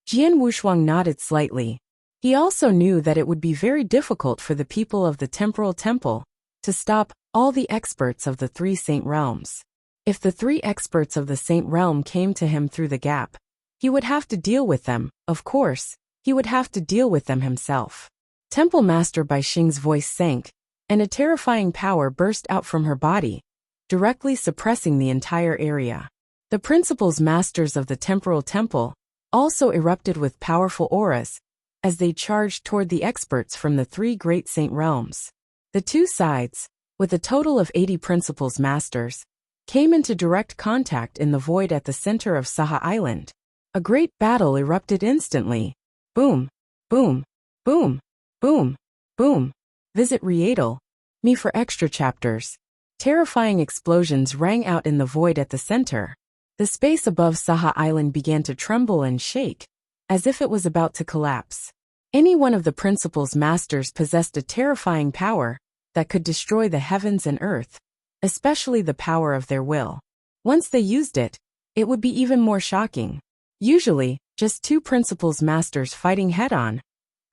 Jian Wushuang nodded slightly. He also knew that it would be very difficult for the people of the Temporal Temple to stop all the experts of the 3 Saint Realms. If the 3 experts of the Saint Realm came to him through the gap, he would have to deal with them. Of course, he would have to deal with them himself. Temple Master Bai Xing's voice sank, and a terrifying power burst out from her body, directly suppressing the entire area. The Principal's Masters of the Temporal Temple also erupted with powerful auras as they charged toward the experts from the 3 Great Saint Realms. The 2 sides, with a total of 80 Principal's Masters, came into direct contact in the void at the center of Saha Island. A great battle erupted instantly. Boom, boom, boom, boom, boom. Visit Readle.me for extra chapters. Terrifying explosions rang out in the void at the center. The space above Saha Island began to tremble and shake, as if it was about to collapse. Any one of the Principal's Masters possessed a terrifying power that could destroy the heavens and earth, especially the power of their will. Once they used it, it would be even more shocking. Usually, just 2 Principal's Masters fighting head-on.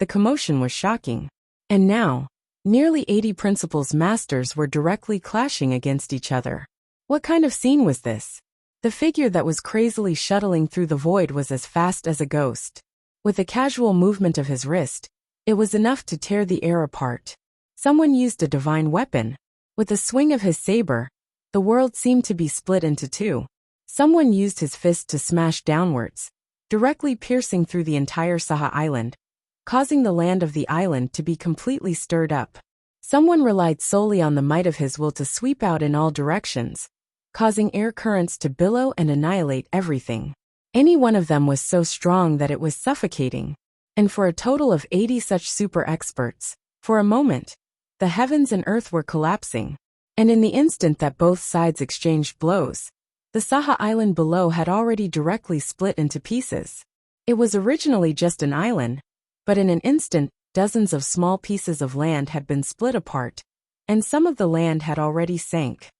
The commotion was shocking. And now, nearly 80 Principal's Masters were directly clashing against each other. What kind of scene was this? The figure that was crazily shuttling through the void was as fast as a ghost. With a casual movement of his wrist, it was enough to tear the air apart. Someone used a divine weapon. With a swing of his saber, the world seemed to be split into 2. Someone used his fist to smash downwards, directly piercing through the entire Saha Island, causing the land of the island to be completely stirred up. Someone relied solely on the might of his will to sweep out in all directions, causing air currents to billow and annihilate everything. Any one of them was so strong that it was suffocating. And for a total of 80 such super experts, for a moment, the heavens and earth were collapsing. And in the instant that both sides exchanged blows, the Saha Island below had already directly split into pieces. It was originally just an island, but in an instant dozens of small pieces of land had been split apart, and some of the land had already sank.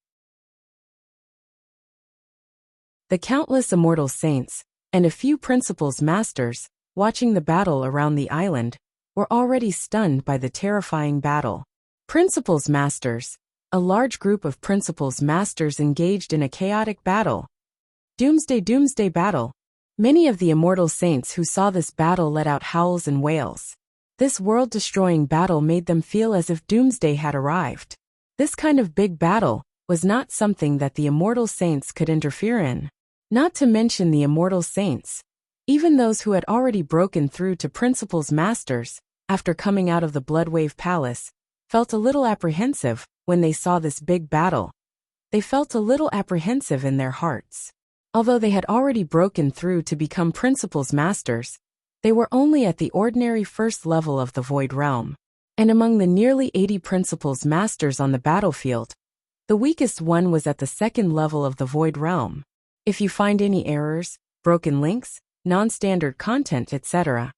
The countless immortal saints, and a few principles masters, watching the battle around the island, were already stunned by the terrifying battle. Principles masters, a large group of principles masters engaged in a chaotic battle. Doomsday battle. Many of the immortal saints who saw this battle let out howls and wails. This world-destroying battle made them feel as if doomsday had arrived. This kind of big battle was not something that the immortal saints could interfere in. Not to mention the immortal saints, even those who had already broken through to principles masters, after coming out of the Bloodwave Palace, felt a little apprehensive when they saw this big battle. They felt a little apprehensive in their hearts. Although they had already broken through to become principles masters, they were only at the ordinary first level of the Void Realm. And among the nearly 80 principles masters on the battlefield, the weakest one was at the second level of the Void Realm. If you find any errors, broken links, non-standard content, etc.,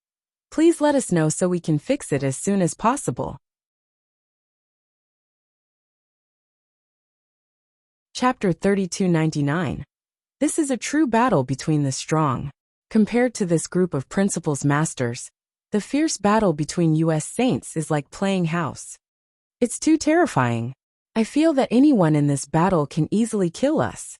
please let us know so we can fix it as soon as possible. Chapter 3299. This is a true battle between the strong. Compared to this group of principles masters, the fierce battle between US saints is like playing house. It's too terrifying. I feel that anyone in this battle can easily kill us.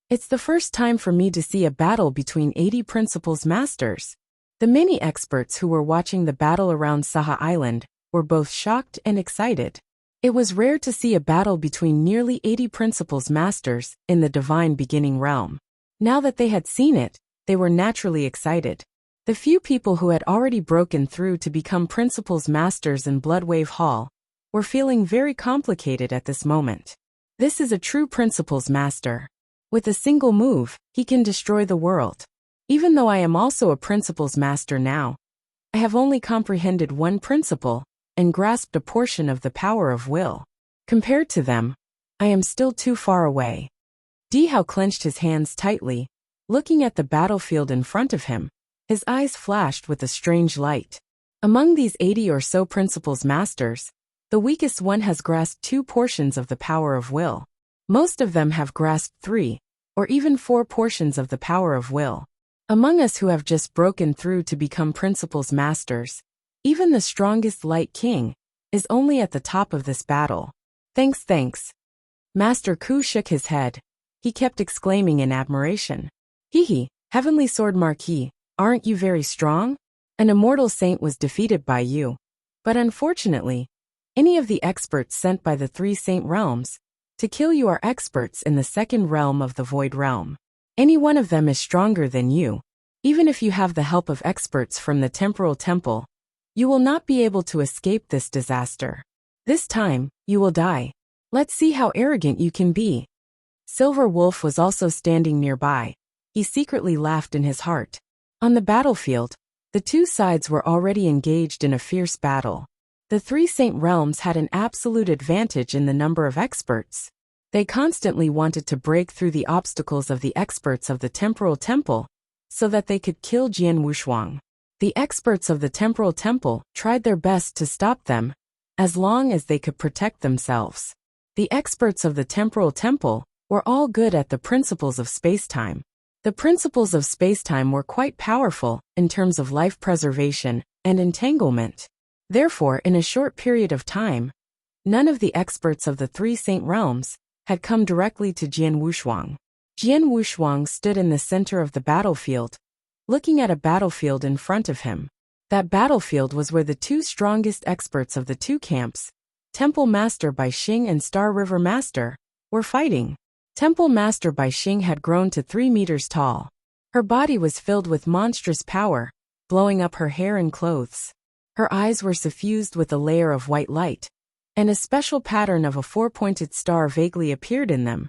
It's the first time for me to see a battle between 80 principles masters. The many experts who were watching the battle around Saha Island were both shocked and excited. It was rare to see a battle between nearly 80 principles masters in the divine beginning realm. Now that they had seen it, they were naturally excited. The few people who had already broken through to become principles masters in Bloodwave Hall were feeling very complicated at this moment. This is a true principles master. With a single move, he can destroy the world. Even though I am also a principles master now, I have only comprehended one principle and grasped a portion of the power of will. Compared to them, I am still too far away. Dihao clenched his hands tightly, looking at the battlefield in front of him. His eyes flashed with a strange light. Among these 80 or so principles masters, the weakest one has grasped 2 portions of the power of will. Most of them have grasped 3, or even 4 portions of the power of will. Among us who have just broken through to become principles masters, even the strongest Light King is only at the top of this battle. Thanks. Master Ku shook his head. He kept exclaiming in admiration. Hehe, Heavenly Sword Marquis, aren't you very strong? An immortal saint was defeated by you. But unfortunately, any of the experts sent by the 3 saint realms to kill you are experts in the second realm of the Void Realm. Any one of them is stronger than you. Even if you have the help of experts from the Temporal Temple, you will not be able to escape this disaster. This time, you will die. Let's see how arrogant you can be. Silver Wolf was also standing nearby. He secretly laughed in his heart. On the battlefield, the 2 sides were already engaged in a fierce battle. The 3 saint realms had an absolute advantage in the number of experts. They constantly wanted to break through the obstacles of the experts of the Temporal Temple so that they could kill Jian Wushuang. The experts of the Temporal Temple tried their best to stop them, as long as they could protect themselves. The experts of the Temporal Temple were all good at the principles of spacetime. The principles of spacetime were quite powerful in terms of life preservation and entanglement. Therefore, in a short period of time, none of the experts of the 3 saint realms had come directly to Jian Wushuang. Jian Wushuang stood in the center of the battlefield, looking at a battlefield in front of him. That battlefield was where the 2 strongest experts of the 2 camps, Temple Master Bai Xing and Star River Master, were fighting. Temple Master Bai Xing had grown to 3 meters tall. Her body was filled with monstrous power, blowing up her hair and clothes. Her eyes were suffused with a layer of white light, and a special pattern of a 4-pointed star vaguely appeared in them.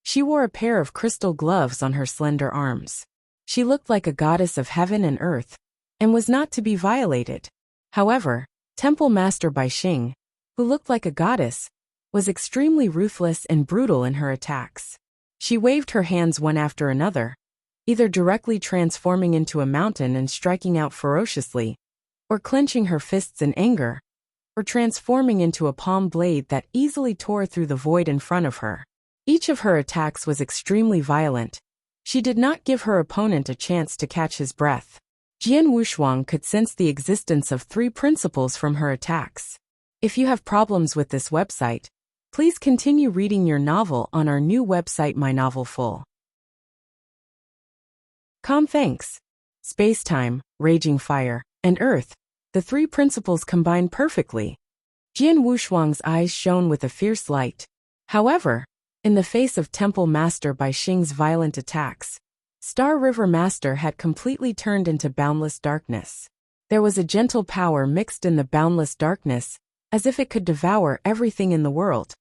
She wore a pair of crystal gloves on her slender arms. She looked like a goddess of heaven and earth, and was not to be violated. However, Temple Master Bai Xing, who looked like a goddess, was extremely ruthless and brutal in her attacks. She waved her hands one after another, either directly transforming into a mountain and striking out ferociously, or clenching her fists in anger, or transforming into a palm blade that easily tore through the void in front of her. Each of her attacks was extremely violent. She did not give her opponent a chance to catch his breath. Jian Wushuang could sense the existence of 3 principles from her attacks. If you have problems with this website, please continue reading your novel on our new website My Novel Full. Thanks. Space-time, raging fire, and earth, the 3 principles combine perfectly. Jian Wushuang's eyes shone with a fierce light. However, in the face of Temple Master Bai Xing's violent attacks, Star River Master had completely turned into boundless darkness. There was a gentle power mixed in the boundless darkness, as if it could devour everything in the world.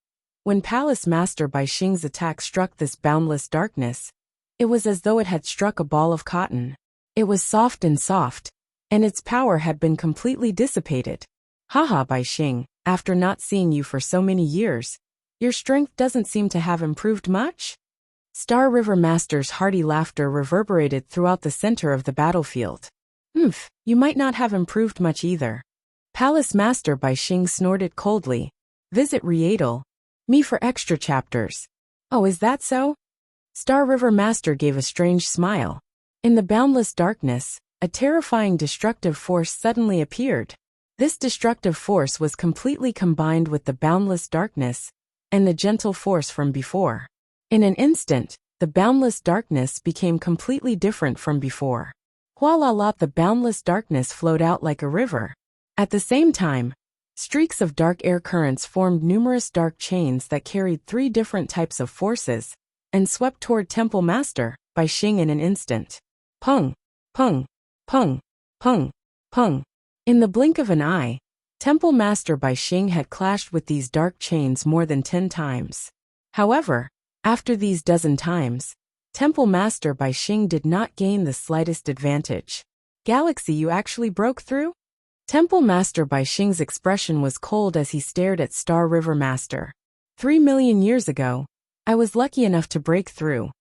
When Palace Master Bai Xing's attack struck this boundless darkness, it was as though it had struck a ball of cotton. It was soft, and its power had been completely dissipated. Haha, Bai Xing, after not seeing you for so many years, your strength doesn't seem to have improved much? Star River Master's hearty laughter reverberated throughout the center of the battlefield. You might not have improved much either. Palace Master Bai Xing snorted coldly. Visit Rietal. Me for extra chapters. Oh, is that so? Star River Master gave a strange smile. In the boundless darkness, a terrifying destructive force suddenly appeared. This destructive force was completely combined with the boundless darkness and the gentle force from before. In an instant, the boundless darkness became completely different from before. Hualala, the boundless darkness flowed out like a river. At the same time, streaks of dark air currents formed numerous dark chains that carried 3 different types of forces and swept toward Temple Master Bai Xing in an instant. Pung, pung, pung, pung, pung. In the blink of an eye, Temple Master Bai Xing had clashed with these dark chains more than 10 times. However, after these dozen times, Temple Master Bai Xing did not gain the slightest advantage. Galaxy, you actually broke through? Temple Master Bai Xing's expression was cold as he stared at Star River Master. 3 million years ago, I was lucky enough to break through.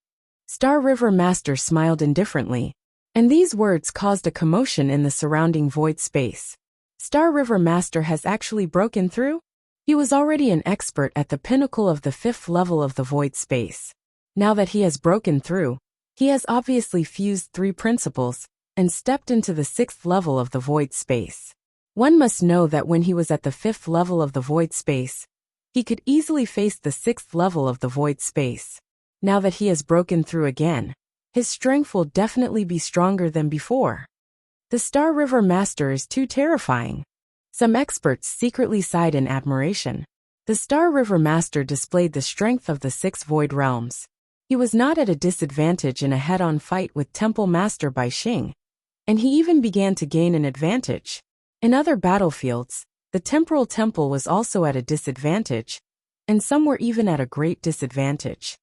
Star River Master smiled indifferently, and these words caused a commotion in the surrounding void space. Star River Master has actually broken through? He was already an expert at the pinnacle of the 5th level of the void space. Now that he has broken through, he has obviously fused 3 principles and stepped into the 6th level of the void space. One must know that when he was at the 5th level of the void space, he could easily face the 6th level of the void space. Now that he has broken through again, his strength will definitely be stronger than before. The Star River Master is too terrifying. Some experts secretly sighed in admiration. The Star River Master displayed the strength of the 6 void realms. He was not at a disadvantage in a head-on fight with Temple Master Bai Xing, and he even began to gain an advantage. In other battlefields, the Temporal Temple was also at a disadvantage, and some were even at a great disadvantage.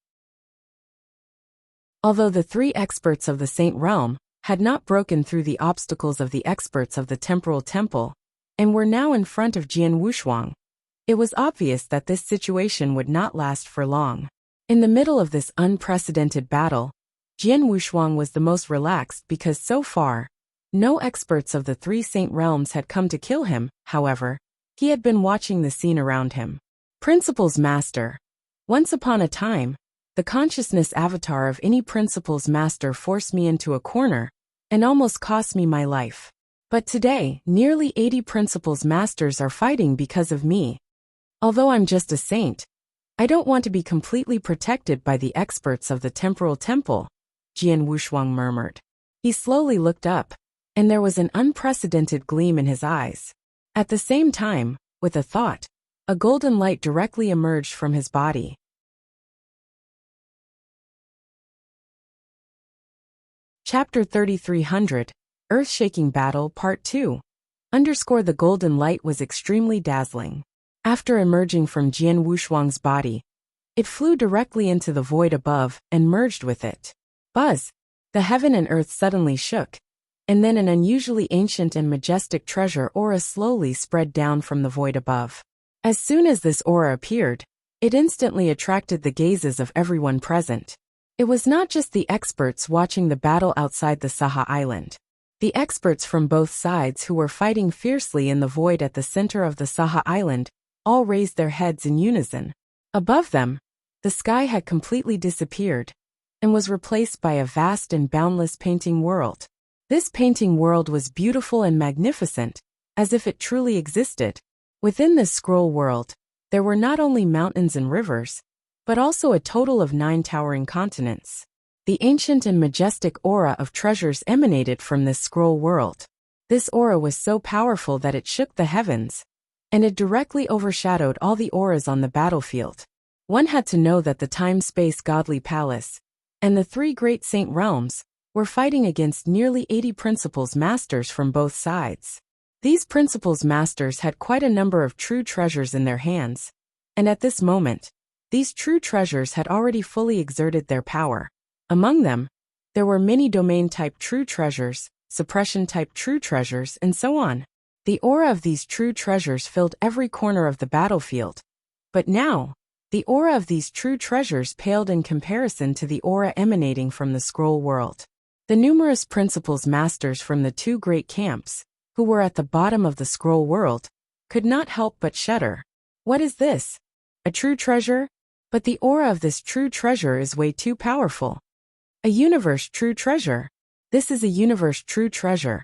Although the 3 experts of the Saint Realm had not broken through the obstacles of the experts of the Temporal Temple, and were now in front of Jian Wushuang, it was obvious that this situation would not last for long. In the middle of this unprecedented battle, Jian Wushuang was the most relaxed because so far, no experts of the 3 Saint Realms had come to kill him. However, he had been watching the scene around him. Principles Master. Once upon a time, the consciousness avatar of any Principles Master forced me into a corner and almost cost me my life. But today, nearly 80 Principles Masters are fighting because of me. Although I'm just a saint, I don't want to be completely protected by the experts of the Temporal Temple, Jian Wushuang murmured. He slowly looked up, and there was an unprecedented gleam in his eyes. At the same time, with a thought, a golden light directly emerged from his body. Chapter 3300, Earth-Shaking Battle Part 2. The golden light was extremely dazzling. After emerging from Jian Wushuang's body, it flew directly into the void above and merged with it. Buzz! The heaven and earth suddenly shook, and then an unusually ancient and majestic treasure aura slowly spread down from the void above. As soon as this aura appeared, it instantly attracted the gazes of everyone present. It was not just the experts watching the battle outside the Saha Island. The experts from both sides who were fighting fiercely in the void at the center of the Saha Island all raised their heads in unison. Above them, the sky had completely disappeared and was replaced by a vast and boundless painting world. This painting world was beautiful and magnificent, as if it truly existed. Within this scroll world, there were not only mountains and rivers, but also a total of 9 towering continents. The ancient and majestic aura of treasures emanated from this scroll world. This aura was so powerful that it shook the heavens, and it directly overshadowed all the auras on the battlefield. One had to know that the time-space godly palace and the 3 great saint realms were fighting against nearly 80 principles masters from both sides. These principles masters had quite a number of true treasures in their hands, and at this moment, these true treasures had already fully exerted their power. Among them, there were many domain-type true treasures, suppression-type true treasures, and so on. The aura of these true treasures filled every corner of the battlefield. But now, the aura of these true treasures paled in comparison to the aura emanating from the scroll world. The numerous principles masters from the 2 great camps, who were at the bottom of the scroll world, could not help but shudder. What is this? A true treasure? But the aura of this true treasure is way too powerful. A universe true treasure. This is a universe true treasure.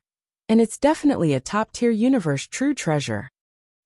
And it's definitely a top-tier universe true treasure.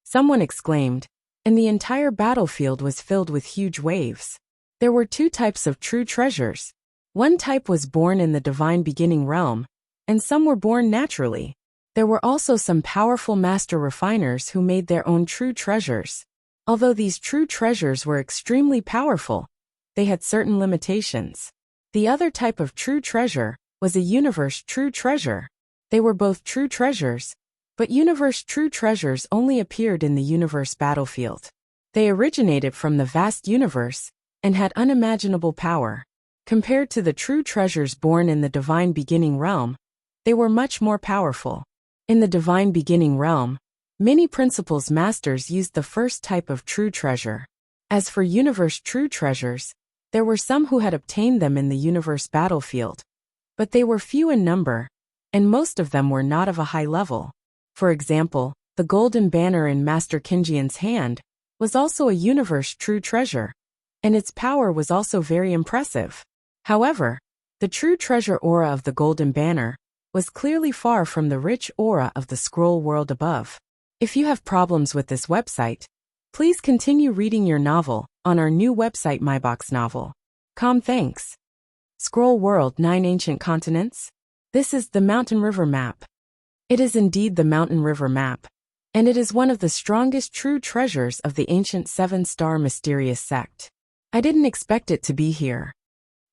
Someone exclaimed, and the entire battlefield was filled with huge waves. There were 2 types of true treasures. One type was born in the divine beginning realm, and some were born naturally. There were also some powerful master refiners who made their own true treasures. Although these true treasures were extremely powerful, they had certain limitations. The other type of true treasure was a universe true treasure. They were both true treasures, but universe true treasures only appeared in the universe battlefield. They originated from the vast universe and had unimaginable power. Compared to the true treasures born in the divine beginning realm, they were much more powerful. In the divine beginning realm, many principles masters used the first type of true treasure. As for universe true treasures, there were some who had obtained them in the universe battlefield, but they were few in number, and most of them were not of a high level. For example, the golden banner in Master Kinjian's hand was also a universe true treasure, and its power was also very impressive. However, the true treasure aura of the golden banner was clearly far from the rich aura of the scroll world above. If you have problems with this website, please continue reading your novel on our new website MyBox Novel. Thanks. Scroll World 9 Ancient Continents. This is the Mountain River Map. It is indeed the Mountain River Map, and it is one of the strongest true treasures of the ancient 7-star mysterious sect. I didn't expect it to be here.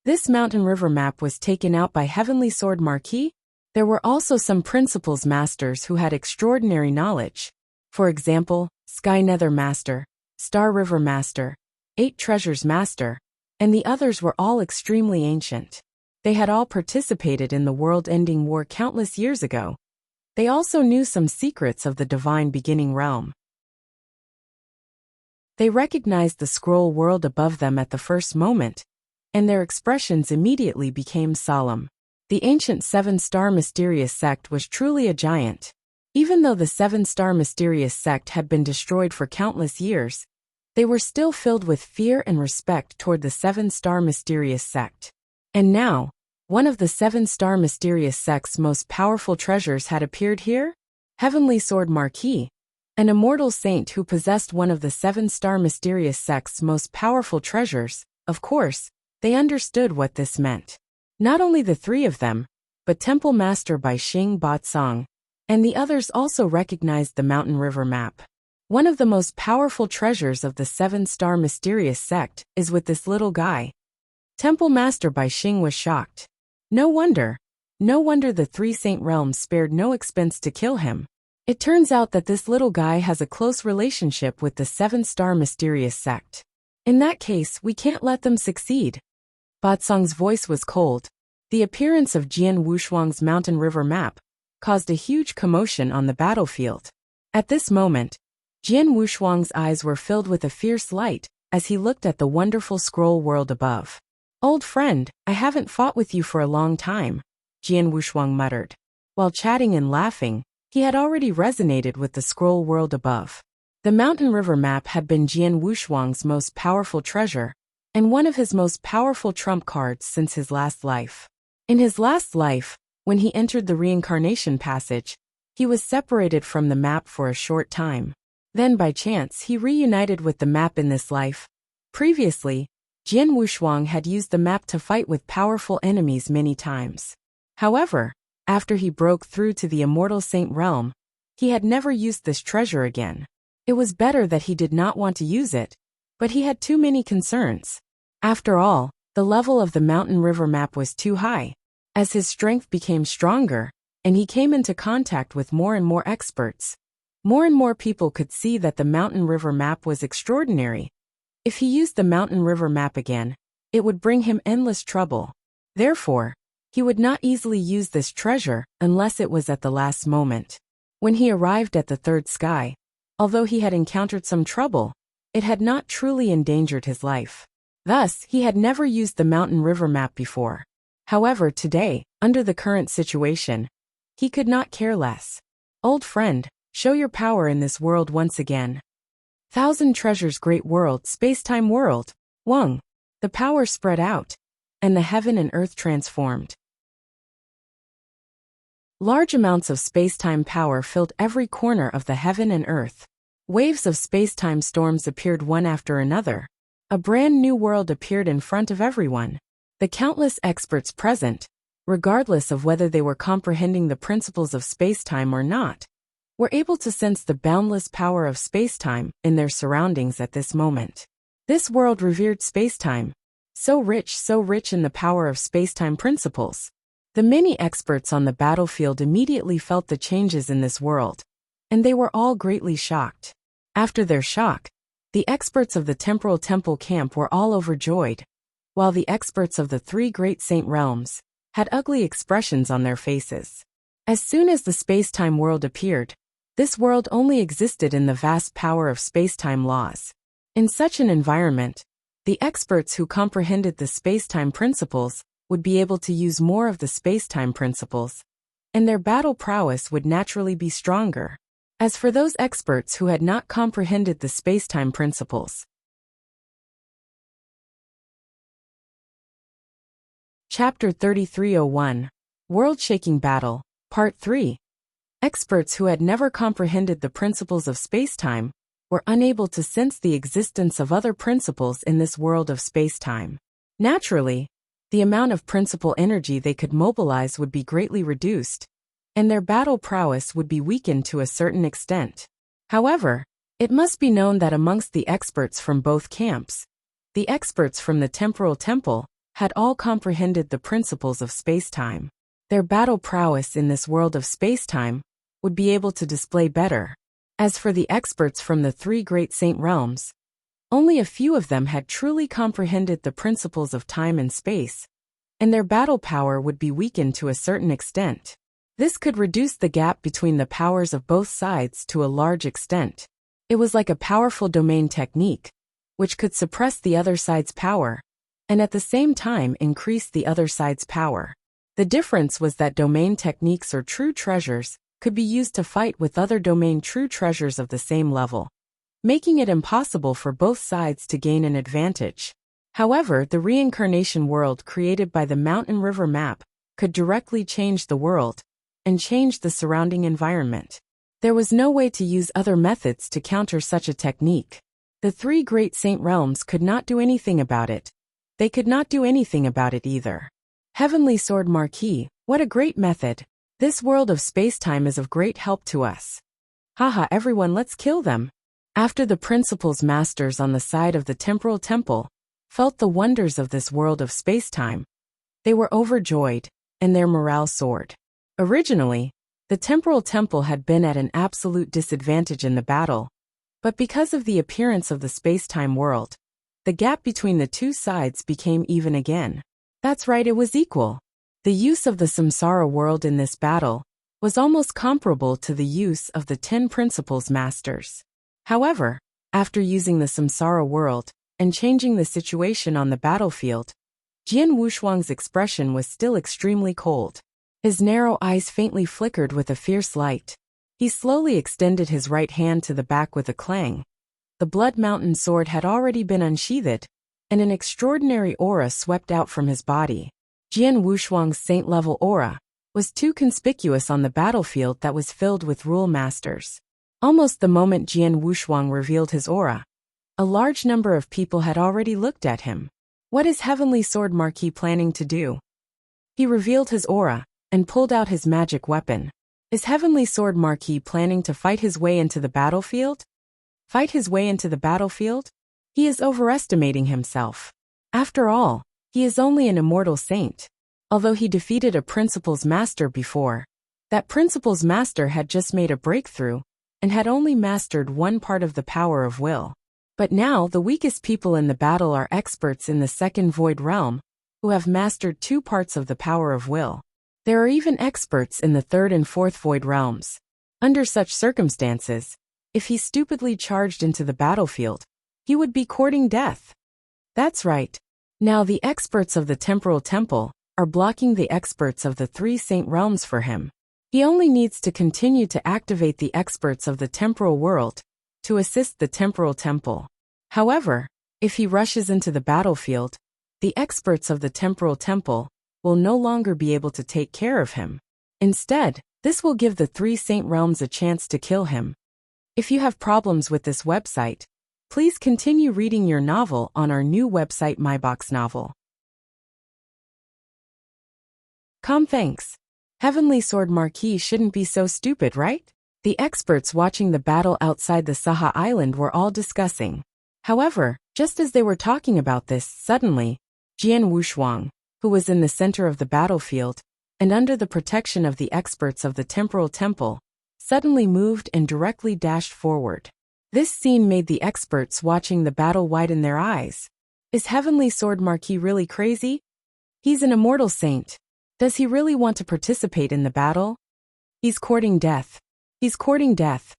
This Mountain River Map was taken out by Heavenly Sword Marquis. There were also some principles masters who had extraordinary knowledge. For example, Sky Nether Master, Star River Master, 8 Treasures Master, and the others were all extremely ancient. They had all participated in the world-ending war countless years ago. They also knew some secrets of the divine beginning realm. They recognized the scroll world above them at the first moment, and their expressions immediately became solemn. The ancient 7-star mysterious sect was truly a giant. Even though the 7-star mysterious sect had been destroyed for countless years, they were still filled with fear and respect toward the 7-star mysterious sect. And now, one of the 7-star mysterious sect's most powerful treasures had appeared here? Heavenly Sword Marquis, an immortal saint who possessed one of the 7-star mysterious sect's most powerful treasures. Of course, they understood what this meant. Not only the 3 of them, but Temple Master Bai Xing Batsong, and the others also recognized the Mountain River Map. One of the most powerful treasures of the 7-star mysterious sect is with this little guy. Temple Master Bai Xing was shocked. No wonder the 3 Saint Realms spared no expense to kill him. It turns out that this little guy has a close relationship with the 7-star mysterious sect. In that case, we can't let them succeed. Batsong's voice was cold. The appearance of Jian Wushuang's Mountain River Map caused a huge commotion on the battlefield. At this moment, Jian Wushuang's eyes were filled with a fierce light as he looked at the wonderful scroll world above. "Old friend, I haven't fought with you for a long time," Jian Wushuang muttered. While chatting and laughing, he had already resonated with the scroll world above. The mountain river map had been Jian Wushuang's most powerful treasure, and one of his most powerful trump cards since his last life. In his last life, when he entered the reincarnation passage, he was separated from the map for a short time. Then by chance he reunited with the map in this life. Previously, Jian Wushuang had used the map to fight with powerful enemies many times. However, after he broke through to the immortal saint realm, he had never used this treasure again. It was better that he did not want to use it, but he had too many concerns. After all, the level of the mountain river map was too high. As his strength became stronger, and he came into contact with more and more experts, more and more people could see that the mountain river map was extraordinary. If he used the mountain river map again, it would bring him endless trouble. Therefore, he would not easily use this treasure unless it was at the last moment. When he arrived at the third sky, although he had encountered some trouble, it had not truly endangered his life. Thus, he had never used the mountain river map before. However, today, under the current situation, he could not care less. Old friend, show your power in this world once again. Thousand Treasures Great World Space-Time World, Wang. The power spread out, and the heaven and earth transformed. Large amounts of space-time power filled every corner of the heaven and earth. Waves of space-time storms appeared one after another. A brand new world appeared in front of everyone. The countless experts present, regardless of whether they were comprehending the principles of space-time or not, were able to sense the boundless power of space-time in their surroundings at this moment. This world revered space-time, so rich in the power of space-time principles. The many experts on the battlefield immediately felt the changes in this world, and they were all greatly shocked. After their shock, the experts of the Temporal Temple camp were all overjoyed, while the experts of the three great saint realms had ugly expressions on their faces. As soon as the space-time world appeared, this world only existed in the vast power of space-time laws. In such an environment, the experts who comprehended the space-time principles would be able to use more of the space-time principles, and their battle prowess would naturally be stronger. As for those experts who had not comprehended the space-time principles, Chapter 3301, World-Shaking Battle, Part 3. Experts who had never comprehended the principles of space-time were unable to sense the existence of other principles in this world of space-time. Naturally, the amount of principal energy they could mobilize would be greatly reduced, and their battle prowess would be weakened to a certain extent. However, it must be known that amongst the experts from both camps, the experts from the Temporal Temple had all comprehended the principles of space-time. Their battle prowess in this world of space-time would be able to display better. As for the experts from the three great saint realms, only a few of them had truly comprehended the principles of time and space, and their battle power would be weakened to a certain extent. This could reduce the gap between the powers of both sides to a large extent. It was like a powerful domain technique, which could suppress the other side's power, and at the same time increase the other side's power. The difference was that domain techniques or true treasures could be used to fight with other domain true treasures of the same level, making it impossible for both sides to gain an advantage. However, the reincarnation world created by the mountain river map could directly change the world and change the surrounding environment. There was no way to use other methods to counter such a technique. The three great saint realms could not do anything about it. They could not do anything about it either. Heavenly Sword Marquis, what a great method. This world of space-time is of great help to us. Haha, everyone, let's kill them. After the principles masters on the side of the Temporal Temple felt the wonders of this world of space-time, they were overjoyed, and their morale soared. Originally, the Temporal Temple had been at an absolute disadvantage in the battle, but because of the appearance of the space-time world, the gap between the two sides became even again. That's right, it was equal. The use of the samsara world in this battle was almost comparable to the use of the 10 principles masters. However, after using the samsara world and changing the situation on the battlefield, Jian Wushuang's expression was still extremely cold. His narrow eyes faintly flickered with a fierce light. He slowly extended his right hand to the back with a clang. The Blood Mountain sword had already been unsheathed, and an extraordinary aura swept out from his body. Jian Wushuang's saint-level aura was too conspicuous on the battlefield that was filled with rule masters. Almost the moment Jian Wushuang revealed his aura, a large number of people had already looked at him. What is Heavenly Sword Marquis planning to do? He revealed his aura and pulled out his magic weapon. Is Heavenly Sword Marquis planning to fight his way into the battlefield? Fight his way into the battlefield? He is overestimating himself. After all, he is only an immortal saint. Although he defeated a Principal's Master before, that Principal's Master had just made a breakthrough and had only mastered one part of the power of will. But now the weakest people in the battle are experts in the second Void Realm, who have mastered two parts of the power of will. There are even experts in the third and fourth Void Realms. Under such circumstances, if he stupidly charged into the battlefield, he would be courting death. That's right. Now the experts of the Temporal Temple are blocking the experts of the three Saint Realms for him. He only needs to continue to activate the experts of the temporal world to assist the Temporal Temple. However, if he rushes into the battlefield, the experts of the Temporal Temple will no longer be able to take care of him. Instead, this will give the three Saint Realms a chance to kill him. If you have problems with this website, please continue reading your novel on our new website MyBox Novel. Thanks. Heavenly Sword Marquis shouldn't be so stupid, right? The experts watching the battle outside the Saha Island were all discussing. However, just as they were talking about this, suddenly, Jian Wushuang, who was in the center of the battlefield, and under the protection of the experts of the Temporal Temple, suddenly moved and directly dashed forward. This scene made the experts watching the battle widen their eyes. Is Heavenly Sword Marquis really crazy? He's an immortal saint. Does he really want to participate in the battle? He's courting death. He's courting death.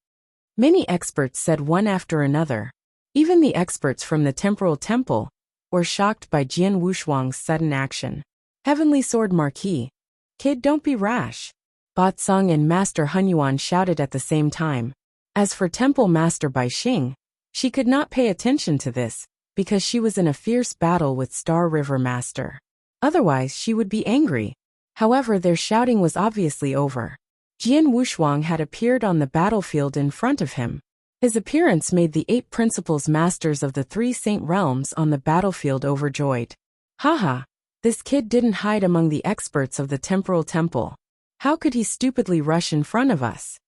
Many experts said one after another. Even the experts from the Temporal Temple were shocked by Jian Wushuang's sudden action. Heavenly Sword Marquis. Kid, don't be rash. Ba Tseng and Master Hunyuan shouted at the same time. As for Temple Master Bai Xing, she could not pay attention to this, because she was in a fierce battle with Star River Master. Otherwise she would be angry. However, their shouting was obviously over. Jian Wushuang had appeared on the battlefield in front of him. His appearance made the 8 Principals Masters of the 3 Saint Realms on the battlefield overjoyed. Haha, this kid didn't hide among the experts of the Temporal Temple. How could he stupidly rush in front of us?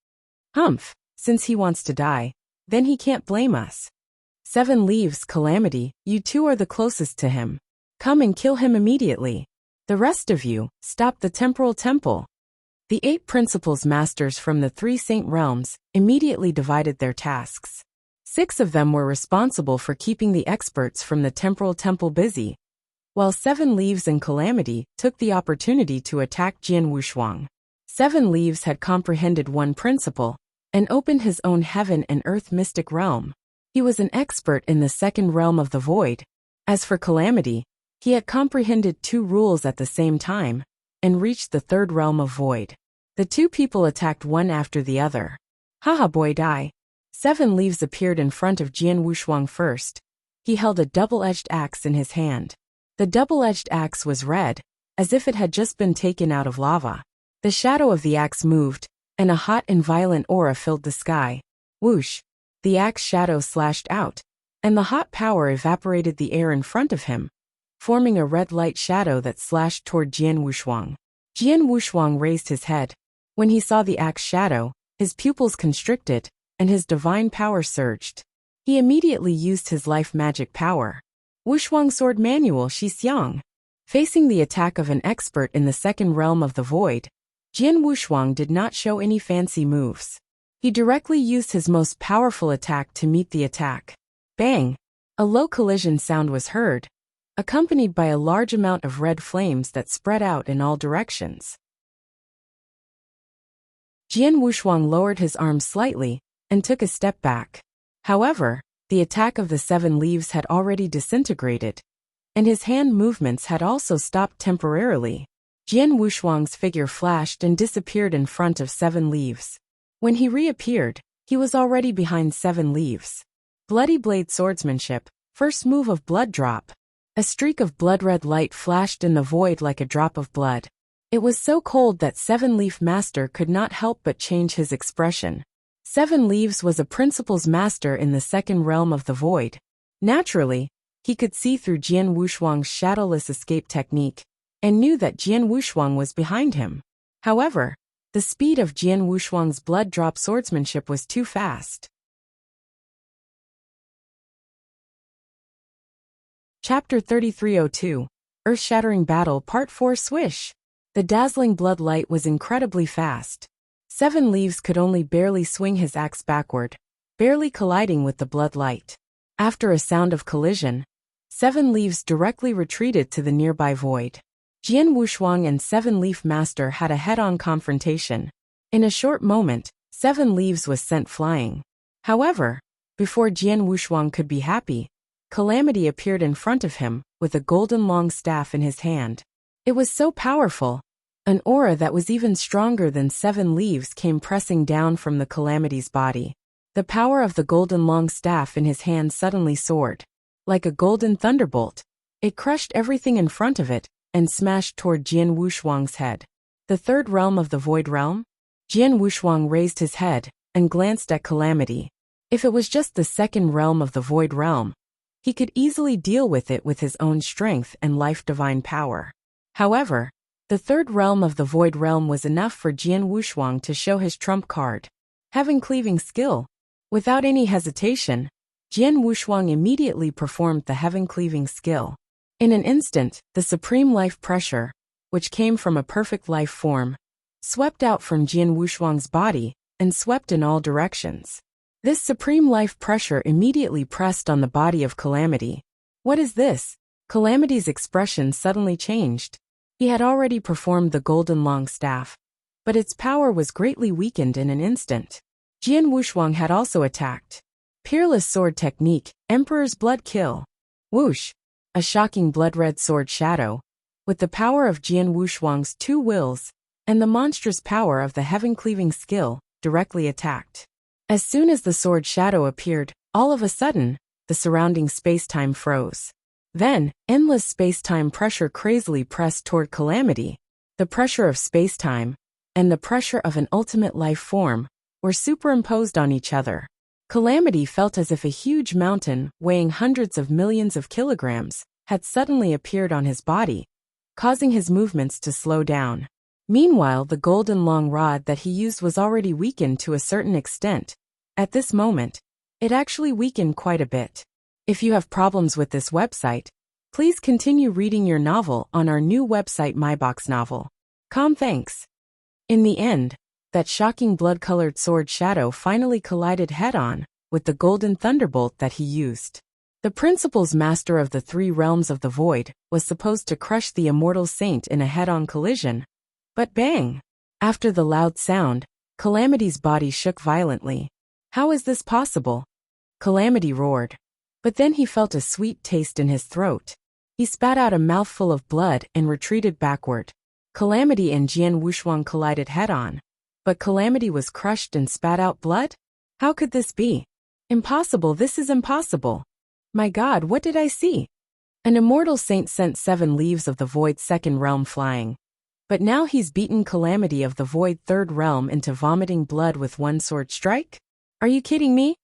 Humph, since he wants to die, then he can't blame us. 7 Leaves, Calamity, you two are the closest to him. Come and kill him immediately. The rest of you, stop the Temporal Temple. The 8 Principals Masters from the 3 Saint Realms immediately divided their tasks. 6 of them were responsible for keeping the experts from the Temporal Temple busy, while 7 Leaves and Calamity took the opportunity to attack Jian Wushuang. 7 Leaves had comprehended one principle and opened his own heaven and earth mystic realm. He was an expert in the second realm of the void. As for Calamity, he had comprehended 2 rules at the same time and reached the third realm of void. The 2 people attacked one after the other. Haha, boy, die. 7 Leaves appeared in front of Jian Wushuang first. He held a double-edged axe in his hand. The double-edged axe was red, as if it had just been taken out of lava. The shadow of the axe moved, and a hot and violent aura filled the sky. Whoosh! The axe shadow slashed out, and the hot power evaporated the air in front of him, forming a red light shadow that slashed toward Jian Wushuang. Jian Wushuang raised his head. When he saw the axe shadow, his pupils constricted, and his divine power surged. He immediately used his life magic power. Wushuang Sword Manual Shi Xiang. Facing the attack of an expert in the second realm of the void, Jian Wushuang did not show any fancy moves. He directly used his most powerful attack to meet the attack. Bang! A low collision sound was heard, accompanied by a large amount of red flames that spread out in all directions. Jian Wushuang lowered his arms slightly and took a step back. However, the attack of the 7 Leaves had already disintegrated, and his hand movements had also stopped temporarily. Jian Wushuang's figure flashed and disappeared in front of 7 leaves. When he reappeared, he was already behind 7 leaves. Bloody blade swordsmanship, first move of blood drop. A streak of blood-red light flashed in the void like a drop of blood. It was so cold that 7-Leaf Master could not help but change his expression. 7 Leaves was a principal's master in the second realm of the void. Naturally, he could see through Jian Wushuang's shadowless escape technique, and knew that Jian Wushuang was behind him. However, the speed of Jian Wushuang's blood drop swordsmanship was too fast. Chapter 3302, Earth-Shattering Battle Part 4 Swish! The dazzling blood light was incredibly fast. 7 Leaves could only barely swing his axe backward, barely colliding with the blood light. After a sound of collision, 7 Leaves directly retreated to the nearby void. Jian Wushuang and 7-Leaf Master had a head-on confrontation. In a short moment, 7 Leaves was sent flying. However, before Jian Wushuang could be happy, Calamity appeared in front of him, with a golden long staff in his hand. It was so powerful. An aura that was even stronger than 7 Leaves came pressing down from the Calamity's body. The power of the golden long staff in his hand suddenly soared. Like a golden thunderbolt, it crushed everything in front of it, and smashed toward Jian Wushuang's head. The third realm of the Void Realm? Jian Wushuang raised his head, and glanced at Calamity. If it was just the second realm of the Void Realm, he could easily deal with it with his own strength and life divine power. However, the third realm of the Void Realm was enough for Jian Wushuang to show his trump card. Having cleaving skill. Without any hesitation, Jian Wushuang immediately performed the heaven cleaving skill. In an instant, the supreme life pressure, which came from a perfect life form, swept out from Jian Wushuang's body, and swept in all directions. This supreme life pressure immediately pressed on the body of Calamity. What is this? Calamity's expression suddenly changed. He had already performed the golden long staff, but its power was greatly weakened in an instant. Jian Wushuang had also attacked. Peerless sword technique, Emperor's blood kill. Whoosh! A shocking blood-red sword shadow, with the power of Jian Wushuang's 2 wills, and the monstrous power of the heaven-cleaving skill, directly attacked. As soon as the sword shadow appeared, all of a sudden, the surrounding space-time froze. Then, endless space-time pressure crazily pressed toward Calamity. The pressure of space-time, and the pressure of an ultimate life form, were superimposed on each other. Calamity felt as if a huge mountain, weighing hundreds of millions of kilograms, had suddenly appeared on his body, causing his movements to slow down. Meanwhile, the golden long rod that he used was already weakened to a certain extent. At this moment, it actually weakened quite a bit. If you have problems with this website, please continue reading your novel on our new website myboxnovel.com. Thanks. In the end, that shocking blood-colored sword shadow finally collided head-on with the golden thunderbolt that he used. The principal's master of the 3 realms of the void was supposed to crush the immortal saint in a head-on collision. But bang! After the loud sound, Calamity's body shook violently. How is this possible? Calamity roared. But then he felt a sweet taste in his throat. He spat out a mouthful of blood and retreated backward. Calamity and Jian Wushuang collided head-on. But Calamity was crushed and spat out blood? How could this be? Impossible, this is impossible. My God, what did I see? An immortal saint sent 7 Leaves of the Void second realm flying. But now he's beaten Calamity of the Void third realm into vomiting blood with 1 sword strike? Are you kidding me?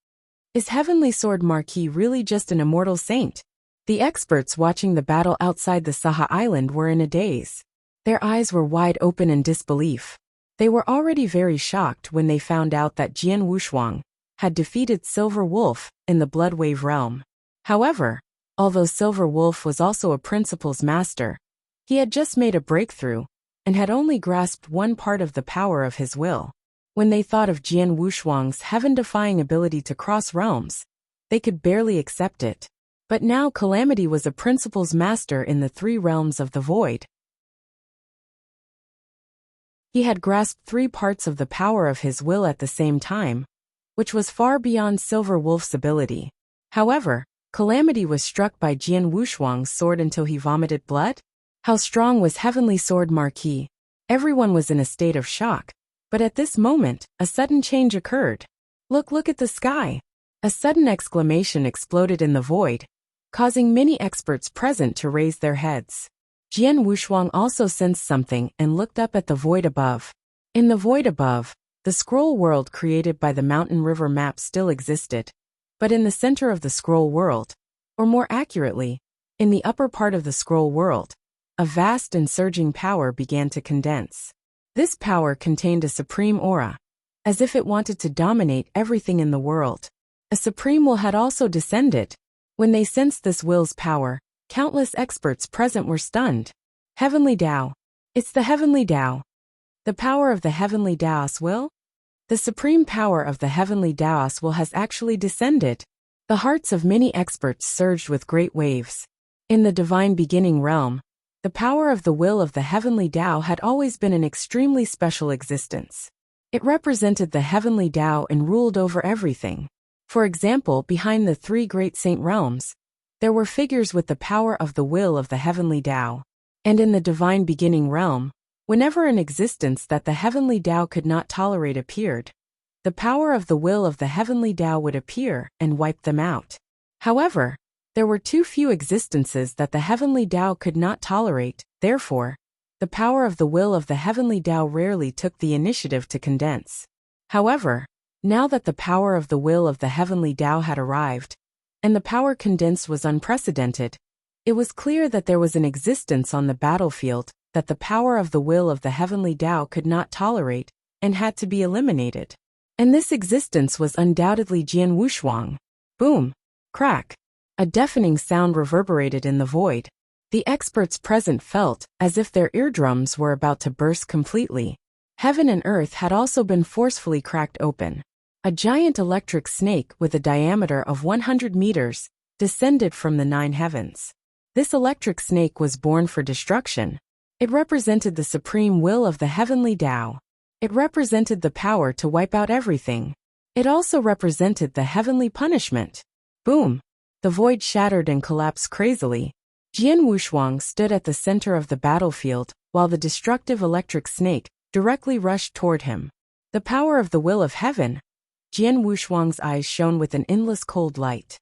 Is Heavenly Sword Marquis really just an immortal saint? The experts watching the battle outside the Saha Island were in a daze. Their eyes were wide open in disbelief. They were already very shocked when they found out that Jian Wushuang had defeated Silver Wolf in the Bloodwave realm. However, although Silver Wolf was also a principal's master, he had just made a breakthrough and had only grasped one part of the power of his will. When they thought of Jian Wushuang's heaven-defying ability to cross realms, they could barely accept it. But now Calamity was a principal's master in the 3 realms of the void. He had grasped 3 parts of the power of his will at the same time, which was far beyond Silver Wolf's ability. However, Calamity was struck by Jian Wushuang's sword until he vomited blood? How strong was Heavenly Sword Marquis? Everyone was in a state of shock. But at this moment, a sudden change occurred. Look at the sky. A sudden exclamation exploded in the void, causing many experts present to raise their heads. Jian Wushuang also sensed something and looked up at the void above. In the void above, the scroll world created by the mountain river map still existed. But in the center of the scroll world, or more accurately, in the upper part of the scroll world, a vast and surging power began to condense. This power contained a supreme aura, as if it wanted to dominate everything in the world. A supreme will had also descended. When they sensed this will's power, countless experts present were stunned. Heavenly Tao. It's the Heavenly Tao. The power of the Heavenly Tao's will? The supreme power of the Heavenly Tao's will has actually descended. The hearts of many experts surged with great waves. In the divine beginning realm, the power of the will of the Heavenly Tao had always been an extremely special existence. It represented the Heavenly Tao and ruled over everything. For example, behind the three great saint realms, there were figures with the power of the will of the Heavenly Tao. And in the divine beginning realm, whenever an existence that the Heavenly Tao could not tolerate appeared, the power of the will of the Heavenly Tao would appear and wipe them out. However, there were too few existences that the Heavenly Tao could not tolerate, therefore, the power of the will of the Heavenly Tao rarely took the initiative to condense. However, now that the power of the will of the Heavenly Tao had arrived, and the power condensed was unprecedented, it was clear that there was an existence on the battlefield that the power of the will of the Heavenly Tao could not tolerate and had to be eliminated. And this existence was undoubtedly Jian Wushuang. Boom! Crack! A deafening sound reverberated in the void. The experts present felt as if their eardrums were about to burst completely. Heaven and earth had also been forcefully cracked open. A giant electric snake with a diameter of 100 meters descended from the 9 heavens. This electric snake was born for destruction. It represented the supreme will of the Heavenly Tao. It represented the power to wipe out everything. It also represented the heavenly punishment. Boom! The void shattered and collapsed crazily. Jian Wushuang stood at the center of the battlefield, while the destructive electric snake directly rushed toward him. The power of the will of heaven. Jian Wushuang's eyes shone with an endless cold light.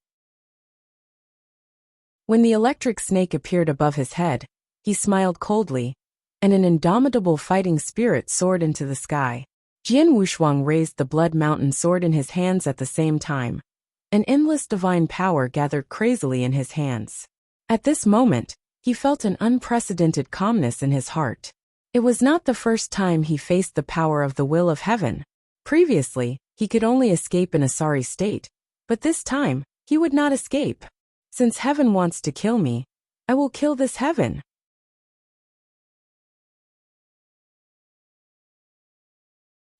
When the electric snake appeared above his head, he smiled coldly, and an indomitable fighting spirit soared into the sky. Jian Wushuang raised the Blood Mountain sword in his hands at the same time. An endless divine power gathered crazily in his hands. At this moment, he felt an unprecedented calmness in his heart. It was not the first time he faced the power of the will of heaven. Previously, he could only escape in a sorry state, but this time, he would not escape. Since heaven wants to kill me, I will kill this heaven.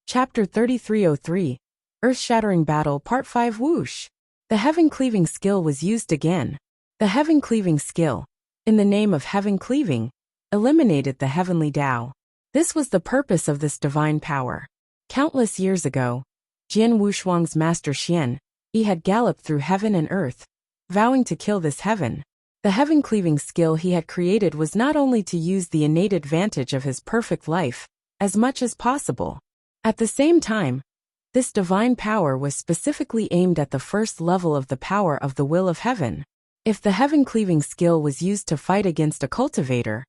Chapter 3303, Earth-Shattering Battle Part 5 Whoosh! The heaven-cleaving skill was used again. The heaven-cleaving skill, in the name of heaven-cleaving, eliminated the Heavenly Tao. This was the purpose of this divine power. Countless years ago, Jian Wushuang's master Xian, he had galloped through heaven and earth, vowing to kill this heaven. The heaven-cleaving skill he had created was not only to use the innate advantage of his perfect life, as much as possible. At the same time, this divine power was specifically aimed at the first level of the power of the will of heaven. If the heaven-cleaving skill was used to fight against a cultivator,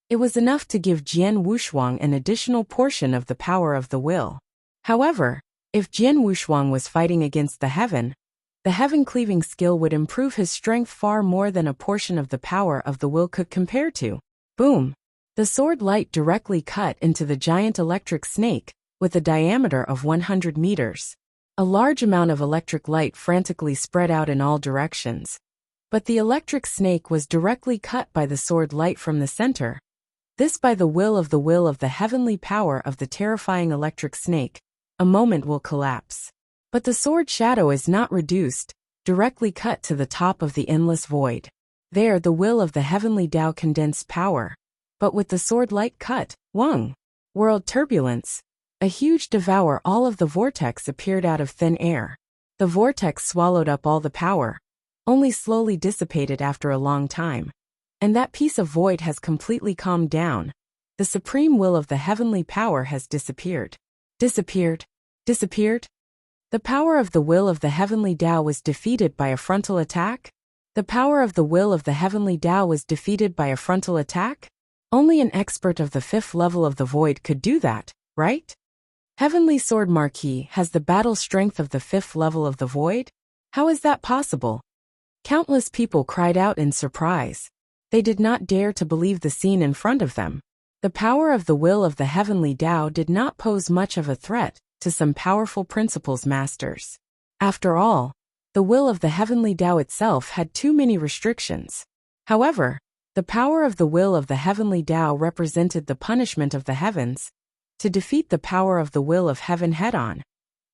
it was enough to give Jian Wushuang an additional portion of the power of the will. However, if Jian Wushuang was fighting against the heaven-cleaving skill would improve his strength far more than a portion of the power of the will could compare to. Boom! The sword light directly cut into the giant electric snake, with a diameter of 100 meters. A large amount of electric light frantically spread out in all directions. But the electric snake was directly cut by the sword light from the center. This by the will of the heavenly power of the terrifying electric snake, a moment will collapse. But the sword shadow is not reduced, directly cut to the top of the endless void. There the will of the Heavenly Tao condensed power. But with the sword light cut, Wang, world turbulence, a huge devour all of the vortex appeared out of thin air. The vortex swallowed up all the power, only slowly dissipated after a long time. and that piece of void has completely calmed down. The supreme will of the heavenly power has disappeared. Disappeared? Disappeared? The power of the will of the heavenly Tao was defeated by a frontal attack? The power of the will of the heavenly Tao was defeated by a frontal attack? Only an expert of the 5th level of the void could do that, right? Heavenly Sword Marquis has the battle strength of the 5th level of the void? How is that possible? Countless people cried out in surprise. They did not dare to believe the scene in front of them. The power of the will of the heavenly Tao did not pose much of a threat to some powerful principles masters. After all, the will of the heavenly Tao itself had too many restrictions. However, the power of the will of the heavenly Tao represented the punishment of the heavens. To defeat the power of the will of heaven head-on,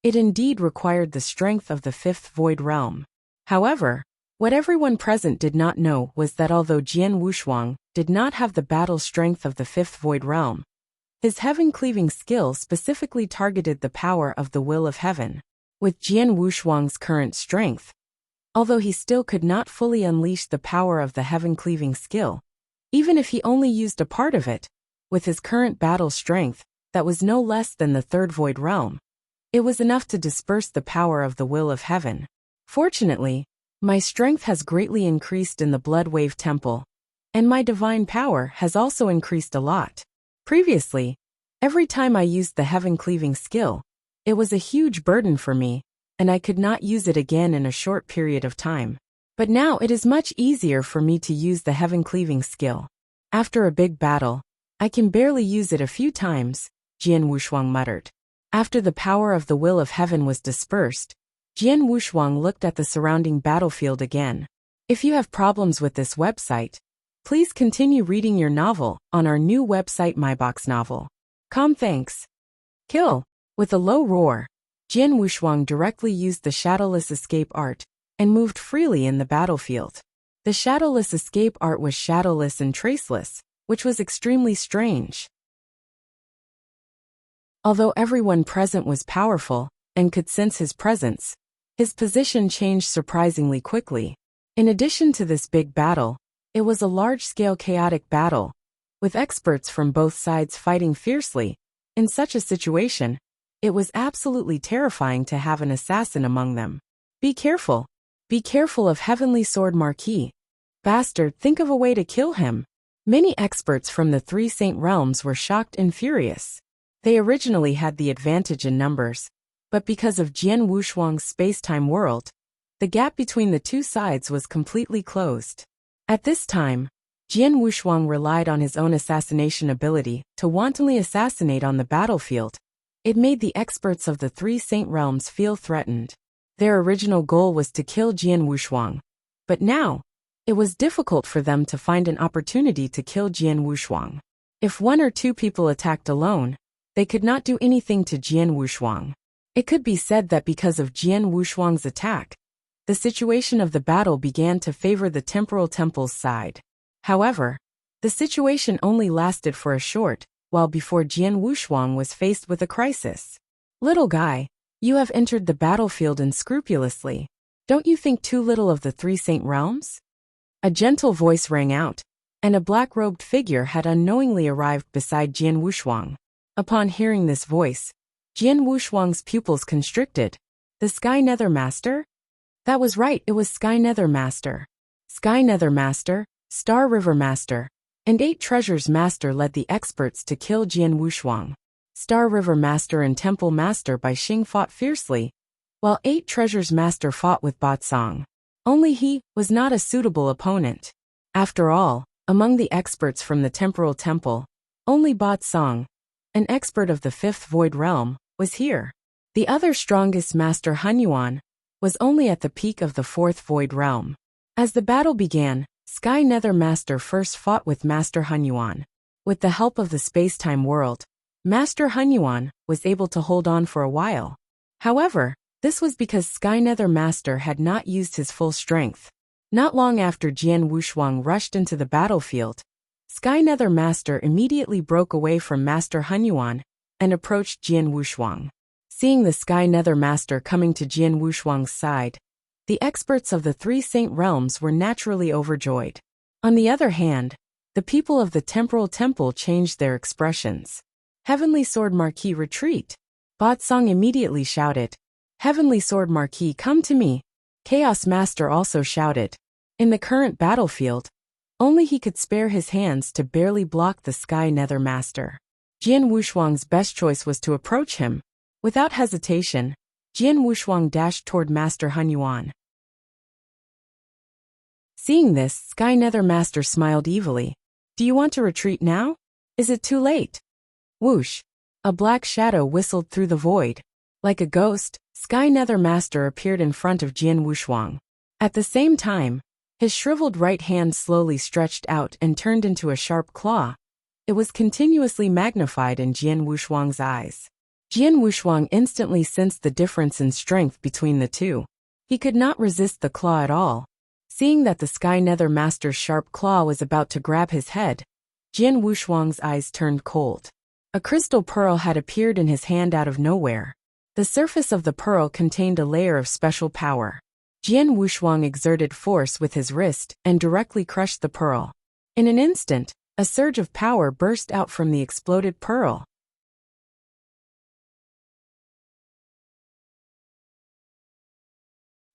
it indeed required the strength of the 5th void realm. However, what everyone present did not know was that although Jian Wushuang did not have the battle strength of the 5th void realm, his heaven-cleaving skill specifically targeted the power of the will of heaven. With Jian Wushuang's current strength, although he still could not fully unleash the power of the heaven-cleaving skill, even if he only used a part of it, with his current battle strength, that was no less than the 3rd void realm, it was enough to disperse the power of the will of heaven. Fortunately, my strength has greatly increased in the Blood Wave Temple, and my divine power has also increased a lot. Previously, every time I used the heaven-cleaving skill, it was a huge burden for me, and I could not use it again in a short period of time. But now it is much easier for me to use the heaven-cleaving skill. After a big battle, I can barely use it a few times, Jian Wushuang muttered. After the power of the will of heaven was dispersed, Jian Wushuang looked at the surrounding battlefield again. If you have problems with this website, please continue reading your novel on our new website MyBox Novel. Thanks. Kill. With a low roar, Jian Wushuang directly used the shadowless escape art and moved freely in the battlefield. The shadowless escape art was shadowless and traceless, which was extremely strange. Although everyone present was powerful and could sense his presence, his position changed surprisingly quickly. In addition to this big battle, it was a large-scale chaotic battle, with experts from both sides fighting fiercely. In such a situation, it was absolutely terrifying to have an assassin among them. Be careful. Be careful of Heavenly Sword Marquis. Bastard, think of a way to kill him. Many experts from the 3 Saint Realms were shocked and furious. They originally had the advantage in numbers, but because of Jian Wushuang's space-time world, the gap between the two sides was completely closed. At this time, Jian Wushuang relied on his own assassination ability to wantonly assassinate on the battlefield. It made the experts of the 3 Saint Realms feel threatened. Their original goal was to kill Jian Wushuang, but now, it was difficult for them to find an opportunity to kill Jian Wushuang. If 1 or 2 people attacked alone, they could not do anything to Jian Wushuang. It could be said that because of Jian Wushuang's attack, the situation of the battle began to favor the Temporal Temple's side. However, the situation only lasted for a short while before Jian Wushuang was faced with a crisis. Little guy, you have entered the battlefield unscrupulously. Don't you think too little of the 3 Saint Realms? A gentle voice rang out, and a black-robed figure had unknowingly arrived beside Jian Wushuang. Upon hearing this voice, Jian Wushuang's pupils constricted. The Sky Nether Master? That was right, it was Sky Nether Master. Sky Nether Master, Star River Master, and 8 Treasures Master led the experts to kill Jian Wushuang. Star River Master and Temple Master Bai Xing fought fiercely, while 8 Treasures Master fought with Ba Song. Only he was not a suitable opponent. After all, among the experts from the Temporal Temple, only Ba Song, an expert of the 5th Void Realm, was here. The other strongest Master Hunyuan was only at the peak of the 4th Void Realm. As the battle began, Sky Nether Master first fought with Master Hunyuan. With the help of the space-time world, Master Hunyuan was able to hold on for a while. However, this was because Sky Nether Master had not used his full strength. Not long after Jian Wushuang rushed into the battlefield, Sky Nether Master immediately broke away from Master Hunyuan and approached Jian Wushuang. Seeing the Sky Nether Master coming to Jian Wushuang's side, the experts of the 3 Saint Realms were naturally overjoyed. On the other hand, the people of the temporal temple changed their expressions. Heavenly Sword Marquis, retreat! Botsong immediately shouted. Heavenly Sword Marquis, come to me! Chaos Master also shouted. In the current battlefield, only he could spare his hands to barely block the Sky Nether Master. Jian Wushuang's best choice was to approach him. Without hesitation, Jian Wushuang dashed toward Master Hunyuan. Seeing this, Sky Nether Master smiled evilly. Do you want to retreat now? Is it too late? Whoosh! A black shadow whistled through the void. Like a ghost, Sky Nether Master appeared in front of Jian Wushuang. At the same time, his shriveled right hand slowly stretched out and turned into a sharp claw. It was continuously magnified in Jian Wushuang's eyes. Jian Wushuang instantly sensed the difference in strength between the two. He could not resist the claw at all. Seeing that the Sky Nether Master's sharp claw was about to grab his head, Jian Wushuang's eyes turned cold. A crystal pearl had appeared in his hand out of nowhere. The surface of the pearl contained a layer of special power. Jian Wushuang exerted force with his wrist and directly crushed the pearl. In an instant, a surge of power burst out from the exploded pearl.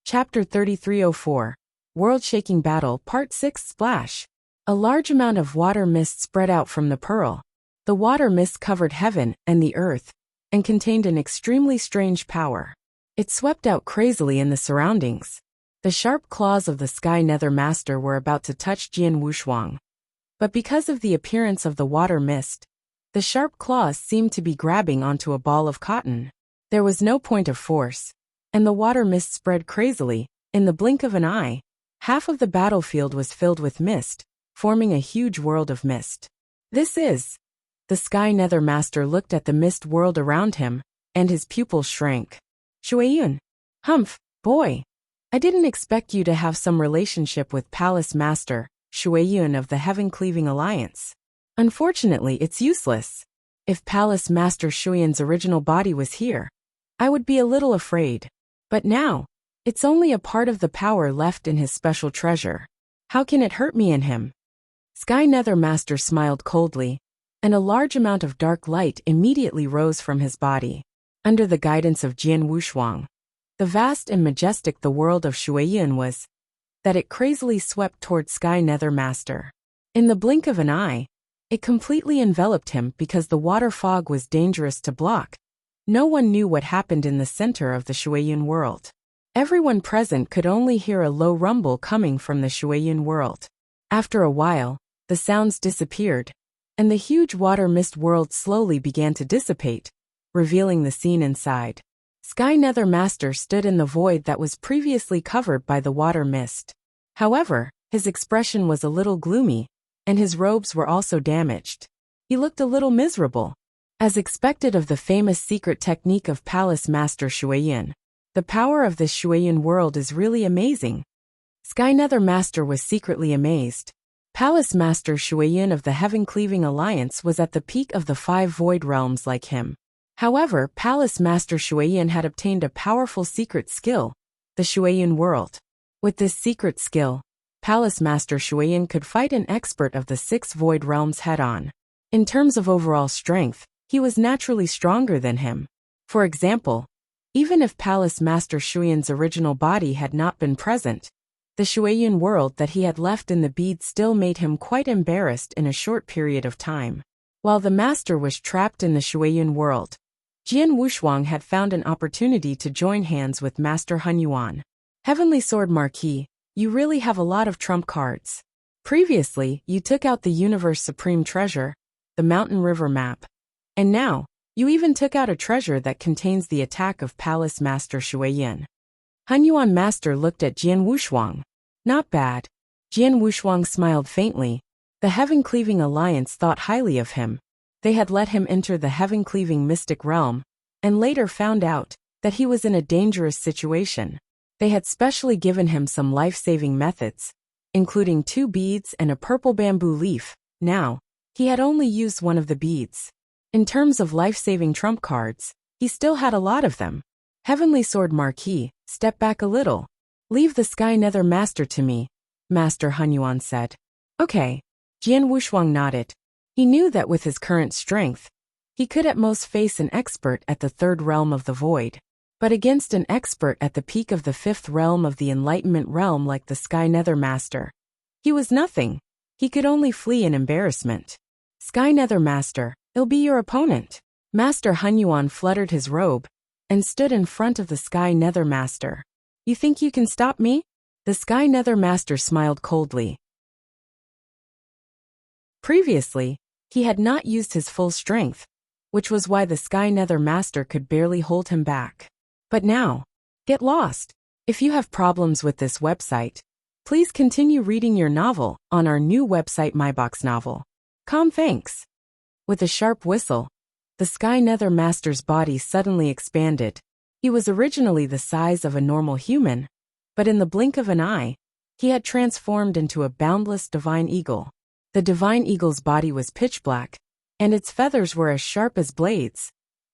Chapter 3304 World-Shaking Battle Part 6 Splash. A large amount of water mist spread out from the pearl. The water mist covered heaven and the earth, and contained an extremely strange power. It swept out crazily in the surroundings. The sharp claws of the Sky Nether Master were about to touch Jian Wushuang. But because of the appearance of the water mist, the sharp claws seemed to be grabbing onto a ball of cotton. There was no point of force, and the water mist spread crazily. In the blink of an eye, half of the battlefield was filled with mist, forming a huge world of mist. This is... The Sky Nether Master looked at the mist world around him, and his pupils shrank. Shueyun. Humph, boy. I didn't expect you to have some relationship with Palace Master, Shueyun of the Heaven-Cleaving Alliance. Unfortunately, it's useless. If Palace Master Shueyun's original body was here, I would be a little afraid. But now, it's only a part of the power left in his special treasure. How can it hurt me in him? Sky Nether Master smiled coldly, and a large amount of dark light immediately rose from his body. Under the guidance of Jian Wushuang, the vast and majestic the world of Shueyun was, that it crazily swept toward Sky Nether Master. In the blink of an eye, it completely enveloped him because the water fog was dangerous to block. No one knew what happened in the center of the Shueyun world. Everyone present could only hear a low rumble coming from the Shueyun world. After a while, the sounds disappeared, and the huge water mist world slowly began to dissipate, revealing the scene inside. Sky Nether Master stood in the void that was previously covered by the water mist. However, his expression was a little gloomy, and his robes were also damaged. He looked a little miserable. As expected of the famous secret technique of Palace Master Shueyun, the power of this Shueyun world is really amazing. Sky Nether Master was secretly amazed. Palace Master Shueyun of the Heaven-Cleaving Alliance was at the peak of the 5 void realms like him. However, Palace Master Shueyun had obtained a powerful secret skill, the Shueyun world. With this secret skill, Palace Master Shueyun could fight an expert of the 6 void realms head-on. In terms of overall strength, he was naturally stronger than him. For example, even if Palace Master Shueyun's original body had not been present, the Shueyun world that he had left in the bead still made him quite embarrassed in a short period of time. While the master was trapped in the Shueyun world, Jian Wushuang had found an opportunity to join hands with Master Hunyuan. Heavenly Sword Marquis, you really have a lot of trump cards. Previously, you took out the Universe Supreme Treasure, the Mountain River map, and now, you even took out a treasure that contains the attack of Palace Master Shueyun. Hunyuan Master looked at Jian Wushuang. Not bad. Jian Wushuang smiled faintly. The Heaven-Cleaving Alliance thought highly of him. They had let him enter the Heaven-Cleaving Mystic Realm, and later found out that he was in a dangerous situation. They had specially given him some life-saving methods, including 2 beads and a purple bamboo leaf. Now, he had only used one of the beads. In terms of life-saving trump cards, he still had a lot of them. Heavenly Sword Marquis, step back a little. Leave the Sky Nether Master to me, Master Hunyuan said. Okay. Jian Wushuang nodded. He knew that with his current strength, he could at most face an expert at the third realm of the void. But against an expert at the peak of the fifth realm of the enlightenment realm like the Sky Nether Master, he was nothing. He could only flee in embarrassment. Sky Nether Master, it'll be your opponent. Master Hunyuan fluttered his robe and stood in front of the Sky Nether Master. You think you can stop me? The Sky Nether Master smiled coldly. Previously, he had not used his full strength, which was why the Sky Nether Master could barely hold him back. But now, get lost. If you have problems with this website, please continue reading your novel on our new website MyBox Novel. Thanks. With a sharp whistle, the Sky Nether Master's body suddenly expanded. He was originally the size of a normal human, but in the blink of an eye, he had transformed into a boundless divine eagle. The divine eagle's body was pitch black, and its feathers were as sharp as blades.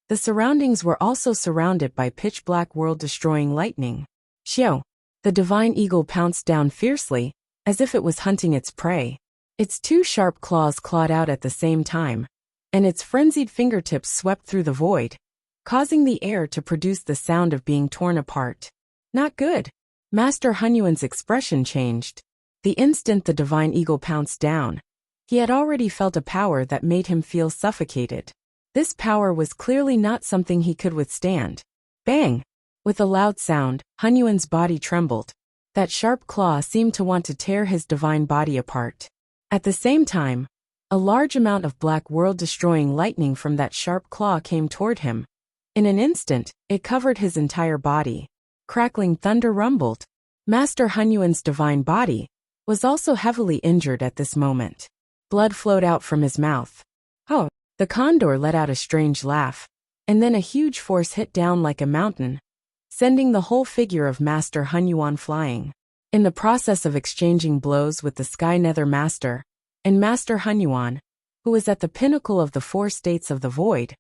The surroundings were also surrounded by pitch-black world-destroying lightning. Xiao, the divine eagle pounced down fiercely, as if it was hunting its prey. Its two sharp claws clawed out at the same time, and its frenzied fingertips swept through the void, causing the air to produce the sound of being torn apart. Not good. Master Hunyuan's expression changed. The instant the divine eagle pounced down, he had already felt a power that made him feel suffocated. This power was clearly not something he could withstand. Bang! With a loud sound, Hunyuan's body trembled. That sharp claw seemed to want to tear his divine body apart. At the same time, a large amount of black world-destroying lightning from that sharp claw came toward him. In an instant, it covered his entire body. Crackling thunder rumbled. Master Hunyuan's divine body was also heavily injured at this moment. Blood flowed out from his mouth. Oh! The condor let out a strange laugh, and then a huge force hit down like a mountain, sending the whole figure of Master Hunyuan flying. In the process of exchanging blows with the Sky Nether Master, and Master Hunyuan, who was at the pinnacle of the four states of the void,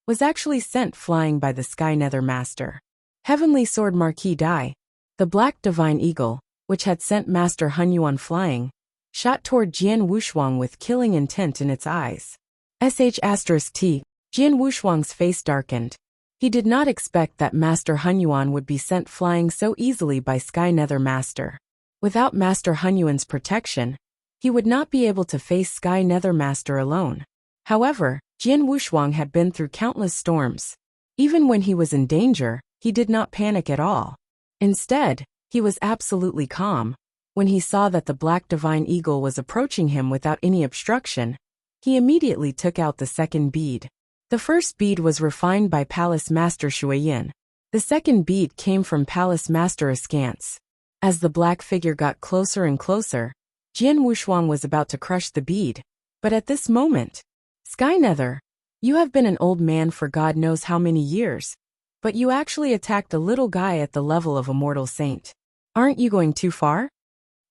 was actually sent flying by the Sky Nether Master. Heavenly Sword Marquis Dai, the black divine eagle, which had sent Master Hunyuan flying, shot toward Jian Wushuang with killing intent in its eyes. T. Jian Wushuang's face darkened. He did not expect that Master Hunyuan would be sent flying so easily by Sky Nether Master. Without Master Hunyuan's protection, he would not be able to face Sky Nether Master alone. However, Jian Wushuang had been through countless storms. Even when he was in danger, he did not panic at all. Instead, he was absolutely calm. When he saw that the black divine eagle was approaching him without any obstruction, he immediately took out the second bead. The first bead was refined by Palace Master Shuiyin. The second bead came from Palace Master Askance. As the black figure got closer and closer, Jian Wushuang was about to crush the bead. But at this moment, Sky Nether, you have been an old man for God knows how many years, but you actually attacked a little guy at the level of a mortal saint. Aren't you going too far?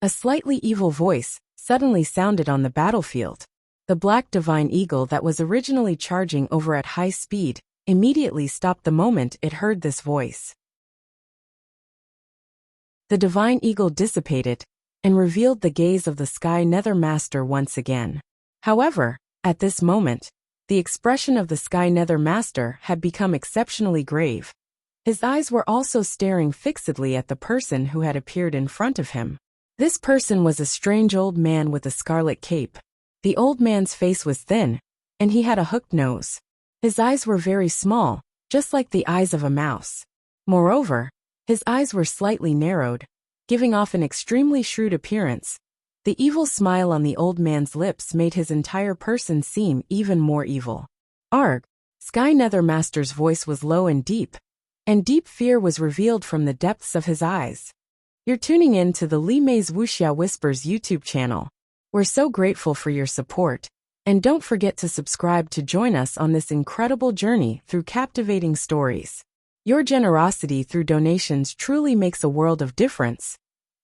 A slightly evil voice suddenly sounded on the battlefield. The black divine eagle that was originally charging over at high speed immediately stopped the moment it heard this voice. The divine eagle dissipated and revealed the gaze of the Sky Nether Master once again. However, at this moment, the expression of the Sky Nether Master had become exceptionally grave. His eyes were also staring fixedly at the person who had appeared in front of him. This person was a strange old man with a scarlet cape. The old man's face was thin, and he had a hooked nose. His eyes were very small, just like the eyes of a mouse. Moreover, his eyes were slightly narrowed, giving off an extremely shrewd appearance. The evil smile on the old man's lips made his entire person seem even more evil. Arg! Sky Nether Master's voice was low and deep fear was revealed from the depths of his eyes. You're tuning in to the Li Mei's Wuxia Whispers YouTube channel. We're so grateful for your support, and don't forget to subscribe to join us on this incredible journey through captivating stories. Your generosity through donations truly makes a world of difference,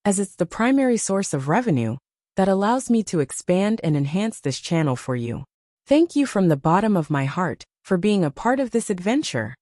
as it's the primary source of revenue that allows me to expand and enhance this channel for you. Thank you from the bottom of my heart for being a part of this adventure.